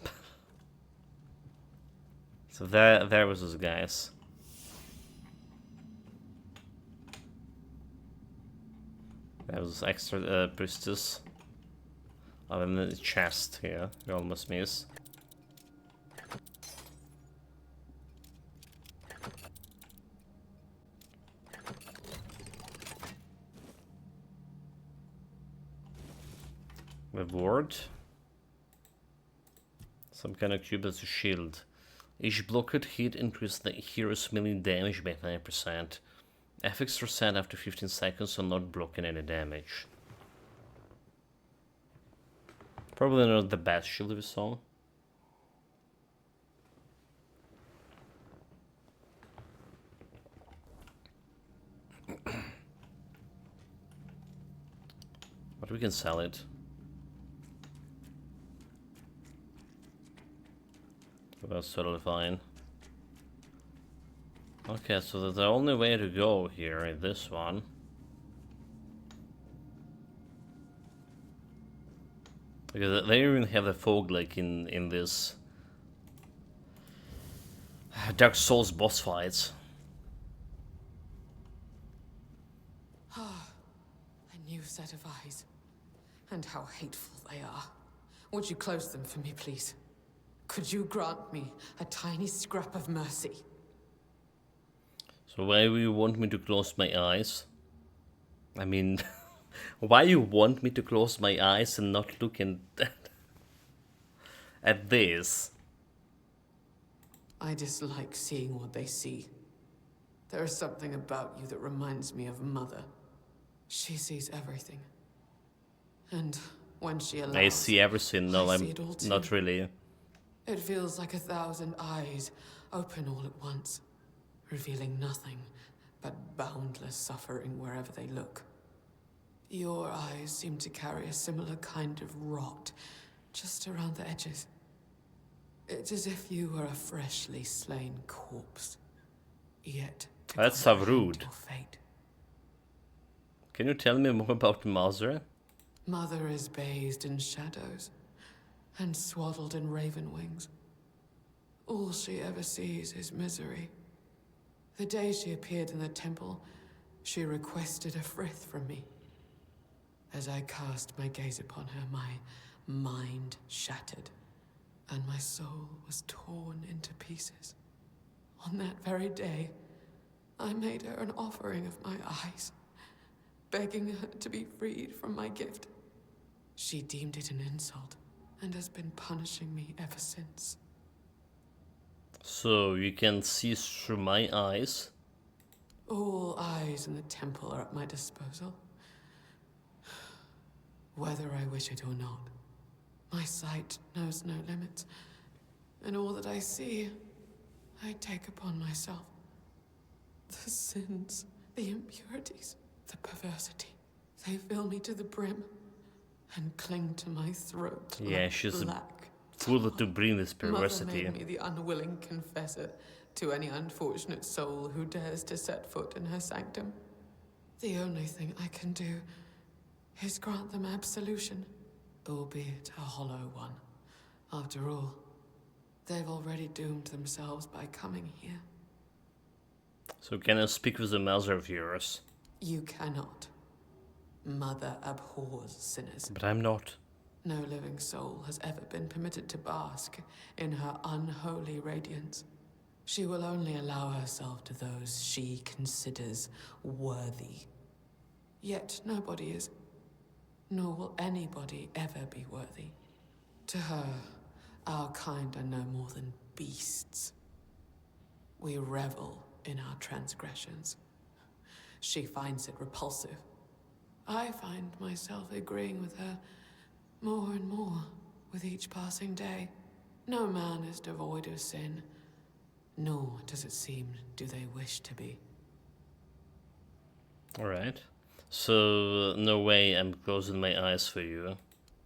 So there was those guys. There was extra priestess. Oh, and the chest here. We almost miss. Reward. Some kind of cube as a shield. Each blocked hit increases the hero's melee damage by 5%. Effects reset after 15 seconds on not blocking any damage. Probably not the best shield we saw. But we can sell it. That's totally fine. Okay, so the only way to go here is this one. Because they even have the fog like in this Dark Souls boss fights. Ah, a new set of eyes. And how hateful they are. Would you close them for me, please? Could you grant me a tiny scrap of mercy? So why do you want me to close my eyes? I mean, why you want me to close my eyes and not look at this? I dislike seeing what they see. There is something about you that reminds me of Mother. She sees everything. And when she allows, I see everything, no, I I'm see it all too. not really. It feels like 1,000 eyes open all at once, revealing nothing but boundless suffering wherever they look. Your eyes seem to carry a similar kind of rot just around the edges. It's as if you were a freshly slain corpse, yet to That's so comprehend rude. your fate. Can you tell me more about Mother? Mother is bathed in shadows and swaddled in raven wings. All she ever sees is misery. The day she appeared in the temple, she requested a frith from me. As I cast my gaze upon her, my mind shattered, and my soul was torn into pieces. On that very day, I made her an offering of my eyes, begging her to be freed from my gift. She deemed it an insult, and has been punishing me ever since. So you can see through my eyes? All eyes in the temple are at my disposal, whether I wish it or not. My sight knows no limits, and all that I see, I take upon myself. The sins, the impurities, the perversity, they fill me to the brim and cling to my throat. Yeah, like she's black full to bring this perversity. Mother made me the unwilling confessor to any unfortunate soul who dares to set foot in her sanctum. The only thing I can do is grant them absolution, albeit a hollow one. After all, they've already doomed themselves by coming here. So can I speak with the mother of yours? You cannot. Mother abhors sinners. But I'm not. No living soul has ever been permitted to bask in her unholy radiance. She will only allow herself to those she considers worthy. Yet nobody is, nor will anybody ever be worthy. To her, our kind are no more than beasts. We revel in our transgressions. She finds it repulsive. I find myself agreeing with her more and more with each passing day. No man is devoid of sin, nor does it seem do they wish to be. Alright. So, no way I'm closing my eyes for you.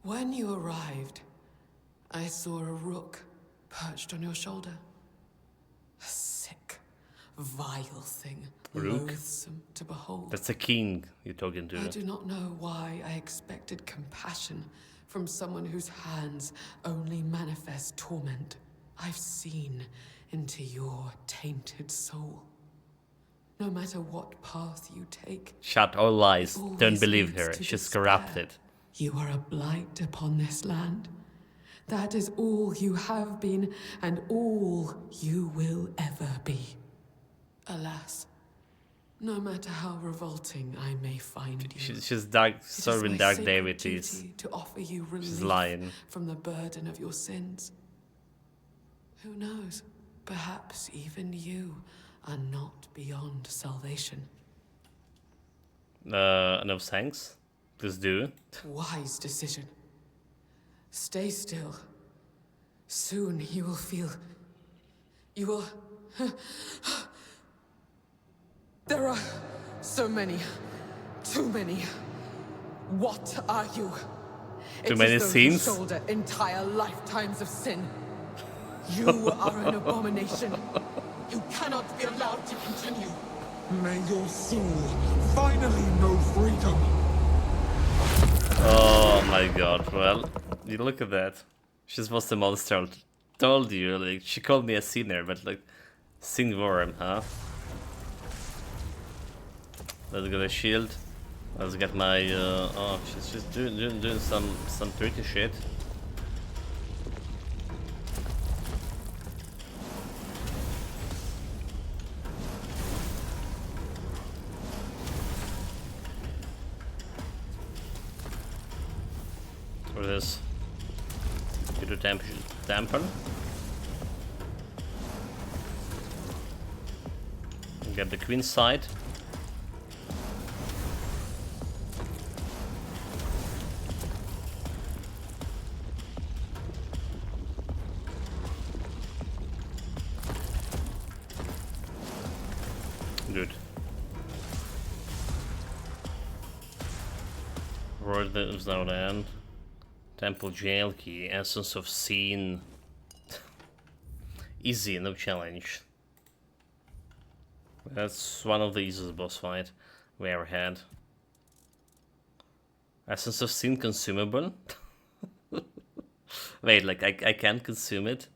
When you arrived, I saw a rook perched on your shoulder. A sick, vile thing, Rook? loathsome to behold. That's the king you're talking to. I do not know why I expected compassion from someone whose hands only manifest torment. I've seen into your tainted soul. No matter what path you take, Shut all lies. it Don't always believe leads her. to She's despair. corrupted. You are a blight upon this land. That is all you have been, and all you will ever be. Alas, no matter how revolting I may find you, She's dark, it is serving my dark sacred deities. duty to offer you relief She's lying. from the burden of your sins. Who knows? Perhaps even you are not beyond salvation. No thanks. Please do. Wise decision. Stay still. Soon you will feel... You will... There are so many. Too many. What are you? Too It many is those sins? who shoulder entire lifetimes of sin. You are an abomination. You cannot be allowed to continue. May your soul finally know freedom. Oh my god, well, you look at that. She's was the monster I told you, like, she called me a sinner, but like, sin worm, huh? Let's get a shield. Let's get my, oh, she's doing some tricky shit. What is this? Get a dampen. Get the queen's side. Good. Word is now the end. Temple jail key, essence of scene. Easy, no challenge. That's one of the easiest boss fight we ever had. Essence of scene consumable? Wait, like I can't consume it.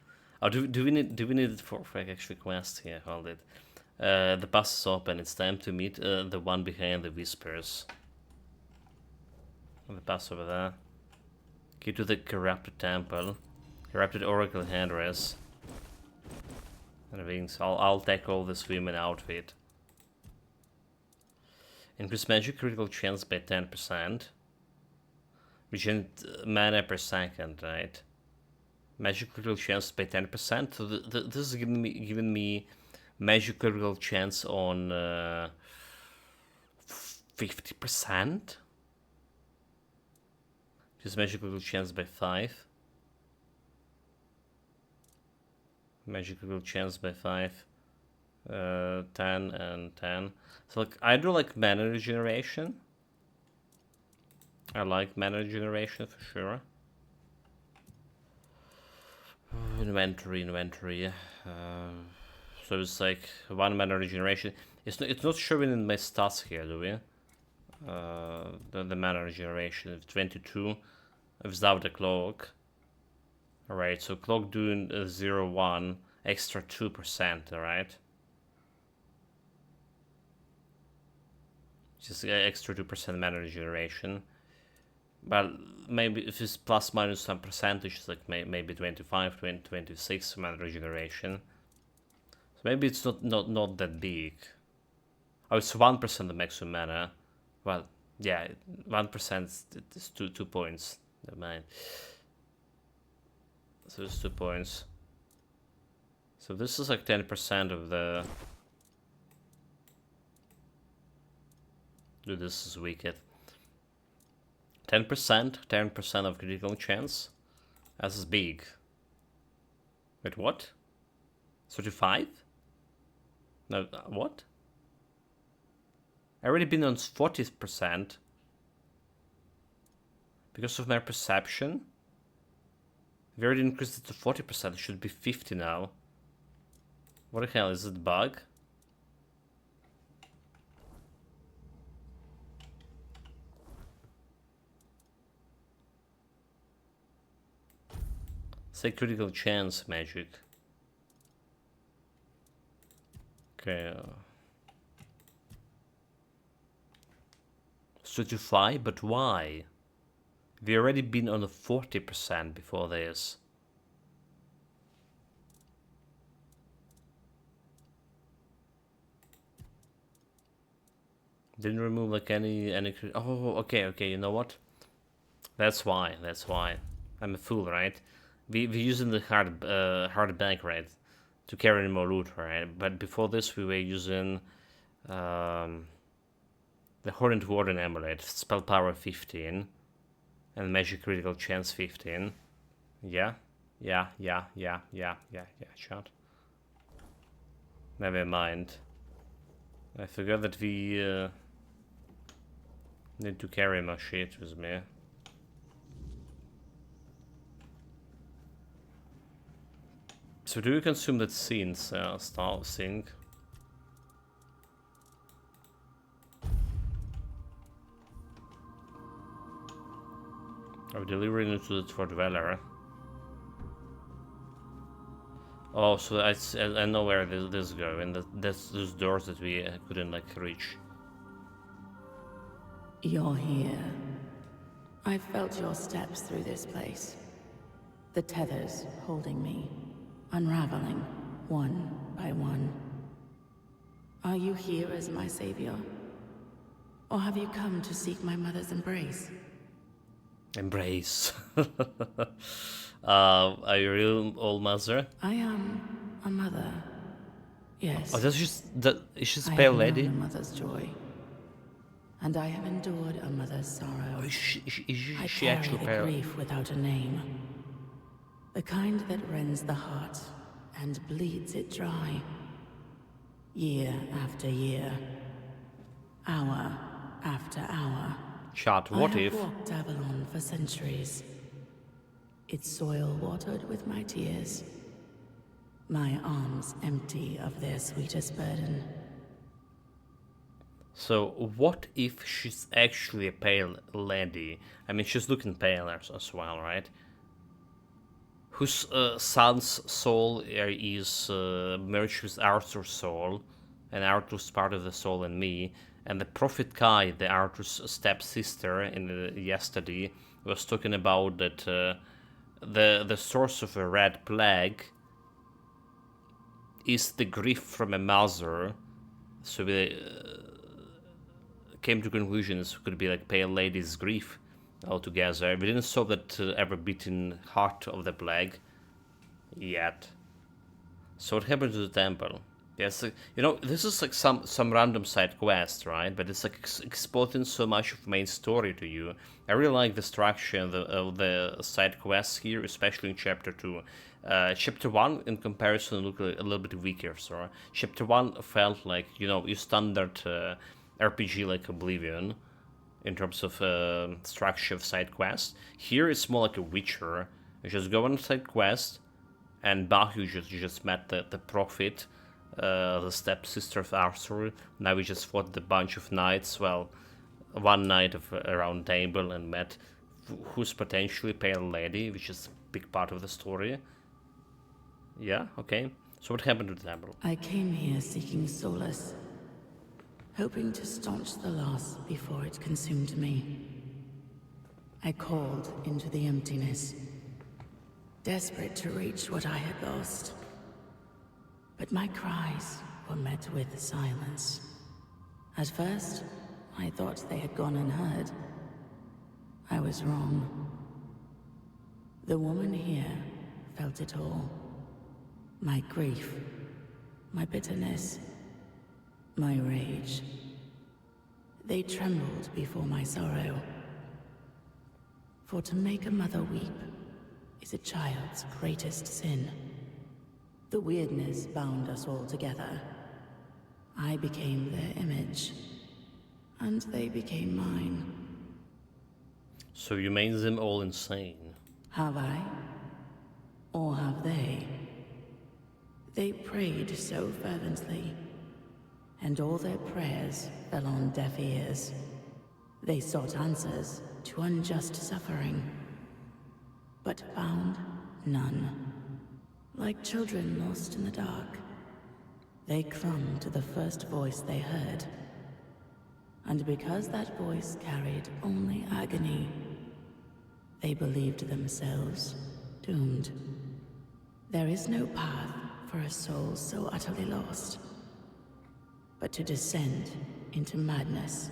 Oh, do we need it for actually quest here? Hold it. The pass is open. It's time to meet the one behind the whispers. On the pass over there. Key to the corrupted temple. Corrupted oracle headdress. And wings. I'll take all this women outfit. Increase magic critical chance by 10%. Regen mana per second, right? Magic critical chance by 10%. So this is giving me magic critical chance on 50%. Just magic critical chance by 5. Magic critical chance by 5. 10 and 10. So like I do like mana regeneration. I like mana regeneration for sure. Inventory. So it's like 1 mana regeneration. It's not showing in my stats here, do we? The mana regeneration of 22 without the cloak. Alright, so cloak doing 0-1 extra 2%, alright? Just extra 2% mana regeneration. But maybe if it's plus minus some percentage, it's like maybe 25, 20, 26 mana regeneration. So maybe it's not that big. Oh, it's 1% the maximum mana. Well, yeah, 1% is 2 points. Never mind. So it's 2 points. So this is like 10% of the... Dude, this is wicked. 10% of critical chance. This is big. Wait, what? 35? No, what? I already been on 40%. Because of my perception. We already increased it to 40%. It should be 50 now. What the hell, is it a bug? Say critical chance magic. Okay. 35, but why? We already been on a 40% before this. Didn't remove like any. Oh, okay. You know what? That's why. I'm a fool, right? We're using the hard bank, right, to carry more loot, right? But before this, we were using the Horned Warden Amulet, spell power 15, and magic critical chance 15. Yeah. Shut. Never mind. I forgot that we need to carry my shit with me. So do you consume that scenes style thing? I'm delivering it to the Fort Dweller. Oh, so I know where this go, and that's those doors that we couldn't like reach. You're here. I felt your steps through this place. The tethers holding me, unraveling one by one. Are you here as my savior? Or have you come to seek my mother's embrace? Embrace. Are you real old mother? I am a mother. Yes. Oh, is she a pale lady? I have known a mother's joy. And I have endured a mother's sorrow. Oh, is she I actually carry the pale? grief without a name. The kind that rends the heart and bleeds it dry. Year after year. Hour after hour. Shot, what I if? have walked Avalon for centuries. Its soil watered with my tears. My arms empty of their sweetest burden. So, what if she's actually a pale lady? I mean, she's looking pale as well, right? Whose son's soul is merged with Arthur's soul, and Arthur's part of the soul in me, And the Prophet Kai, the Arthur's stepsister in yesterday, was talking about that the source of a red plague is the grief from a mother. So we came to conclusions could be like Pale Lady's grief altogether. We didn't solve that ever beaten heart of the plague yet. So what happened to the temple? Yes, you know, this is like some random side quest, right? But it's like exporting so much of main story to you. I really like the structure of the side quests here, especially in Chapter 2. Chapter 1, in comparison, looked a little bit weaker, so Chapter 1 felt like, you know, your standard RPG like Oblivion, in terms of structure of side quests. Here it's more like a Witcher. You just go on a side quest, and back you just met the Prophet, the stepsister of Arthur. Now we just fought a bunch of knights, well, one knight of a round table, and met who's potentially Pale Lady, which is a big part of the story. Yeah, okay. So what happened to the temple? I came here seeking solace, hoping to staunch the loss before it consumed me. I called into the emptiness, desperate to reach what I had lost. But my cries were met with silence. At first, I thought they had gone unheard. I was wrong. The woman here felt it all. My grief, my bitterness, my rage. They trembled before my sorrow. For to make a mother weep is a child's greatest sin. The weirdness bound us all together. I became their image, and they became mine. So you made them all insane. Have I? Or have they? They prayed so fervently, and all their prayers fell on deaf ears. They sought answers to unjust suffering, but found none. Like children lost in the dark, they clung to the first voice they heard. And because that voice carried only agony, they believed themselves doomed. There is no path for a soul so utterly lost, but to descend into madness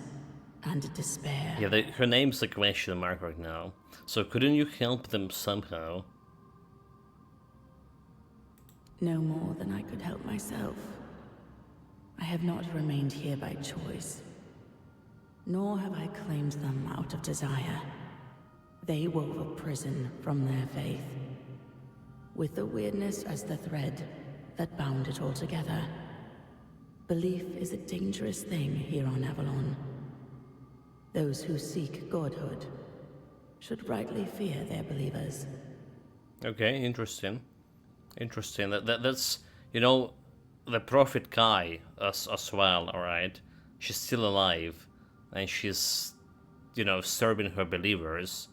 and despair. Yeah, her name's a question mark right now. So couldn't you help them somehow? No more than I could help myself. I have not remained here by choice, nor have I claimed them out of desire. They wove a prison from their faith, with the weirdness as the thread that bound it all together. Belief is a dangerous thing here on Avalon. Those who seek godhood should rightly fear their believers. Okay, interesting. Interesting. That's, you know, the Prophet Kai as well, alright? She's still alive, and she's, you know, serving her believers.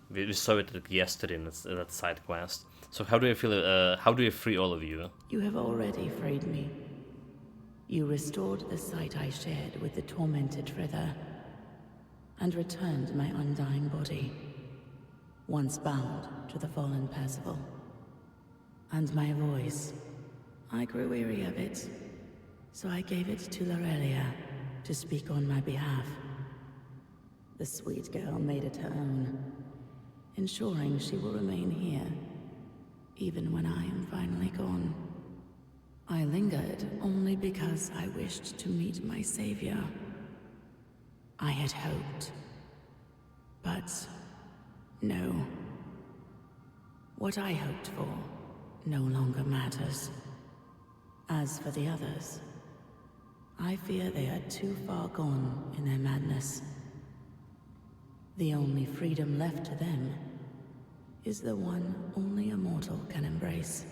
We saw it yesterday in that side quest. So how do you feel, how do you free all of you? You have already freed me. You restored the sight I shared with the tormented Frither, and returned my undying body, once bound to the fallen Percival. And my voice, I grew weary of it, so I gave it to Lorelia to speak on my behalf. The sweet girl made it her own, ensuring she will remain here, even when I am finally gone. I lingered only because I wished to meet my savior. I had hoped, but no. What I hoped for no longer matters. As for the others, I fear they are too far gone in their madness. The only freedom left to them is the one only a mortal can embrace.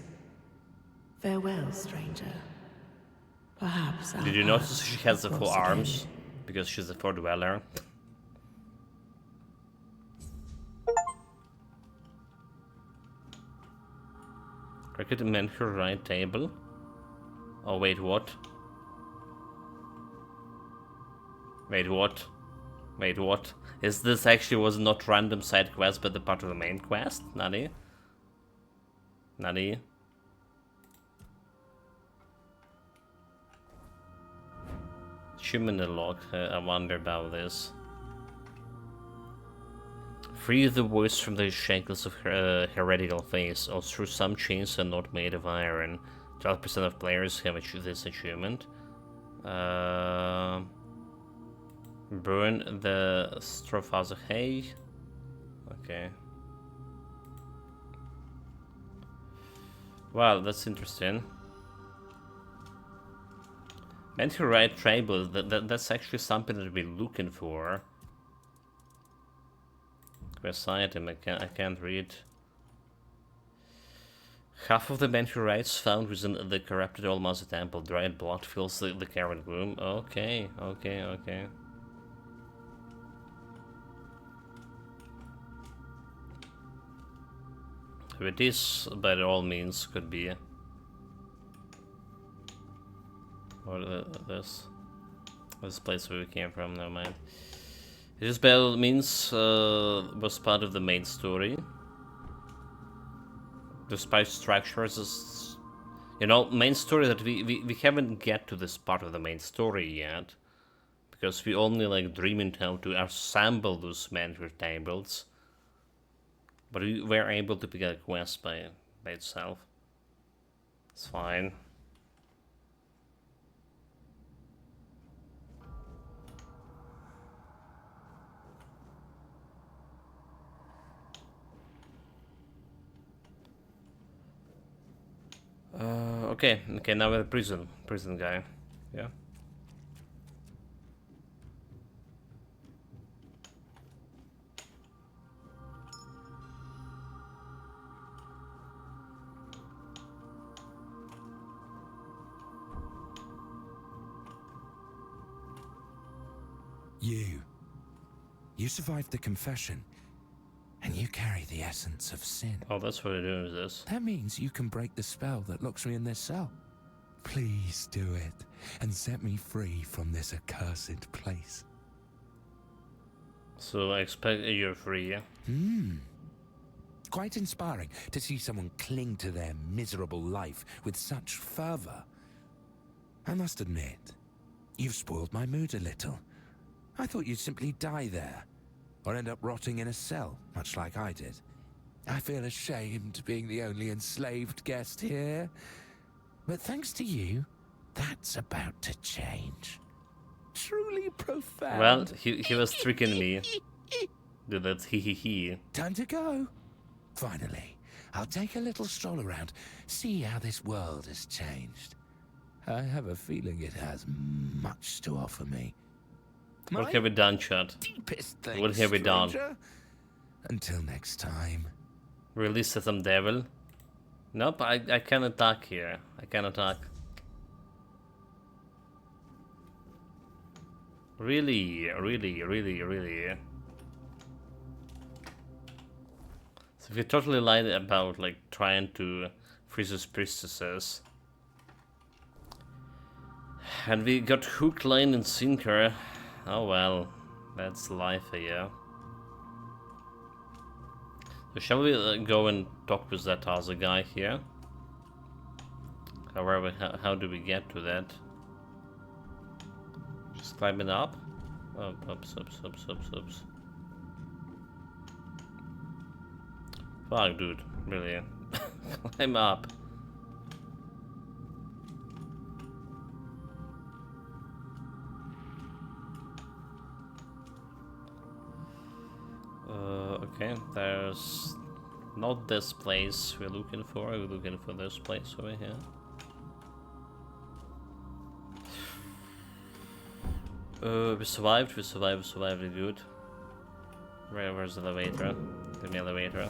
Farewell, stranger. Perhaps Did you notice she has the 4 arms? Because she's a 4 dweller. Cricket mentor right table. Oh wait, what? Wait, what? Wait, what? Is this actually was not random side quest, but the part of the main quest? Nani? Nani? Human log. I wonder about this. Free the voice from the shackles of heretical face, or through some chains are not made of iron. 12% of players have achieved this achievement. Burn the straw of hay. Okay. Well, that's interesting. Anti-right tribal, that's actually something that we're looking for. Quest item, I can't read. Half of the mental rights found within the corrupted Old Master Temple. Dried blood fills the current room. Okay. But this, by all means, could be. Or this place where we came from, never mind. This by all means was part of the main story. The spy structures is, you know, main story that we haven't get to this part of the main story yet. Because we only like dreaming how to assemble those mentor tables. But we were able to pick a quest by itself. It's fine. Okay, now we're the prison guy. Yeah. You survived the confession, and you carry the essence of sin. Oh, that's what I do with this. That means you can break the spell that locks me in this cell. Please do it, and set me free from this accursed place. So I expect you're free, yeah? Quite inspiring to see someone cling to their miserable life with such fervor. I must admit, you've spoiled my mood a little. I thought you'd simply die there, or end up rotting in a cell, much like I did. I feel ashamed being the only enslaved guest here. But thanks to you, that's about to change. Truly profound. Well, he was tricking me. Dude, that's he. Time to go. Finally, I'll take a little stroll around, see how this world has changed. I have a feeling it has much to offer me. What have we done, Chad? What have we done? Until next time. Release some devil? Nope, I can attack here. I can attack. Really. So we totally lied about like trying to freeze his priestesses. And we got hook, line, and sinker. Oh well, that's life here. So shall we go and talk with that other guy here? However, how do we get to that? Just climbing up? Ups. Fuck, dude, really? Climb up. Okay, there's not this place we're looking for. We're looking for this place over here. We survived good. Where's the elevator? Give me elevator.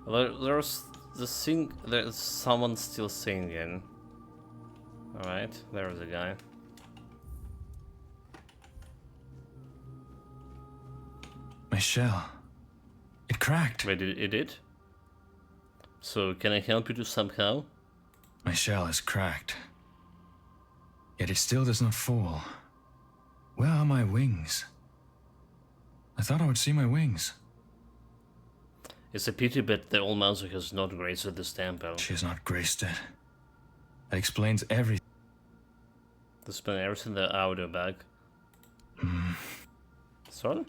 Well, there's someone still singing. Alright, there's a guy. My shell. It cracked. Wait, it did? So, can I help you to somehow? My shell is cracked. Yet it still does not fall. Where are my wings? I thought I would see my wings. It's a pity, but the old mouse has not graced this temple. She has not graced it. That explains everything. This been everything in the audio bag. Sorry?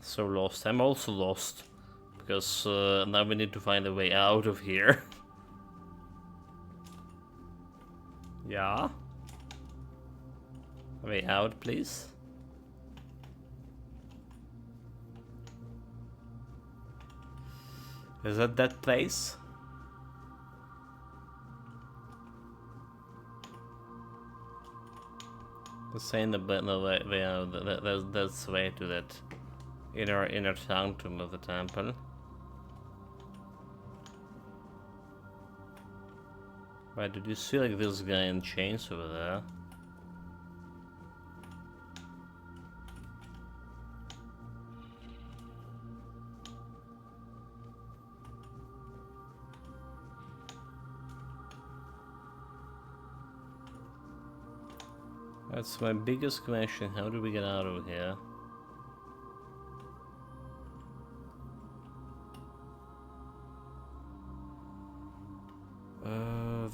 So lost. I'm also lost. Because now we need to find a way out of here. Yeah? A way out, please. Is that place? The saying the way out. That's the way to that inner sanctum of the temple. Right, did you see like this guy in chains over there? That's my biggest question. How do we get out of here?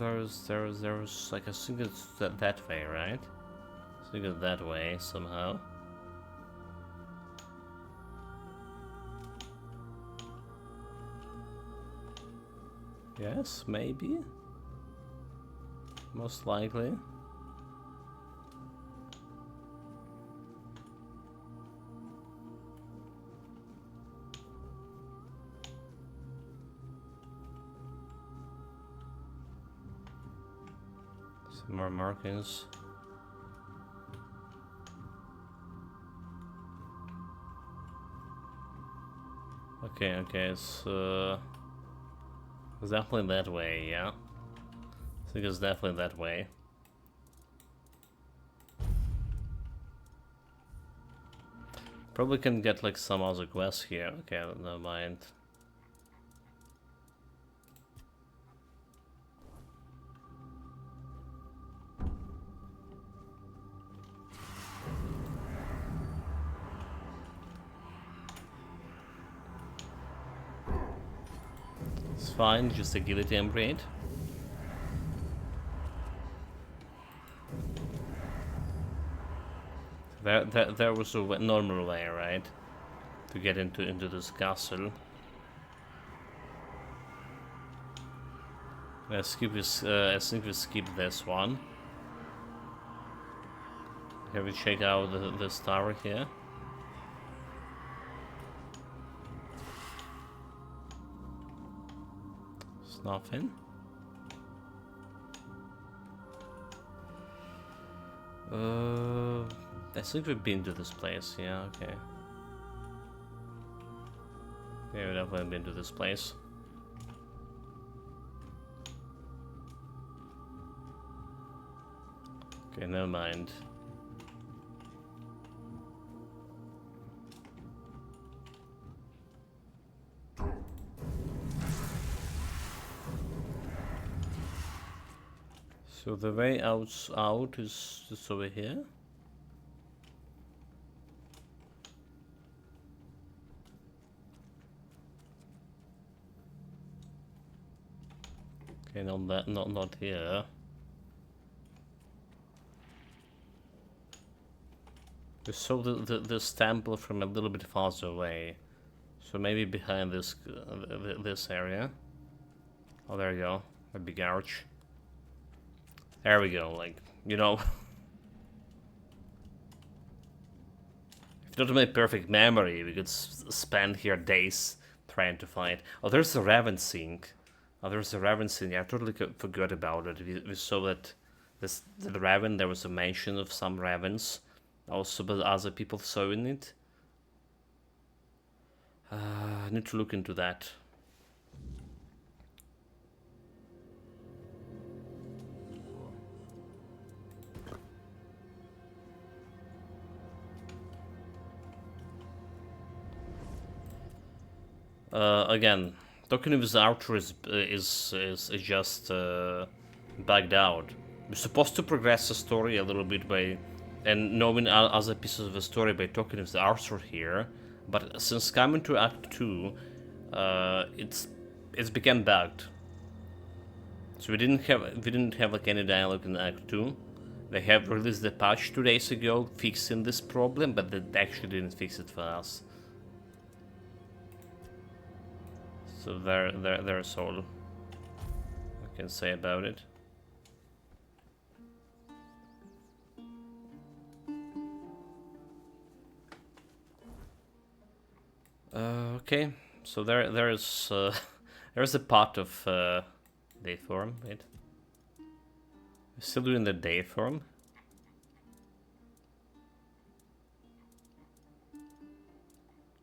There's like I think it's that way, right? I think it's that way somehow. Yes, maybe. Most likely. Some more markings. Okay, it's definitely that way, yeah. I think it's definitely that way. Probably can get like some other quests here. Okay, never mind. It's fine, just a guillotine braid. There was a normal way, right, to get into this castle. I think we skip this one. Have we check out this tower here? It's nothing. I think we've been to this place, yeah, okay. Yeah, we've definitely been to this place. Okay, never mind. So the way out is just over here. Okay, not here. We saw this temple from a little bit farther away, so maybe behind this this area. Oh, there you go, a big arch. There we go. Like, you know, if not my perfect memory, we could spend here days trying to find. Oh, there's the Raven sink. Oh, there's the Raven sink. I totally forgot about it. We saw that the Raven. There was a mention of some Ravens. Also, but other people saw in it. I need to look into that. Again, Tokeniv's Archer is just backed out. We're supposed to progress the story a little bit by and knowing other pieces of the story by Tokeniv's Archer here, but since coming to Act 2, it's become bugged. So we didn't have like any dialogue in Act 2. They have released the patch 2 days ago fixing this problem, but they actually didn't fix it for us. So there's all I can say about it. Okay, so there's there's a part of day form. Wait, we're still doing the day form.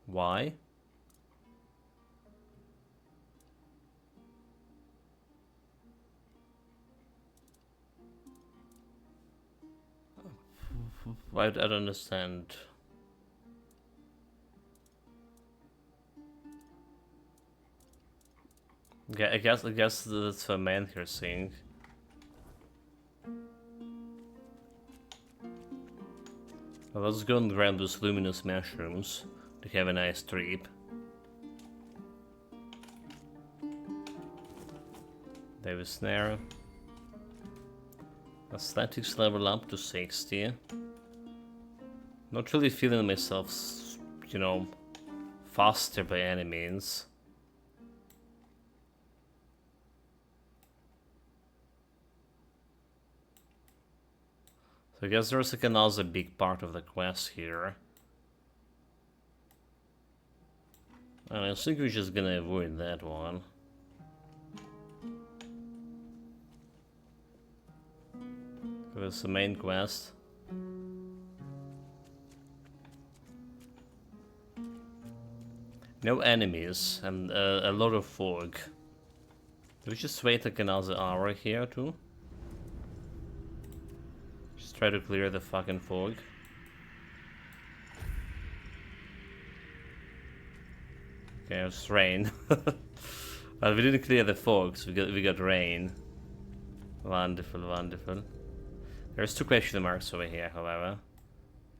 Why? I don't understand. Yeah, I guess that's the man here saying. Well, let's go and grab those luminous mushrooms to have a nice trip. There is snare. Athletics level up to 60. Not really feeling myself, you know, faster by any means. So I guess there's like another big part of the quest here. And I think we're just gonna avoid that one. There's the main quest. No enemies and a lot of fog. Do we just wait like another hour here too? Just try to clear the fucking fog. Okay, it's rain. Well, we didn't clear the fog, so we got rain. Wonderful, wonderful. There's 2 question marks over here, however.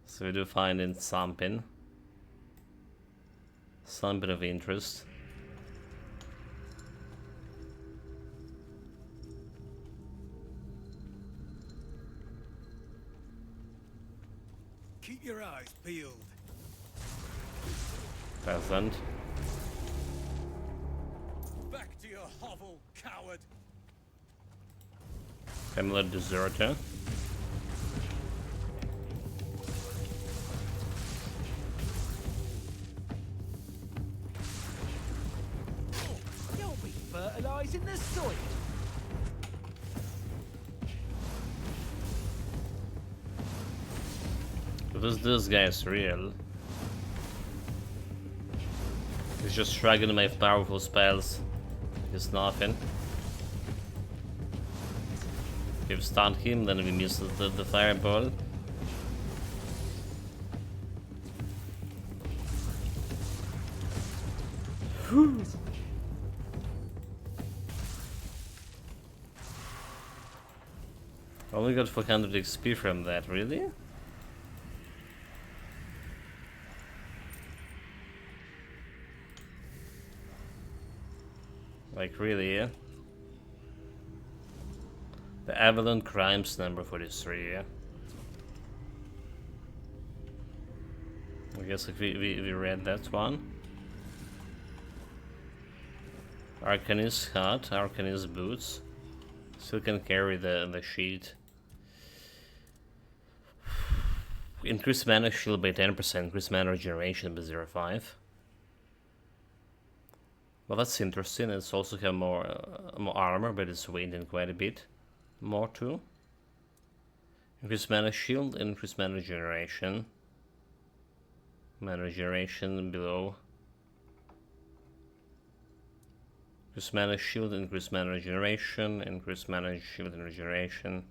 So we do find in something. Some bit of interest. Keep your eyes peeled. Pleasant. Back to your hovel, coward. Familiar deserter. You'll be fertilizing the soil. This guy is real. He's just shrugging my powerful spells. It's nothing. If we stunned him, then we miss the fireball. Only got 400 XP from that, really? Like, really, yeah? The Avalon Crimes number 43, yeah? I guess like we read that one. Arcanist hat, Arcanist boots. Still can carry the sheet. Increase mana shield by 10%, increase mana regeneration by 0.5. Well, that's interesting. It's also have more armor, but it's weighted quite a bit more too. Increase mana shield, increase mana regeneration. Mana regeneration below. Increase mana shield, increase mana regeneration, increase mana shield and regeneration.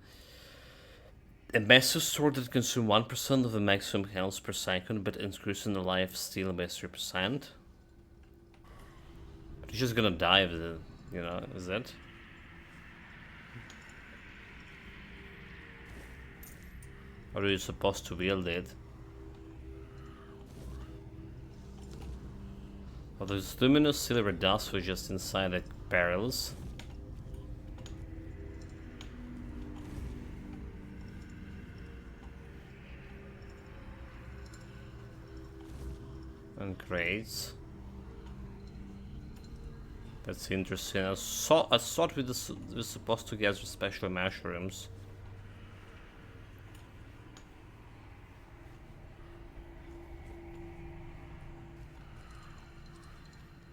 A massive sword that consumes 1% of the maximum health per second, but increasing the life steal by 3%. He's just gonna die with it, you know, is it? Or are you supposed to wield it? Well, there's luminous silver dust was just inside the barrels. And crates. That's interesting. I thought we were supposed to get special mushrooms.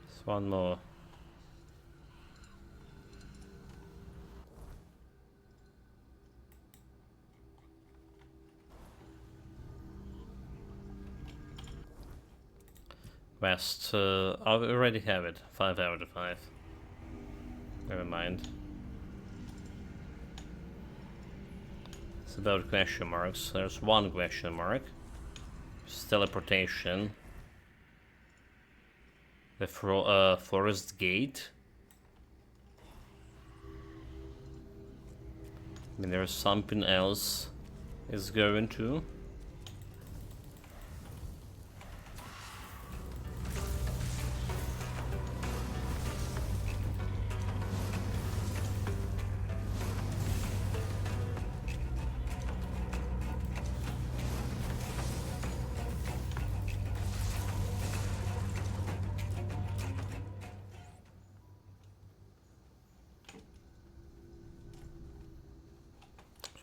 There's one more. Quest. I already have it. 5 out of 5. Never mind. It's about question marks. There's one question mark. It's teleportation. The forest gate. I mean, there's something else is going to.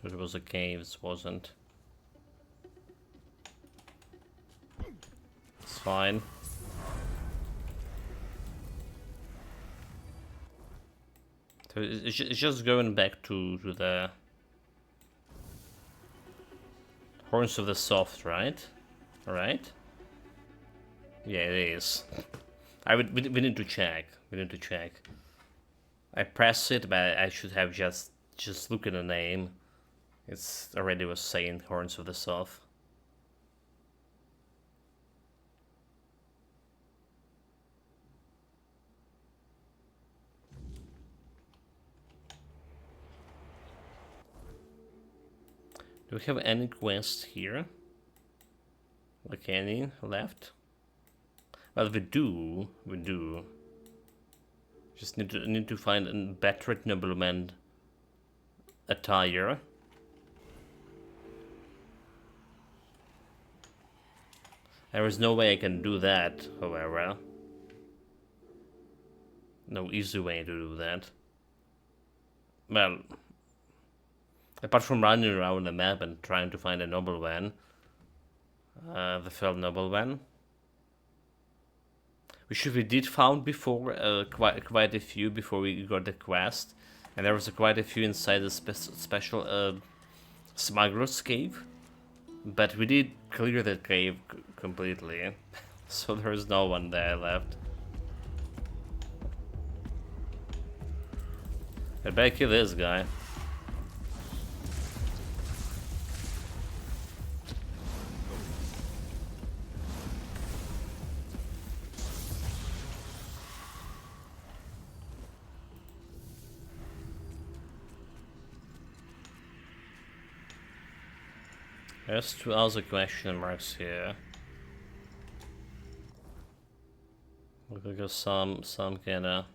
So it was a cave, it wasn't. It's fine. So it's just going back to the Horns of the Soft, right? Alright? Yeah, it is. We need to check. We need to check. I press it, but I should have just look at the name. It's already was saying Horns of the South. Do we have any quests here? Like any left? Well, we do. Just need to find a better nobleman attire. There is no way I can do that, however. No easy way to do that. Well, apart from running around the map and trying to find a nobleman, the fell nobleman, which we did found before, quite a few before we got the quest, and there was quite a few inside the special smuggler's cave. But we did clear that cave completely, so there's no one there left. I better kill this guy. There's 2 other question marks here. Look like some kinda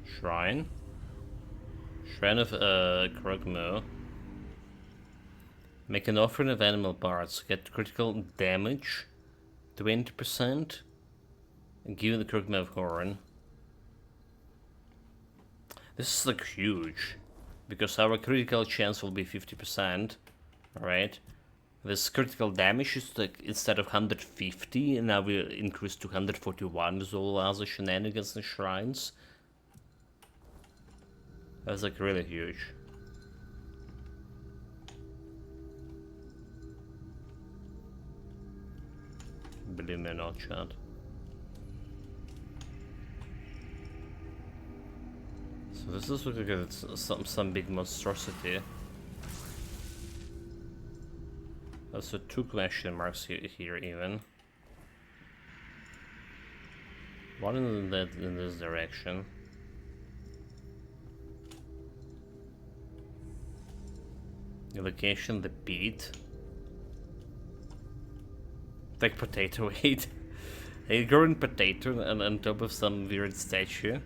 shrine. Shrine of Krugmo. Make an offering of animal parts. Get critical damage 20%. And give the Krugmo horn. This is like huge. Because our critical chance will be 50%, alright? This critical damage is like, instead of 150, and now we increase to 141 with all other shenanigans and shrines. That's like really huge. Believe me or not, chat. So this is looking like it's some big monstrosity. Also 2 question marks here even. One in this direction. The location, the beat. Like potato head. A growing potato and on top of some weird statue.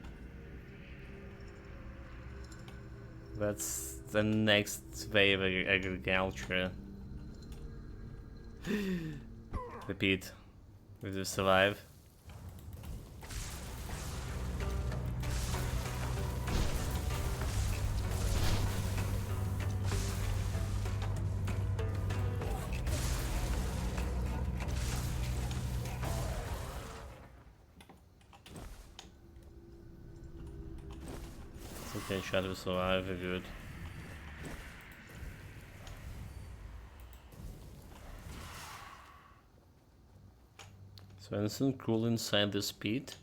That's the next wave of agriculture. Repeat. We will survive. Okay, Shadow survive, good. So anything cool inside this pit?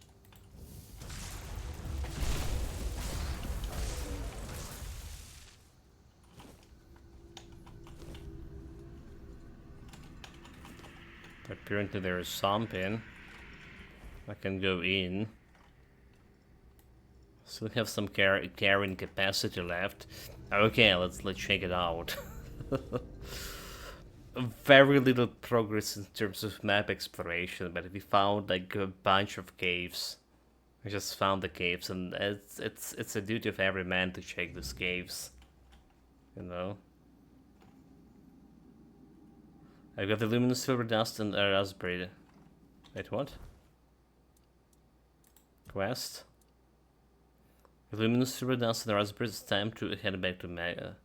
Apparently there is something. I can go in. Still have some carrying capacity left. Okay, let's check it out. Very little progress in terms of map exploration, but we found like a bunch of caves. We just found the caves, and it's a duty of every man to check these caves. You know. I got the luminous silver dust and a raspberry. Wait, what? Quest. Luminous silver dust and the raspberry. It's time to head back to Mega.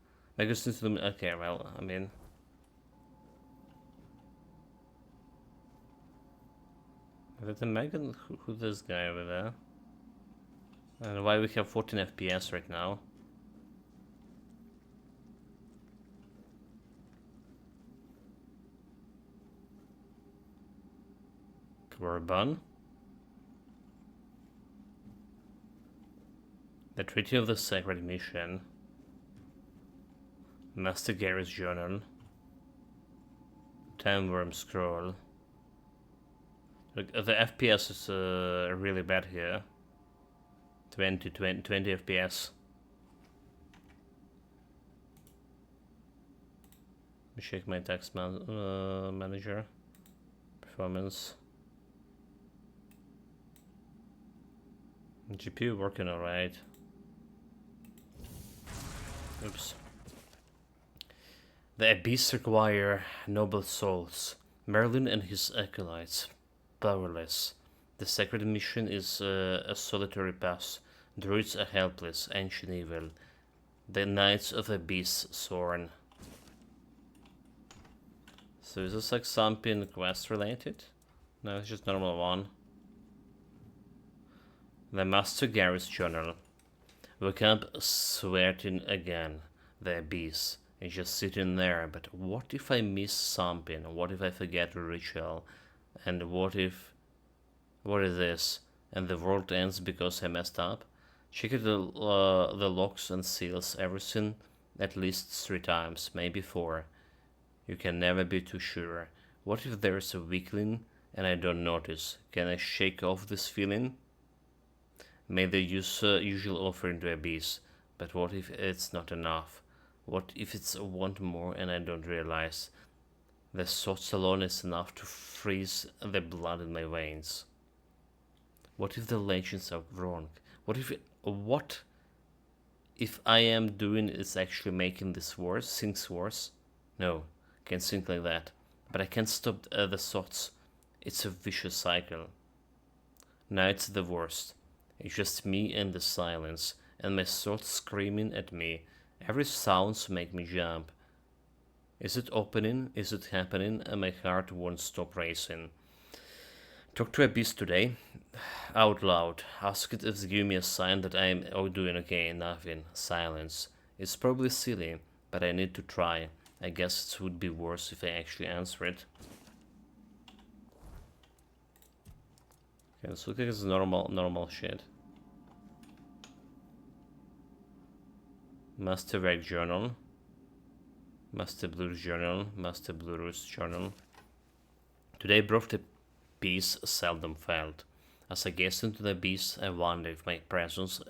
Okay, well, I mean. Is that the Megan? Who's this guy over there? And why we have 14 FPS right now? Corbin. The Treaty of the Sacred Mission. Master Gary's Journal. Time Worm Scroll. Look, the FPS is really bad here. 20 FPS. Let me check my tax manager. Performance. GPU working alright. Oops. The Abyss require noble souls. Merlin and his acolytes. Powerless. The sacred mission is a solitary path. Druids are helpless, ancient evil. The Knights of Abyss Sorn. So is this like something quest related? No, it's just normal one. The Master Gary's Journal. Wake up sweating again. The Abyss is just sitting there, but what if I miss something? What if I forget a ritual? And what is this? And the world ends because I messed up? Check the locks and seals, everything at least 3 times, maybe 4. You can never be too sure. What if there's a weakling and I don't notice? Can I shake off this feeling? May they use usual offering to Abyss, but what if it's not enough? What if it's a want more and I don't realize? The thoughts alone is enough to freeze the blood in my veins. What if the legends are wrong? What if I am doing is actually making this worse, things worse? No, can't think like that. But I can't stop the thoughts. It's a vicious cycle. Now it's the worst. It's just me and the silence, and my thoughts screaming at me. Every sounds make me jump. Is it opening? Is it happening? And my heart won't stop racing. Talk to Abyss today, out loud. Ask it if they give me a sign that I'm doing okay. Nothing. Silence. It's probably silly, but I need to try. I guess it would be worse if I actually answer it. Okay, let's look at this normal shit. Master Reg Journal. Master Blues Journal. Master Blues Journal. Today brought a peace seldom felt. As I gaze into the abyss, I wonder if my presence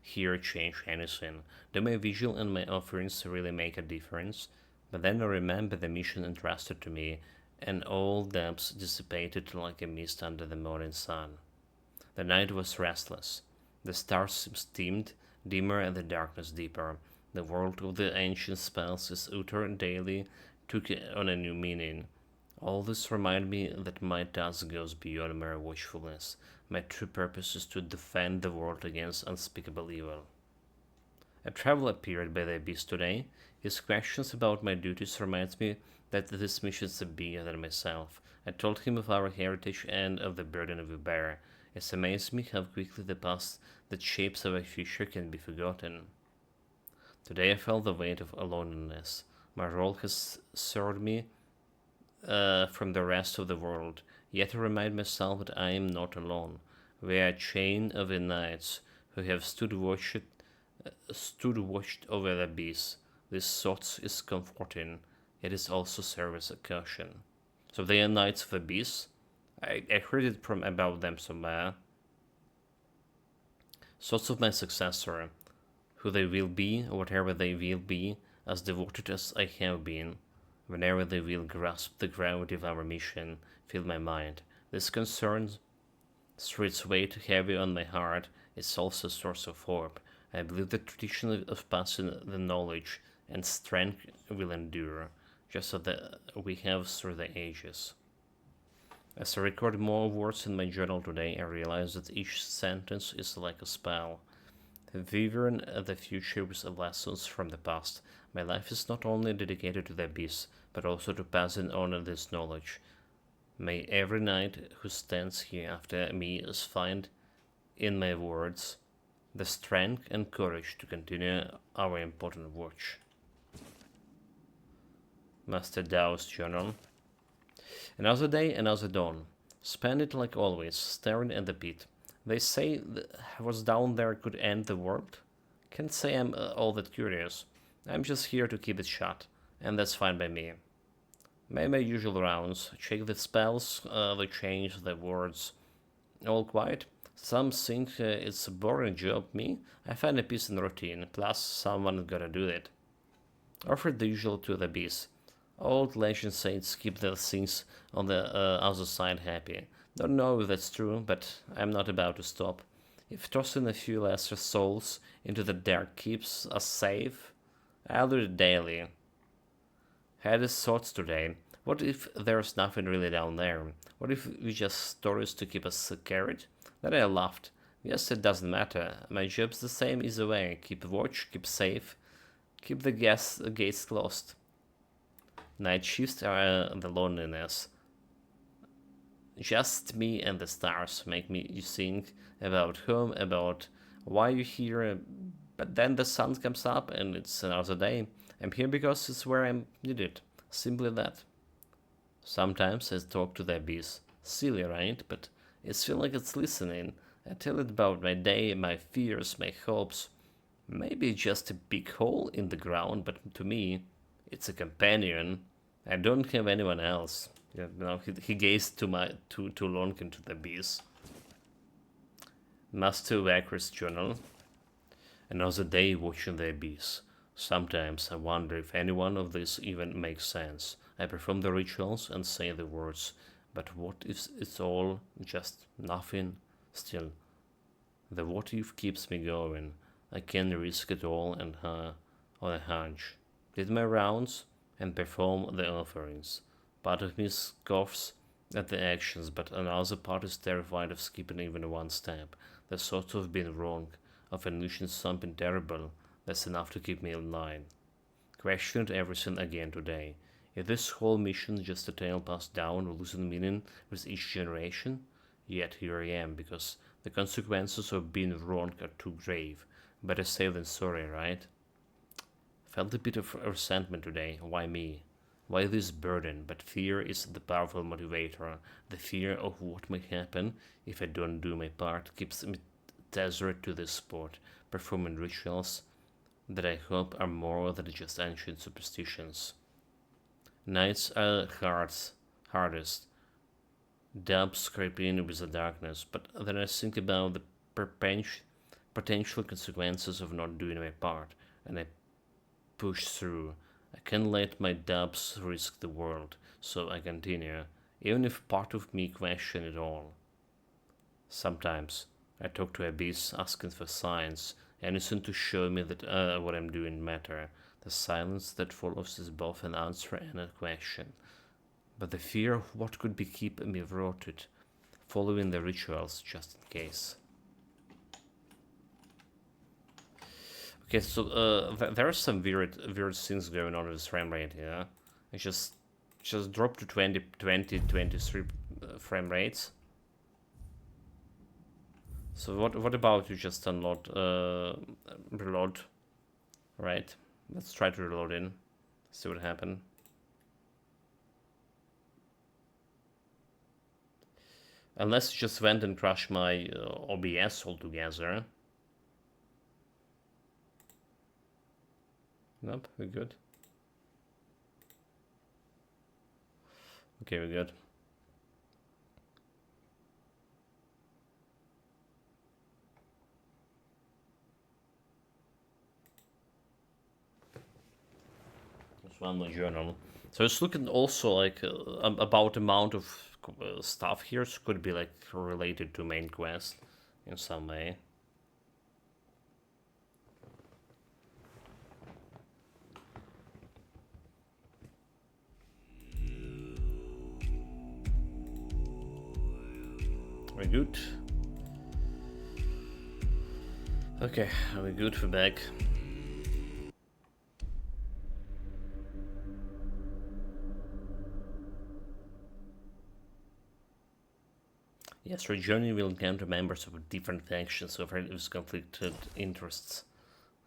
here changed anything. Do my vigil and my offerings really make a difference? But then I remember the mission entrusted to me, and all doubts dissipated like a mist under the morning sun. The night was restless. The stars steamed, dimmer and the darkness deeper. The world of the ancient spells is uttered daily took on a new meaning. All this reminded me that my task goes beyond mere watchfulness. My true purpose is to defend the world against unspeakable evil. A traveler appeared by the abyss today. His questions about my duties reminds me that this mission is bigger than myself. I told him of our heritage and of the burden we bear. It amazes me how quickly the past that shapes our future can be forgotten. Today I felt the weight of loneliness. My role has severed me from the rest of the world, yet I remind myself that I am not alone. We are a chain of knights who have stood watched over the abyss. This thought is comforting, it is also serves as a caution. So they are knights of the abyss. I heard it from about them somewhere. Thoughts of my successor, who they will be, whatever they will be, as devoted as I have been. Whenever they will grasp the gravity of our mission, fill my mind. This concern, through its weight heavy on my heart, is also a source of hope. I believe the tradition of passing the knowledge and strength will endure, just as we have through the ages. As I record more words in my journal today, I realize that each sentence is like a spell. Weaving the future with lessons from the past, my life is not only dedicated to the abyss, but also to passing on this knowledge. May every knight who stands here after me find in my words the strength and courage to continue our important watch. Master Dao's journal. Another day, another dawn. Spend it like always, staring at the pit. They say what's down there could end the world. Can't say I'm all that curious. I'm just here to keep it shut, and that's fine by me. Make my usual rounds, check the spells, the change, the words. All quiet. Some think it's a boring job. Me, I find a peace in routine, plus someone gotta do it. Offer the usual to the beast. Old legend saints keep their things on the other side happy. Don't know if that's true, but I'm not about to stop. If tossing a few lesser souls into the dark keeps us safe, I'll do it daily. Had his thoughts today. What if there's nothing really down there? What if we just stories to keep us carried? Then I laughed. Yes, it doesn't matter. My job's the same either way. Keep watch, keep safe, keep the gates closed. Night shifts are the loneliness. Just me and the stars make me think about home, about why you're here. But then the sun comes up and it's another day. I'm here because it's where I'm needed. Simply that. Sometimes I talk to the abyss. Silly, right? But it feels like it's listening. I tell it about my day, my fears, my hopes. Maybe just a big hole in the ground, but to me, it's a companion. I don't have anyone else. He gazed too long into the abyss. Master Wacker's journal. Another day watching the abyss. Sometimes I wonder if any one of this even makes sense. I perform the rituals and say the words, but what if it's all just nothing? Still, the what if keeps me going. I can risk it all and on a hunch. Did my rounds and perform the offerings. Part of me scoffs at the actions, but another part is terrified of skipping even one step. The thought of being wrong, of unleashing something terrible, that's enough to keep me in line. Questioned everything again today. Is this whole mission just a tale passed down, losing meaning with each generation? Yet here I am, because the consequences of being wrong are too grave. Better safe than sorry, right? Felt a bit of resentment today. Why me? Why this burden? But fear is the powerful motivator. The fear of what may happen if I don't do my part keeps me tethered to this sport, performing rituals that I hope are more than just ancient superstitions. Nights are hardest. Dubs creep in with the darkness, but then I think about the potential consequences of not doing my part, and I push through. I can't let my dubs risk the world, so I continue, even if part of me question it all. Sometimes I talk to Abyss asking for signs, anything to show me that what I'm doing matter. The silence that follows is both an answer and a question. But the fear of what could be keeping me rooted, following the rituals just in case. Okay, so there are some weird things going on with this frame rate here. It just dropped to 23 frame rates. So what about you just unload, reload, right? Let's try to reload in, see what happened. Unless it just went and crashed my OBS altogether. Nope, we're good. Okay, we're good. There's one more journal. So it's looking also like about amount of stuff here could be like related to main quest in some way. We're good. Okay, we're good for back. Yes, your journey will encounter members of different factions with conflicted interests.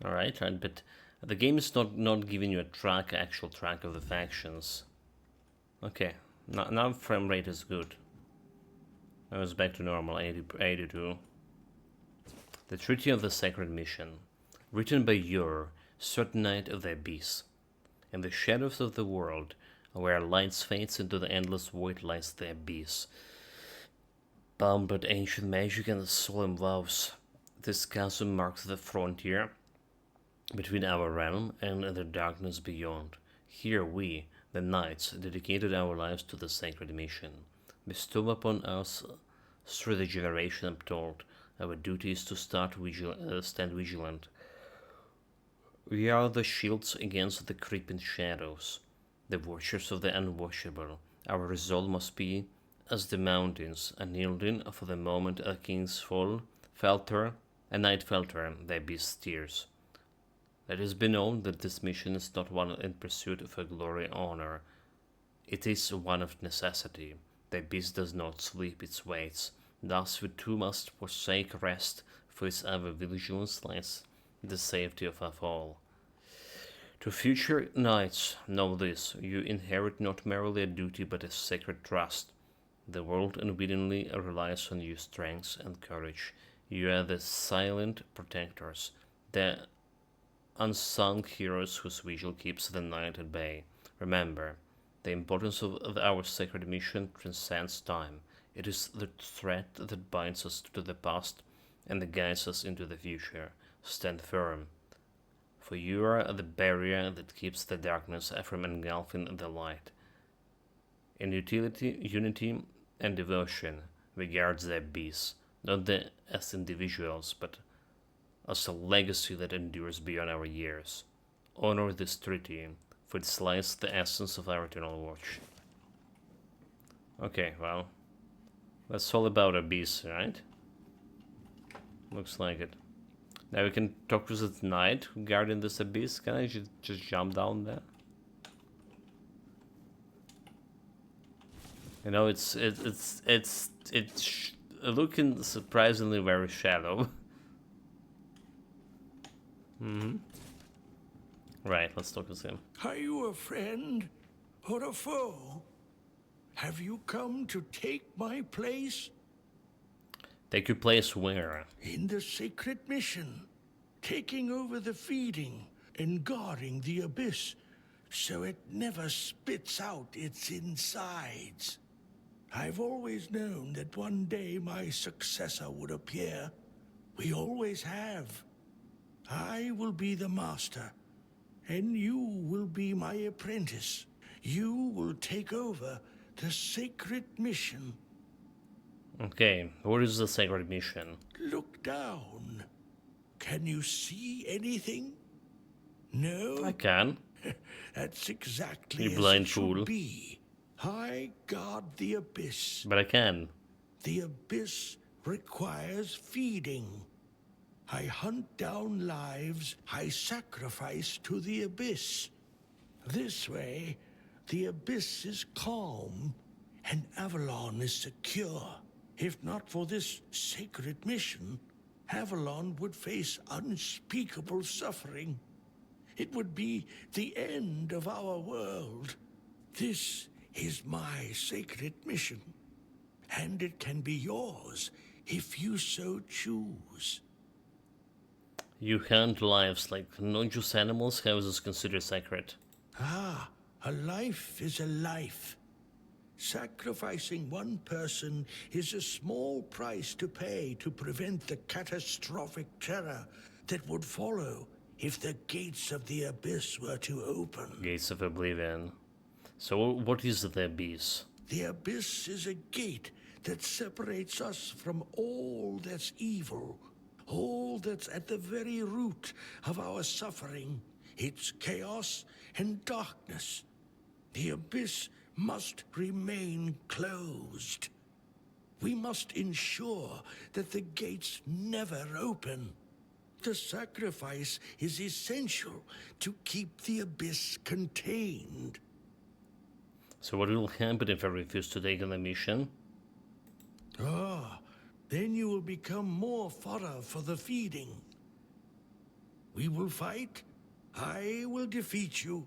Alright, but the game is not giving you a actual track of the factions. Okay, now frame rate is good. Now it's back to normal, 82. The Treaty of the Sacred Mission, written by Ur, certain knight of the Abyss. In the shadows of the world, where lights fades into the endless void, lies the Abyss. Bound by ancient magic and solemn vows, this chasm marks the frontier between our realm and the darkness beyond. Here we, the knights, dedicated our lives to the sacred mission. Bestow upon us through the generation untold. Our duty is to stand vigilant. We are the shields against the creeping shadows, the watchers of the unwatchable. Our resolve must be as the mountains, unyielding for the moment a king's fall, a night falter, the abyss steers. Let it be known that this mission is not one in pursuit of a glory or honor. It is one of necessity. The abyss does not sleep, it waits. Thus we too must forsake rest, for its ever vigilance lies the safety of us all. To future knights, know this, you inherit not merely a duty but a sacred trust. The world unwittingly relies on your strength and courage. You are the silent protectors, the unsung heroes whose vigil keeps the night at bay. Remember, the importance of our sacred mission transcends time. It is the thread that binds us to the past and that guides us into the future. Stand firm, for you are the barrier that keeps the darkness from engulfing the light. In unity and devotion, we guard the abyss, not as individuals, but as a legacy that endures beyond our years. Honor this treaty, for it lies the essence of our eternal watch. Okay, well, that's all about abyss, right? Looks like it. Now we can talk to the knight guarding this abyss. Can I just jump down there? You know, it's looking surprisingly very shallow. Right, let's talk to him. Are you a friend or a foe? Have you come to take my place? Take your place where? In the sacred mission, taking over the feeding and guarding the abyss so it never spits out its insides. I've always known that one day my successor would appear. We always have. I will be the master, and you will be my apprentice. You will take over the sacred mission. Okay, what is the sacred mission? Look down. Can you see anything? No? I can. That's exactly You as blind it should fool. be. I guard the abyss. But I can. The abyss requires feeding. I hunt down lives I sacrifice to the abyss. This way, the abyss is calm and Avalon is secure. If not for this sacred mission, Avalon would face unspeakable suffering. It would be the end of our world. This is my sacred mission, and it can be yours if you so choose. You hunt lives like not just animals. How is this considered sacred? Ah, a life is a life. Sacrificing one person is a small price to pay to prevent the catastrophic terror that would follow if the gates of the abyss were to open. Gates of Oblivion. So what is the abyss? The abyss is a gate that separates us from all that's evil, all that's at the very root of our suffering. It's chaos and darkness. The abyss must remain closed. We must ensure that the gates never open. The sacrifice is essential to keep the abyss contained. So what will happen if I refuse to take on the mission? Then you will become more fodder for the feeding. We will fight, I will defeat you,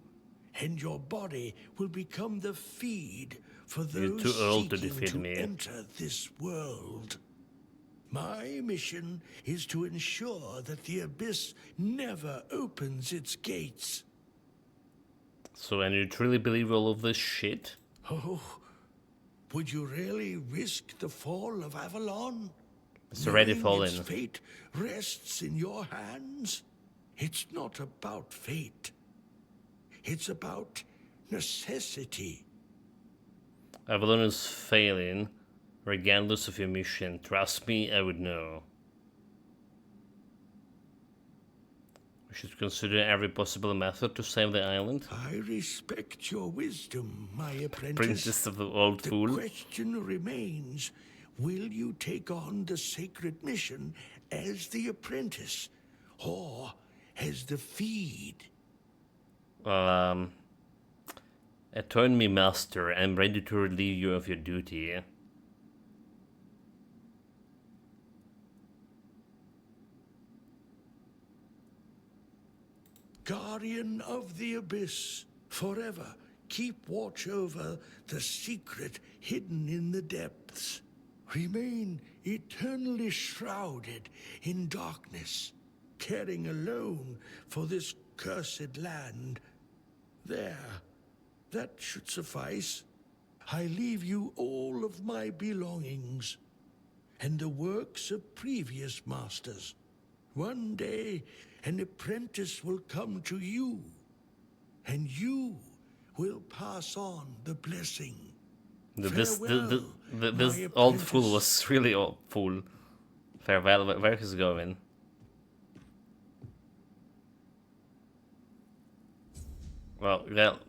and your body will become the feed for those too old to seeking defeat to me. enter this world. My mission is to ensure that the abyss never opens its gates. So, and you truly believe all of this shit? Oh, would you really risk the fall of Avalon? It's already Knowing fallen. its fate rests in your hands? It's not about fate. It's about necessity. Avalon is failing, regardless of your mission. Trust me, I would know. We should consider every possible method to save the island. I respect your wisdom, my apprentice. Princess of the old The fool. question remains, will you take on the sacred mission as the apprentice or as the feed? Atone me, master. I'm ready to relieve you of your duty. Guardian of the abyss, forever keep watch over the secret hidden in the depths. Remain eternally shrouded in darkness, caring alone for this cursed land. There, that should suffice. I leave you all of my belongings and the works of previous masters. One day, an apprentice will come to you, and you will pass on the blessing. This my old apprentice. fool was really old fool. Farewell, where he's going? Well,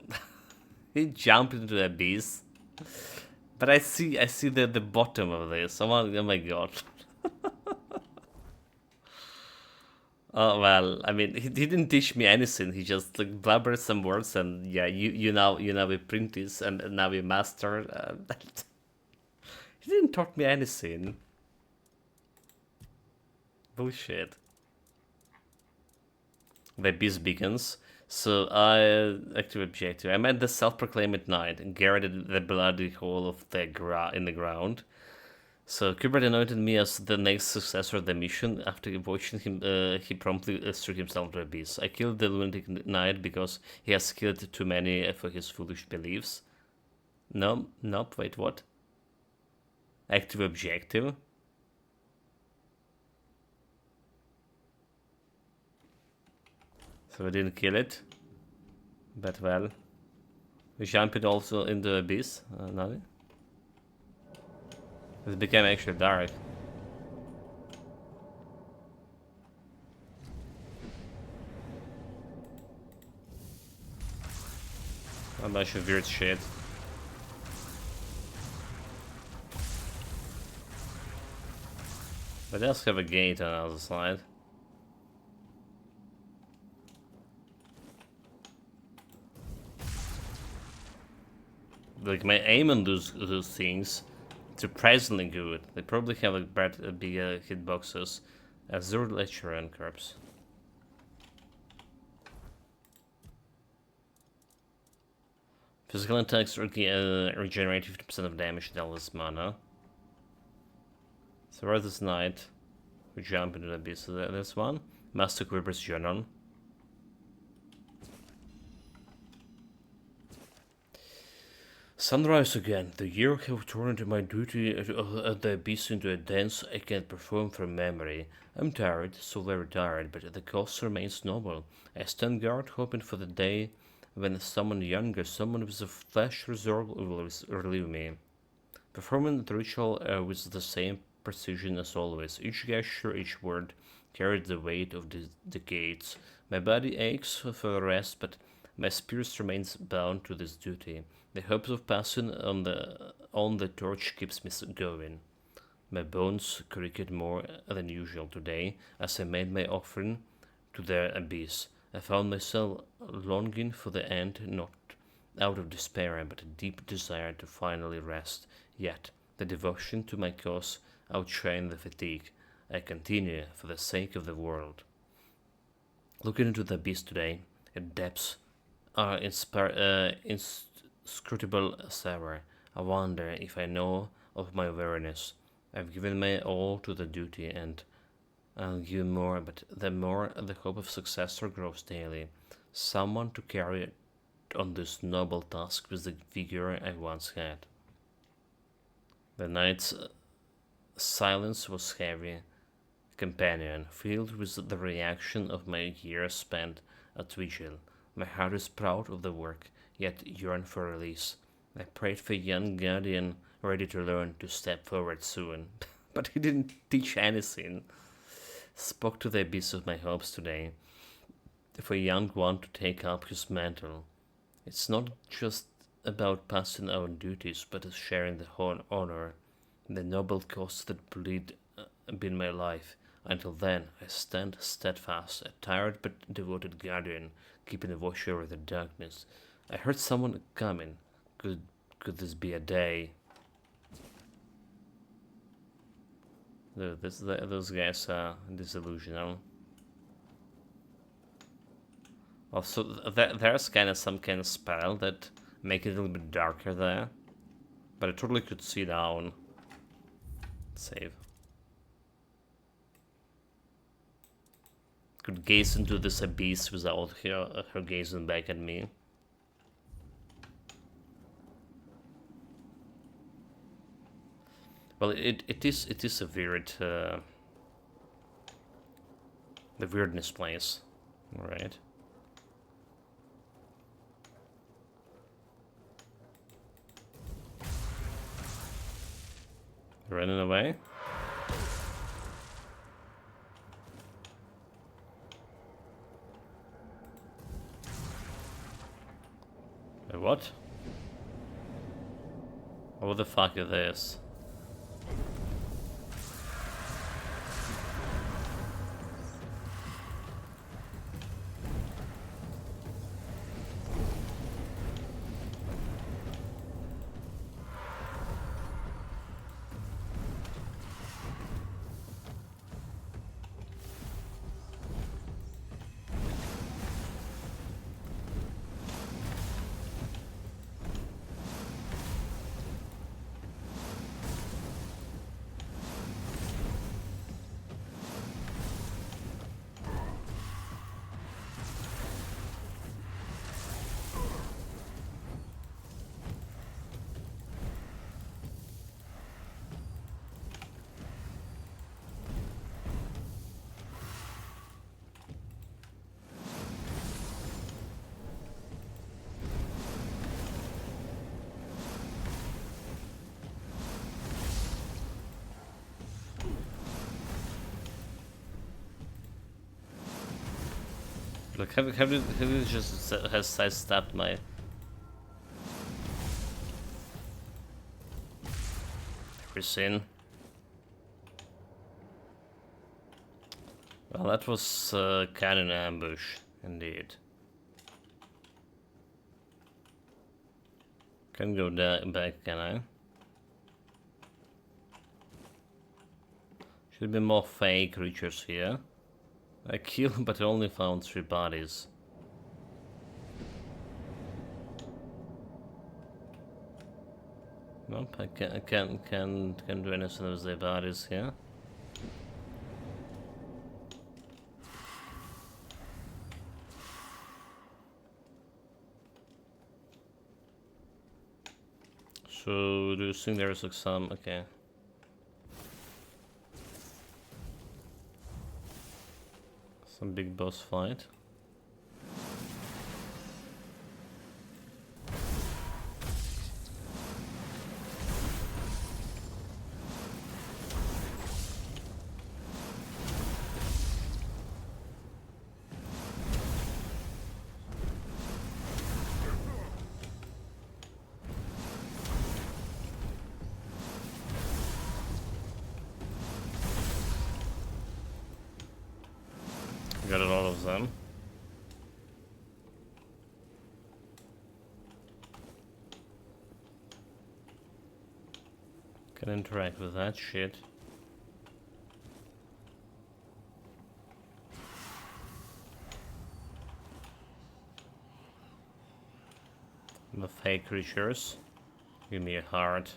he jumped into the abyss. But I see the bottom of this. Oh my god. Oh well, I mean, he didn't teach me anything. He just like blabbered some words, and yeah, you now apprentice, and now you master. He didn't taught me anything. Bullshit. The abyss beacons. So I active objective. I met the self-proclaimed knight and guarded the bloody hole of the in the ground. So Kubert anointed me as the next successor of the mission. After watching him, he promptly threw himself to the abyss. I killed the lunatic knight because he has killed too many for his foolish beliefs. Nope, wait, what? active objective. So we didn't kill it. But well. We jumped also in the abyss. Nothing. It became actually dark. A bunch of weird shit. But it does have a gate on the other side. Like my aim on those things, surprisingly good. They probably have like bigger hitboxes as Zord Ledger and Corpse. Physical attacks regenerate 50% of damage dealt with mana. So where's this knight? We jump into the abyss. So there's one. Master Quiver's Journal. Sunrise again. The year have turned my duty at the abyss into a dance I can't perform from memory. I'm tired, so very tired, but the cause remains noble. I stand guard, hoping for the day when someone younger, someone with a flesh reserve will relieve me. Performing the ritual with the same precision as always. Each gesture, each word carried the weight of the decades. My body aches for the rest, but my spirit remains bound to this duty. The hopes of passing on the torch keeps me going. My bones creaked more than usual today as I made my offering to their abyss. I found myself longing for the end, not out of despair, but a deep desire to finally rest. Yet, the devotion to my cause outshined the fatigue. I continue for the sake of the world. Looking into the abyss today, its depths are inscrutable as ever. I wonder if I know of my weariness. I've given my all to the duty, and I'll give more, but the more the hope of successor grows daily. Someone to carry on this noble task with the vigor I once had. The night's silence was heavy, companion, filled with the reaction of my years spent at vigil. My heart is proud of the work, yet yearned for release. I prayed for a young guardian ready to learn to step forward soon, but he didn't teach anything. Spoke to the abyss of my hopes today, for a young one to take up his mantle. It's not just about passing our duties, but sharing the honor, the noble cause that been my life. Until then, I stand steadfast, a tired but devoted guardian, keeping a watch over the darkness. I heard someone coming. Could this be a day? Those guys are disillusional. Also, there's some kind of spell that make it a little bit darker there, but I totally could see down. Save. Could gaze into this abyss without her gazing back at me. Well, it is a weird the weirdness place, all right. Running away. What? What the fuck is this? Look, have you just has sidestepped my... every sin? Well, that was kind of an ambush, indeed. Can go back, can I? Should be more fake creatures here. I killed, but I only found 3 bodies. Nope, I can't do anything with their bodies here. So, do you think there's like some... okay. Some big boss fight. Got a lot of them. Can interact with that shit. The fake creatures. Give me a heart.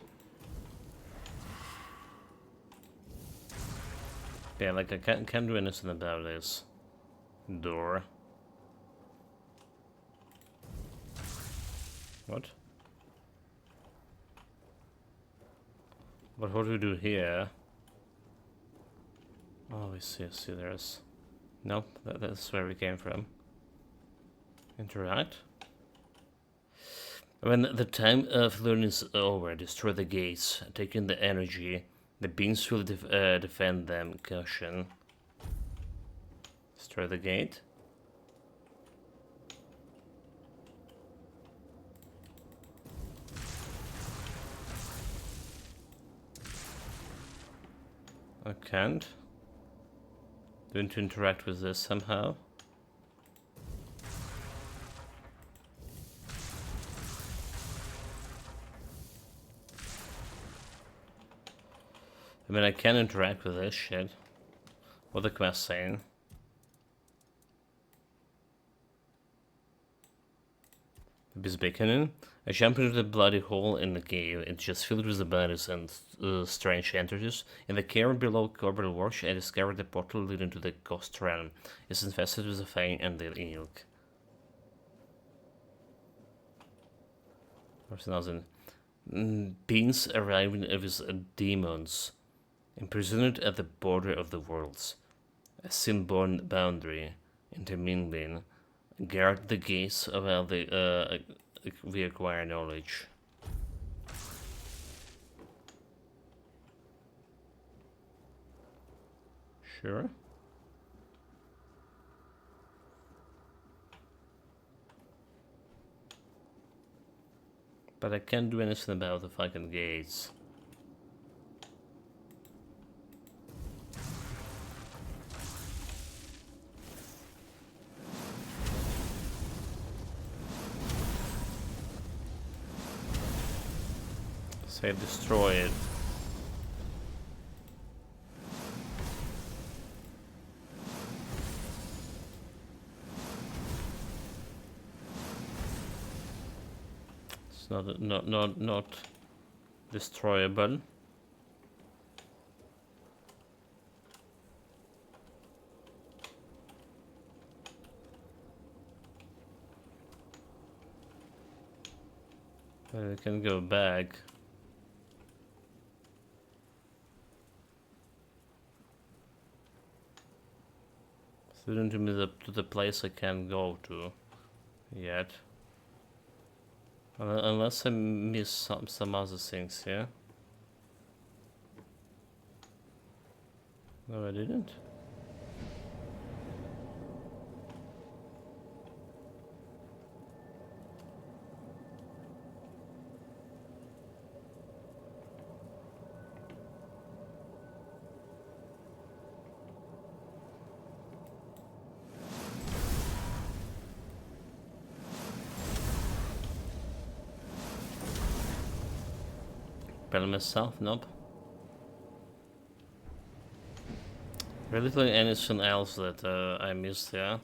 Yeah, like I can't do anything about this. Door. What? But what do we do here? Oh, I see, there's... nope, that's where we came from. Interact. When the time of learning is over, destroy the gates, taking the energy. The beings will defend them. Caution. Destroy the gate. I can't. Do I need to interact with this somehow? I mean, I can interact with this shit. What the quest saying? This beckoning. I jump into the bloody hole in the cave. It's just filled with the bodies and strange entities. In the cave below Corporal Watch, I discovered the portal leading to the Ghost Realm. It's infested with the Fang and the Ilk. There's nothing. Beings arriving with demons. Imprisoned at the border of the worlds. A sin-born boundary. Intermingling. Guard the gates of how we acquire knowledge. Sure. But I can't do anything about the fucking gates. Say destroy it. It's not destroyable. I can go back. Didn't to me to the place I can't go to yet. Unless I miss some other things here. No, I didn't. Spell myself? Nope. Really anything else that I missed here?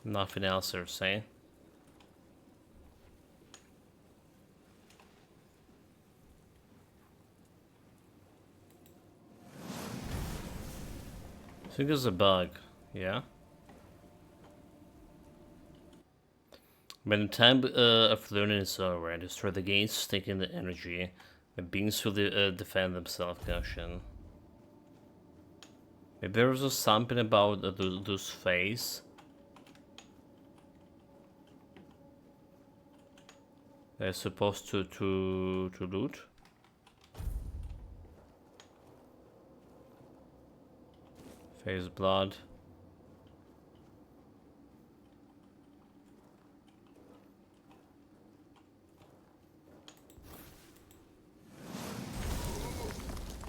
Nothing else to say. I think there's a bug, yeah? When the time of learning is over, destroy the gates, taking the energy. The beings will defend themselves, caution. Maybe there was something about those face. They're supposed to loot. Face blood.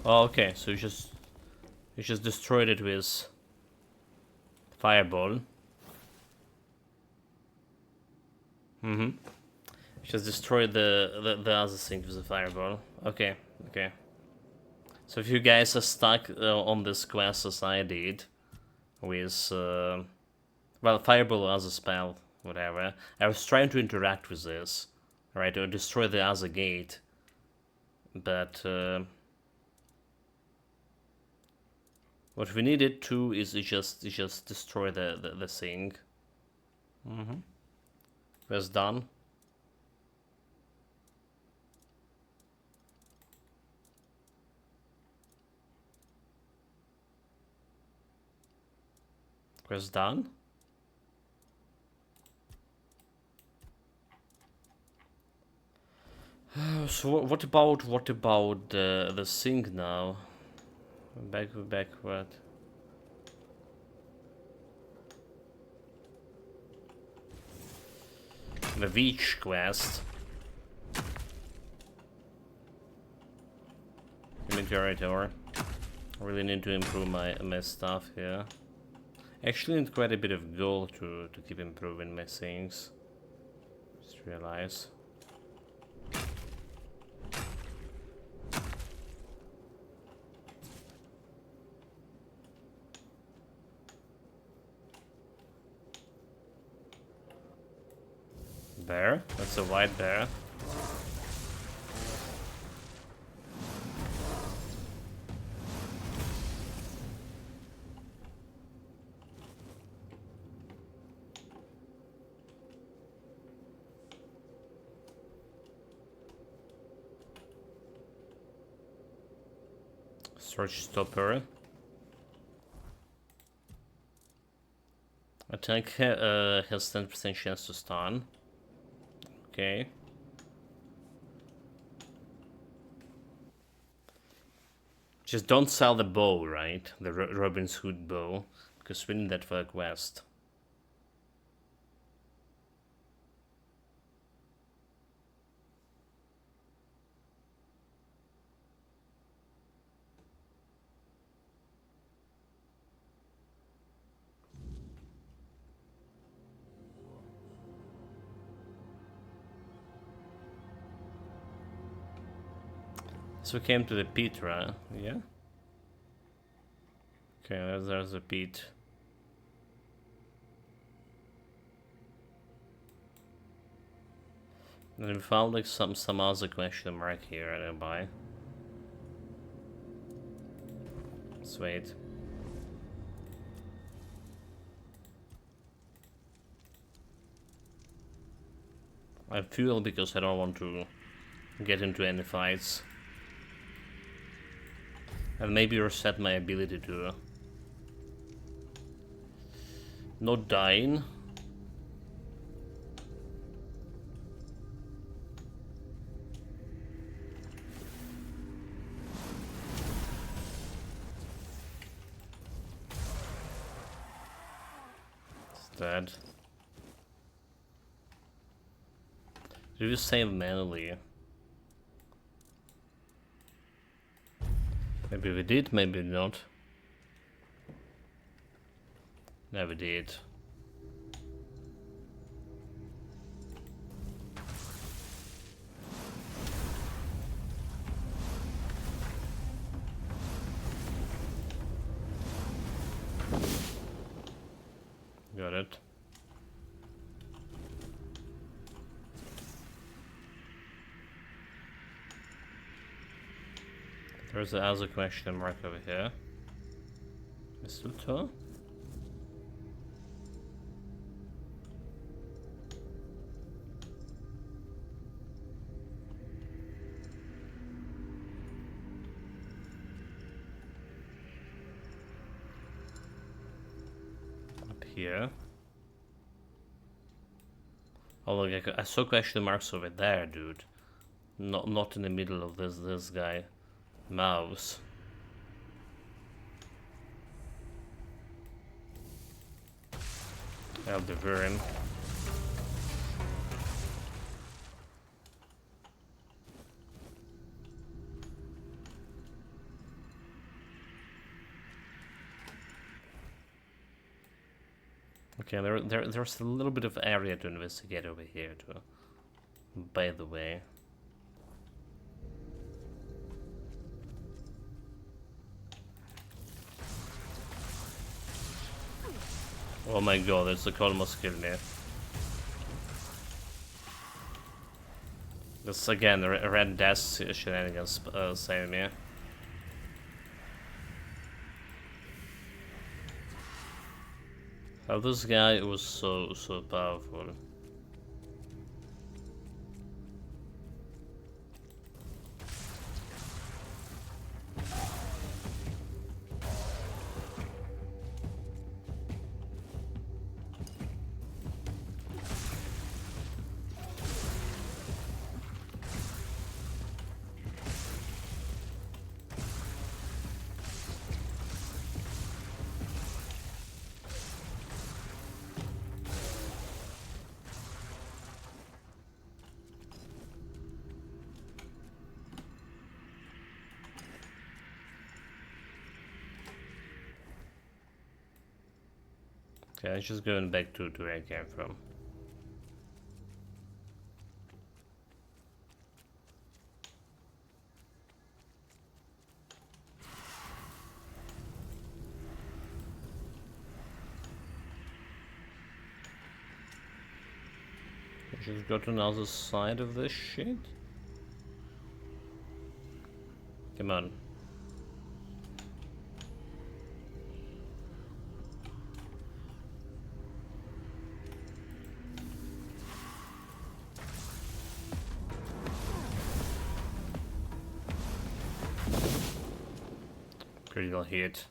Oh, okay, so you just destroyed it with fireball. Just destroyed the other thing with the fireball. Okay, okay. So if you guys are stuck on this quest as I did, with well, fireball as a spell, whatever. I was trying to interact with this, right, or destroy the other gate, but what we needed to is just destroy the thing. That's done. Quest done. So what about the thing now? Backward. The Beach quest. Inventory. I really need to improve my stuff here. Actually need quite a bit of gold to keep improving my things. Just realize. Bear? That's a white bear. Search stopper. Attack has 10% chance to stun. Okay. Just don't sell the bow, right? The Robin Hood bow, because we need that for a quest. So we came to the pit, right? Yeah? Okay, there's the pit. And we found like some other question mark here nearby. Let's wait. I fuel because I don't want to get into any fights. And maybe reset my ability to not dying. It's dead. Did you save manually? Maybe we did, maybe not. Never did. There's a question mark over here. Mistletoe? Up here. Oh look, I saw question marks over there, dude. Not in the middle of this guy. Mouse. Eldeverin. Okay, there's a little bit of area to investigate over here too. By the way. Oh my god, it's like almost killed me. This again, a red death shenanigans saving me. How this guy was so powerful. Okay, I'm just going back to where I came from. I just got to another side of this shit. Come on. Critical hit.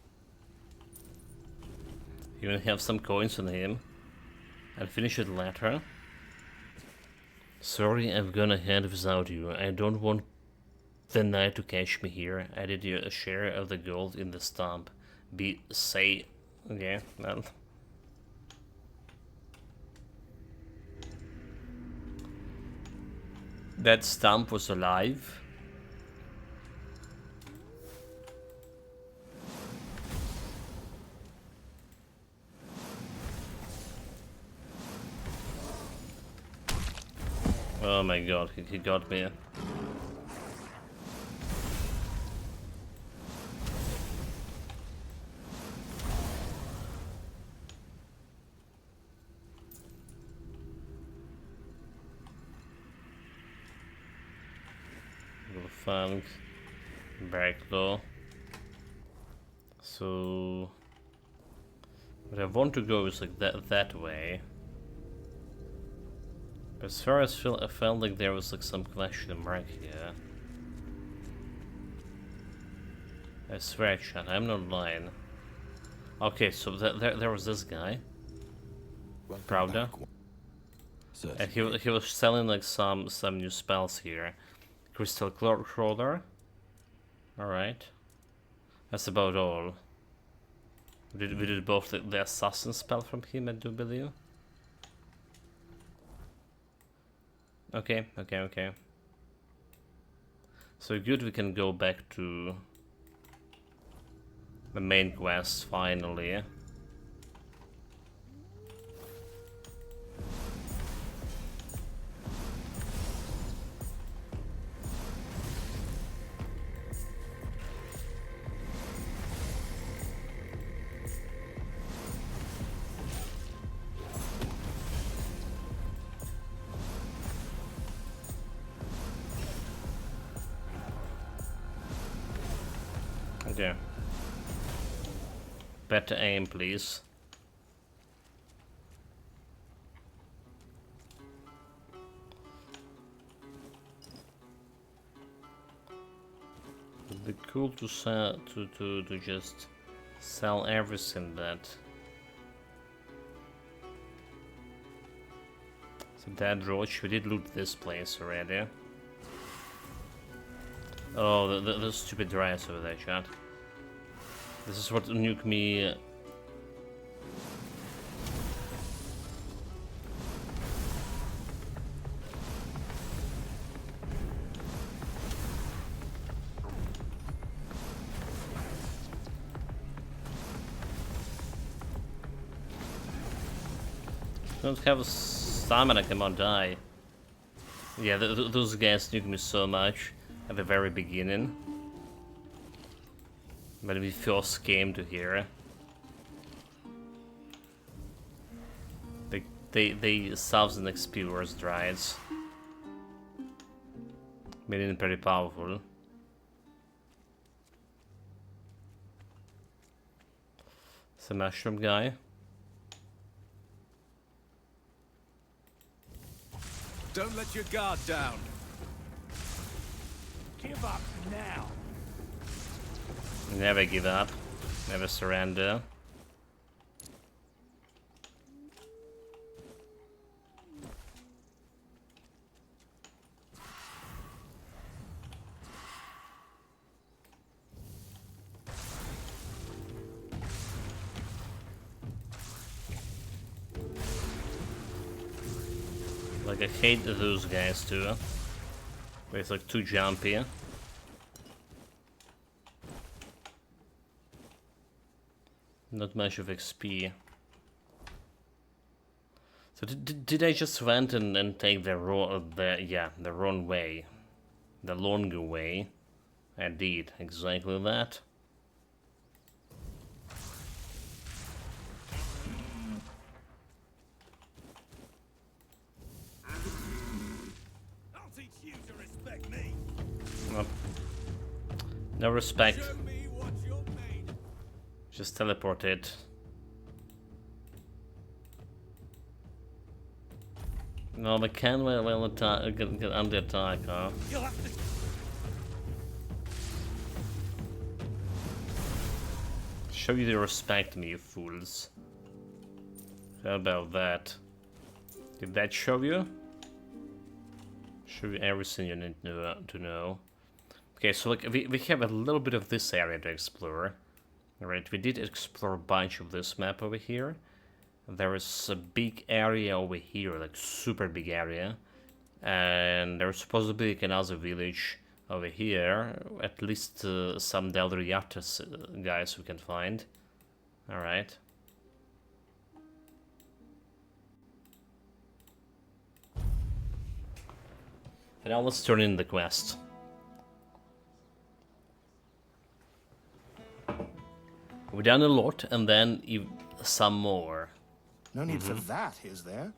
Even have some coins on him. I'll finish it later. Sorry, I've gone ahead without you. I don't want the night to catch me here. I did you a share of the gold in the stump. Okay, well. That stump was alive. Oh my god, he got me. Funk, back low. So, what I want to go is like that way. But as far as I felt like there was like some question mark here. I swear, chat, I'm not lying. Okay, so there was this guy, Pravda, and he was selling like some new spells here. Crystal Crawler. All right, that's about all. We did both the assassin spell from him, I do believe. Okay. So good, we can go back to the main quest finally. Okay. Better aim, please. It'd be cool to sell to just sell everything that. So that roach, we did loot this place already. Oh, the stupid dryads over there, chat. This is what nuke me. Don't have stamina, come on, die. Yeah, those guys nuke me so much at the very beginning. When we first came to here. They 1000 XP worse dryads. Meaning pretty powerful. It's a mushroom guy. Don't let your guard down. Give up now. Never give up. Never surrender. Like, I hate those guys too. It's like too jumpy. Not much of XP. So did I just went and take the wrong way, the longer way? I did exactly that. I'll teach you to respect me. No respect. Show me what you're made. Just teleport it. No, they can well attack, get under attack, huh? You'll have to. Show you to respect me, you fools. How about that? Did that show you? Show you everything you need to know. Okay, so like we have a little bit of this area to explore. Alright, we did explore a bunch of this map over here. There is a big area over here, like super big area. And there's supposed to be like another village over here. At least some Deldriatus guys we can find. Alright. And now let's turn in the quest. We've done a lot, and then some more. No need for that, is there?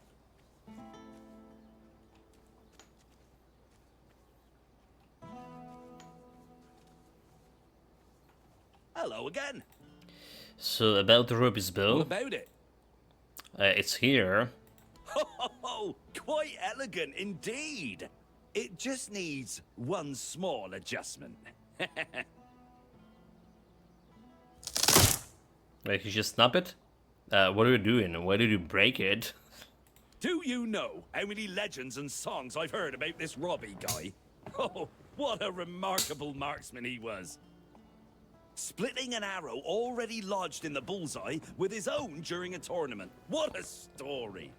Hello again. So about the Ruby's bow. What about it? It's here. Oh, quite elegant indeed. It just needs one small adjustment. Wait, you just snap it? What are you doing? Why did you break it? Do you know how many legends and songs I've heard about this Robbie guy? Oh, what a remarkable marksman he was. Splitting an arrow already lodged in the bullseye with his own during a tournament. What a story.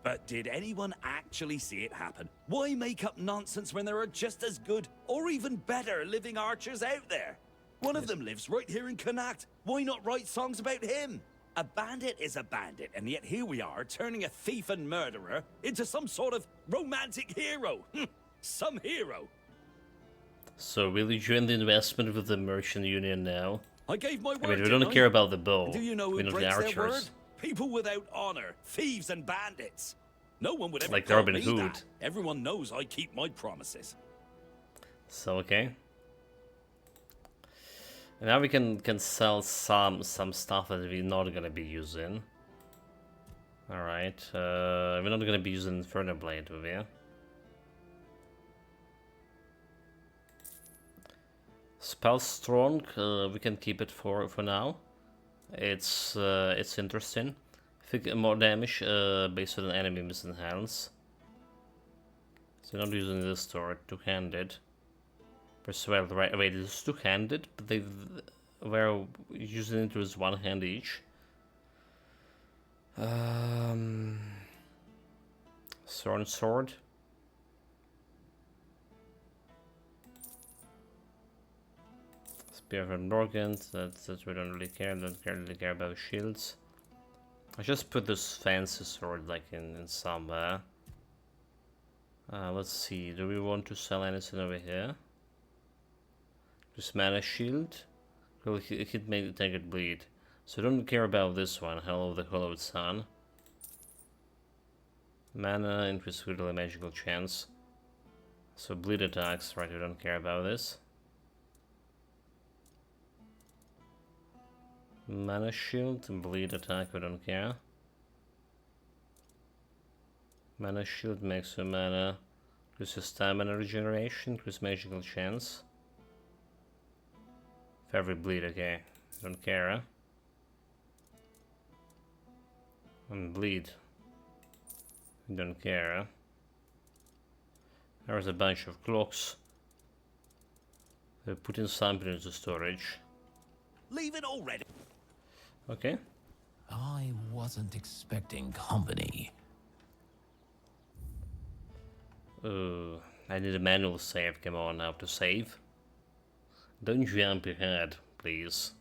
But did anyone actually see it happen? Why make up nonsense when there are just as good, or even better, living archers out there? One of them lives right here in Connacht. Why not write songs about him? A bandit is a bandit, and yet here we are, turning a thief and murderer into some sort of romantic hero. Some hero. So will you join the investment with the Merchant Union now? I gave my word. I mean, we don't care about the bow. Do you know we who know breaks the their word? archers. People without honor, thieves and bandits. No one would ever Like call Robin me Hood. that. Everyone knows I keep my promises. So okay. And now we can sell some stuff that we're not gonna be using. Alright, we're not gonna be using Inferno Blade, will we? Spell Strong, we can keep it for now. It's interesting. I think more damage based on enemy missing hands. So not using this sword, two-handed. Persuade, right? Wait, this is two-handed, but they were using it with one hand each. Sword. Spear from Norgans, that we don't really care. Don't really care about shields. I just put this fancy sword like in somewhere. Let's see. Do we want to sell anything over here? This mana shield. Well, it made Tainted Bleed. So I don't care about this one. Hello, the Hollowed Sun. Mana, increase really magical chance. So bleed attacks, right? We don't care about this. Mana shield, bleed attack, we don't care. Mana shield makes your mana, increases stamina regeneration, increase magical chance. For every bleed, okay. Don't care, huh? And bleed. Don't care, huh? There's a bunch of clocks. They're putting something into storage. Leave it already. Okay. I wasn't expecting company. I need a manual save. Come on, I have to save. Don't jump ahead, please.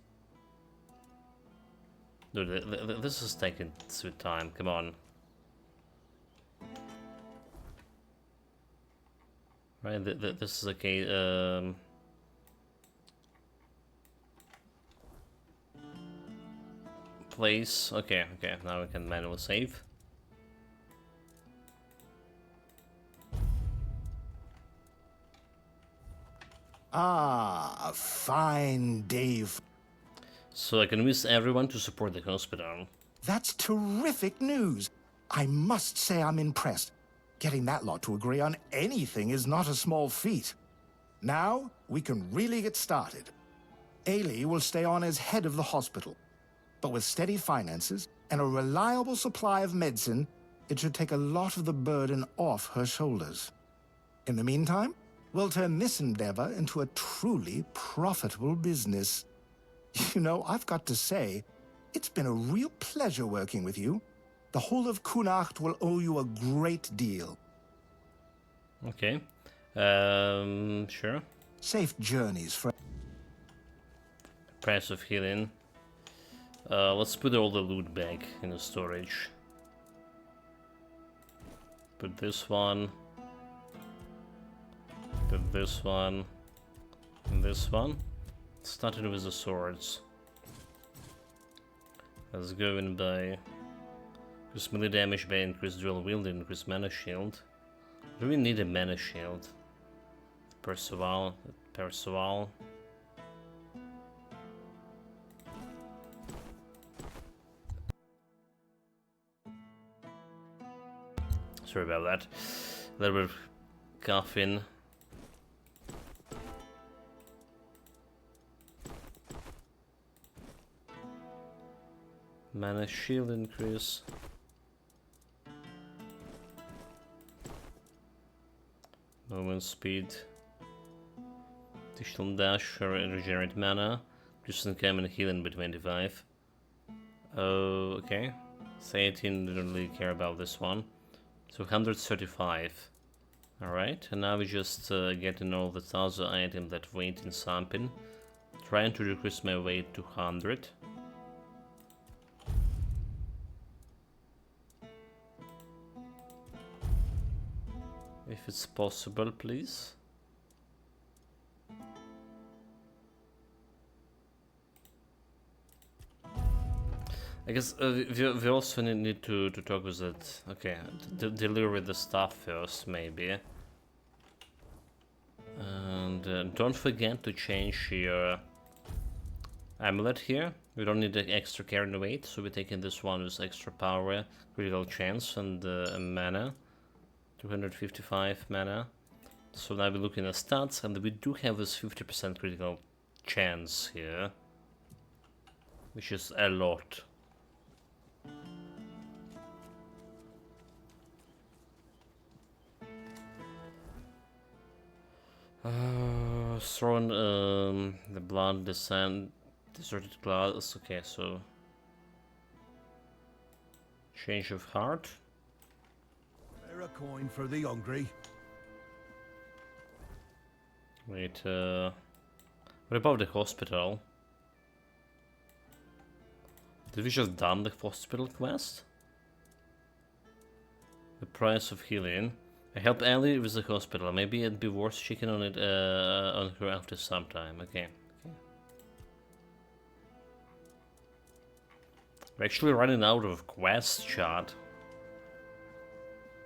Dude, this is taking sweet time. Come on. Right, this is okay. Place. Okay, now we can manually save. Ah, a fine day. So I can miss everyone to support the hospital. That's terrific news. I must say I'm impressed. Getting that lot to agree on anything is not a small feat. Now, we can really get started. Ailey will stay on as head of the hospital. But with steady finances and a reliable supply of medicine, it should take a lot of the burden off her shoulders. In the meantime, we'll turn this endeavor into a truly profitable business. You know, I've got to say, it's been a real pleasure working with you. The whole of Kunacht will owe you a great deal. Okay. Sure. Safe journeys, friend. Price of healing. Let's put all the loot back in the storage. Put this one. Put this one. And this one. Started with the swords. Let's go and buy. Increase melee damage by increased dual wield and increase mana shield. Do we need a mana shield? Percival. Sorry about that. A little bit of coughing. Mana shield increase. Movement speed. Additional dash or regenerate mana. Just income and healing by 25. Oh, okay. So 18, don't really care about this one. So 135. Alright, and now we just getting all the other items that weight in something. Trying to decrease my weight to 100. If it's possible, please. I guess we also need to talk with it. Okay, deliver the stuff first, maybe. And don't forget to change your amulet here. We don't need the extra care and weight, so we're taking this one with extra power, critical chance, and mana. 255 mana. So now we're looking at stats, and we do have this 50% critical chance here, which is a lot. Thrown the blood, the sand, deserted glass. Okay, so change of heart. They're a coin for the hungry. Wait, what about the hospital? Did we just done the hospital quest? The price of healing. I help Ellie with the hospital. Maybe it'd be worth checking on it on her after some time. Okay. We're actually running out of quest chat.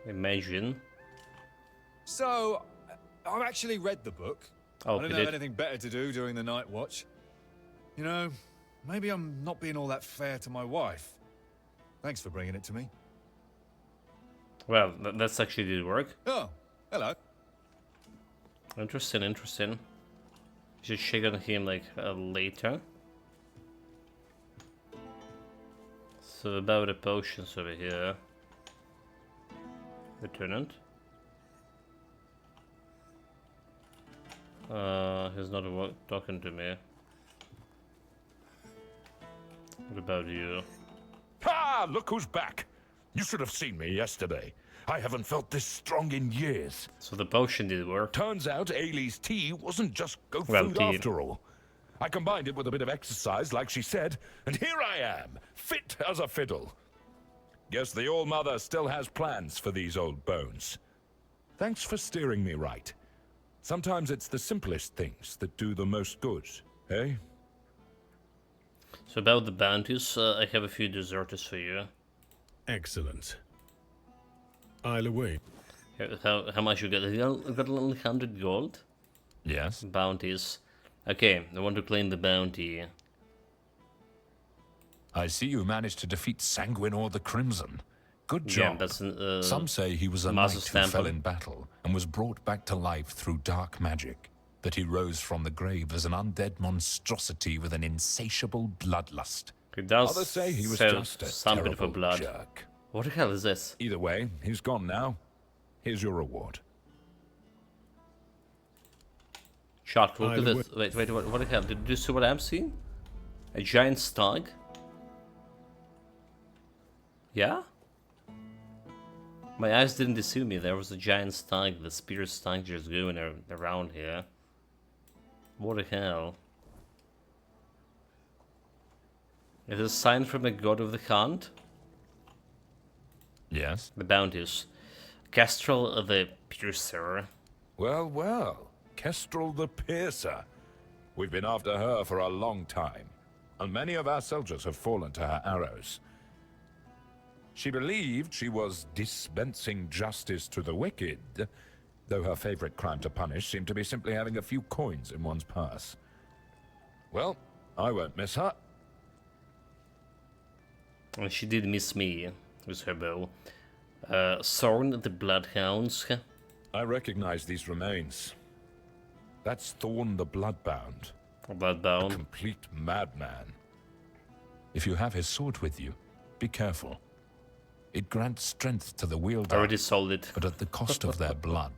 Imagine. So, I've actually read the book. Oh, I don't have anything better to do during the night watch. You know, maybe I'm not being all that fair to my wife. Thanks for bringing it to me. Well, that's actually did work. Oh, hello. Interesting. Just check on him like later. So about the potions over here. Lieutenant. He's not talking to me. What about you? Ha! Look who's back! You should have seen me yesterday. I haven't felt this strong in years. So the potion did work. Turns out Ailey's tea wasn't just goat food after all. I combined it with a bit of exercise, like she said, and here I am, fit as a fiddle. Guess the All-Mother still has plans for these old bones. Thanks for steering me right. Sometimes it's the simplest things that do the most good, eh? So about the bounties, I have a few deserters for you. Excellent. I'll await. How much you get? You got only 100 gold? Yes. Bounties. Okay, I want to claim the bounty. I see you managed to defeat Sanguinor the Crimson. Good job. Yeah, that's Some say he was a knight who fell in battle and was brought back to life through dark magic. That he rose from the grave as an undead monstrosity with an insatiable bloodlust. He does Others say he was just a some bit of a terrible blood. jerk. What the hell is this? Either way, he's gone now. Here's your reward. Shot, look at this. Wait, what the hell? Did you see what I'm seeing? A giant stag? Yeah? My eyes didn't deceive me. There was a giant stag, the spear stag just going around here. What the hell? Is this a sign from the god of the hunt? Yes? The bounties. Kestrel the Piercer. Well, well. Kestrel the Piercer. We've been after her for a long time, and many of our soldiers have fallen to her arrows. She believed she was dispensing justice to the wicked, though her favorite crime to punish seemed to be simply having a few coins in one's purse. Well, I won't miss her. And she did miss me with her bow. Thorn the Bloodhounds. I recognize these remains. That's Thorn the Bloodbound. Bloodbound. A complete madman. If you have his sword with you, be careful. It grants strength to the wielder. Already sold it. But at the cost of their blood.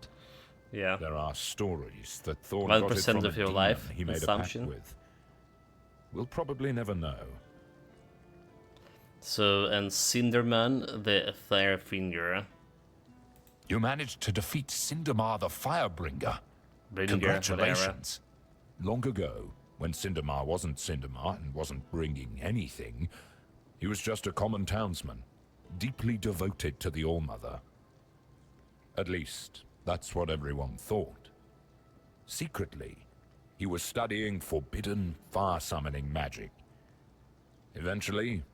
Yeah. There are stories that Thorn 1% got it from of your a life demon he made consumption. a pact with. We'll probably never know. So, and Cinderman the Firefinger. You managed to defeat Cindermar the Firebringer. Bringer, Congratulations. Long ago, when Cindermar wasn't Cindermar and wasn't bringing anything, he was just a common townsman, deeply devoted to the All-Mother. At least, that's what everyone thought. Secretly, he was studying forbidden fire-summoning magic. Eventually,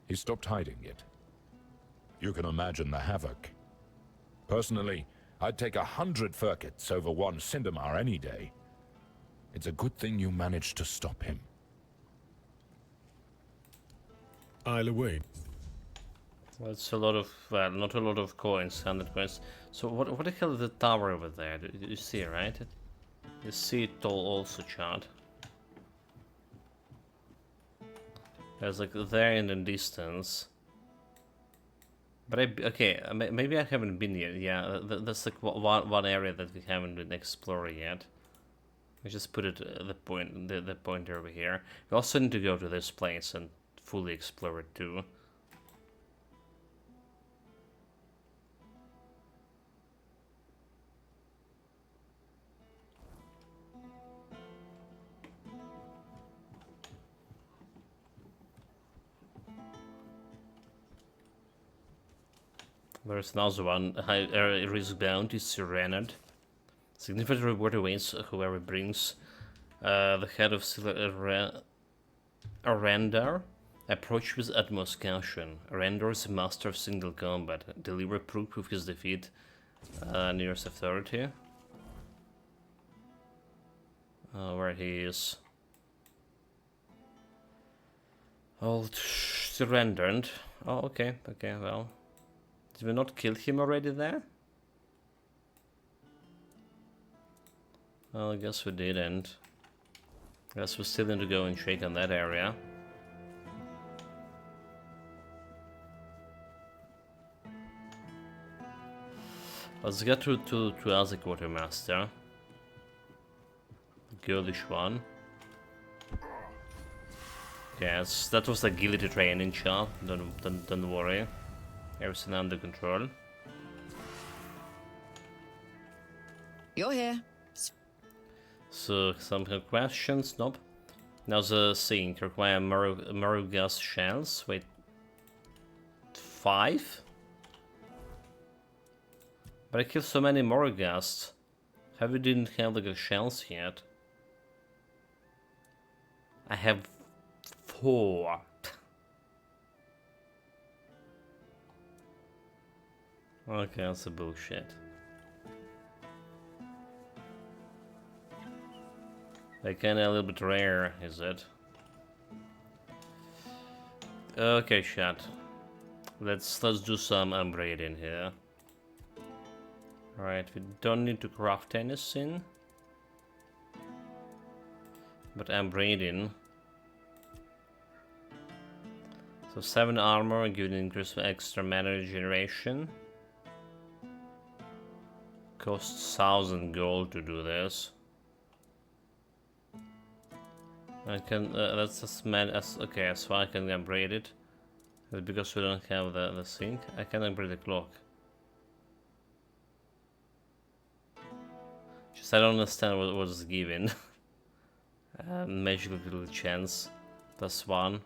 he stopped hiding it. You can imagine the havoc. Personally, I'd take 100 Furkets over one Cindermar any day. It's a good thing you managed to stop him. I'll await. That's a lot of, well, not a lot of coins, 100 coins. So what the hell is the tower over there? You see, right? You see it all also, Chad. There's like there in the distance. But okay, maybe I haven't been yet. Yeah, that's like one area that we haven't been exploring yet. We just put it the pointer over here. We also need to go to this place and fully explore it too. There's another one. High risk bounty surrendered. Significant reward awaits whoever brings the head of Arendar. Approach with utmost caution. Arendar is a master of single combat. Deliver proof of his defeat nearest authority. Where he is. All surrendered. Oh, okay, well. Did we not kill him already there? Well, I guess we didn't. Guess we still need to go and check on that area. Let's get to as a quartermaster. Girlish one. Yes, that was a guilty training job. Don't worry. Everything under control. You're here. So, some questions? Nope. Now the sink. Require Marugas shells. Wait. 5? But I killed so many Marugas. How we didn't have like shells yet? I have 4. Okay, that's a bullshit. Like kinda a little bit rare, is it? Okay, chat. Let's do some upgrading here. Alright, we don't need to craft anything. But upgrading. So 7 armor and give an increase for extra mana regeneration. Costs 1000 gold to do this. I can that's as many as okay, so I can upgrade it. But because we don't have the sink, I can upgrade the clock. Just I don't understand what was given. Magical little chance. +1.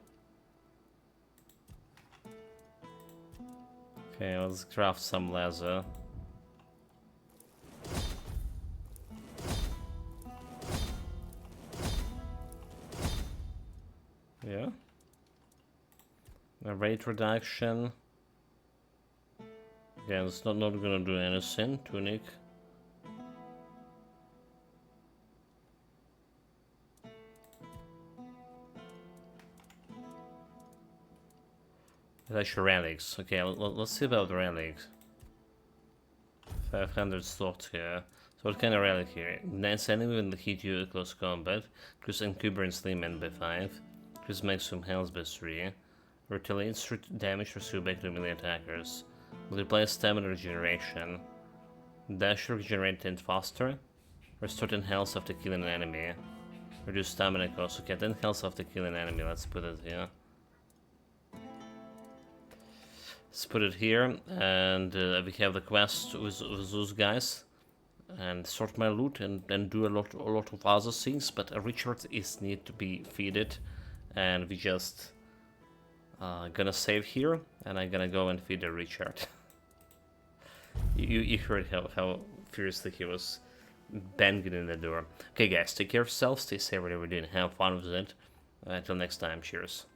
Okay, let's craft some leather. Yeah. A rate reduction. Again, it's not gonna do anything. Tunic. That's relics. Okay, let's see about the relics. 500 slots here. So what kind of relic here? Nice enemy when they hit you at close combat. Increase encumbrance limit by 5. Increase maximum health by 3. Retaliates damage received back to melee attackers. Multiply stamina regeneration. Dash regenerate 10 faster. Restore 10 health after killing an enemy. Reduce stamina cost. Okay, 10 health after killing an enemy. Let's put it here. Let's put it here, and we have the quest with those guys, and sort my loot and do a lot of other things. But Richard is need to be feeded, and we just gonna save here, and I'm gonna go and feed Richard. you heard how furiously he was banging in the door. Okay, guys, take care of yourselves, stay safe whatever you're doing, have fun with it. Until next time, cheers.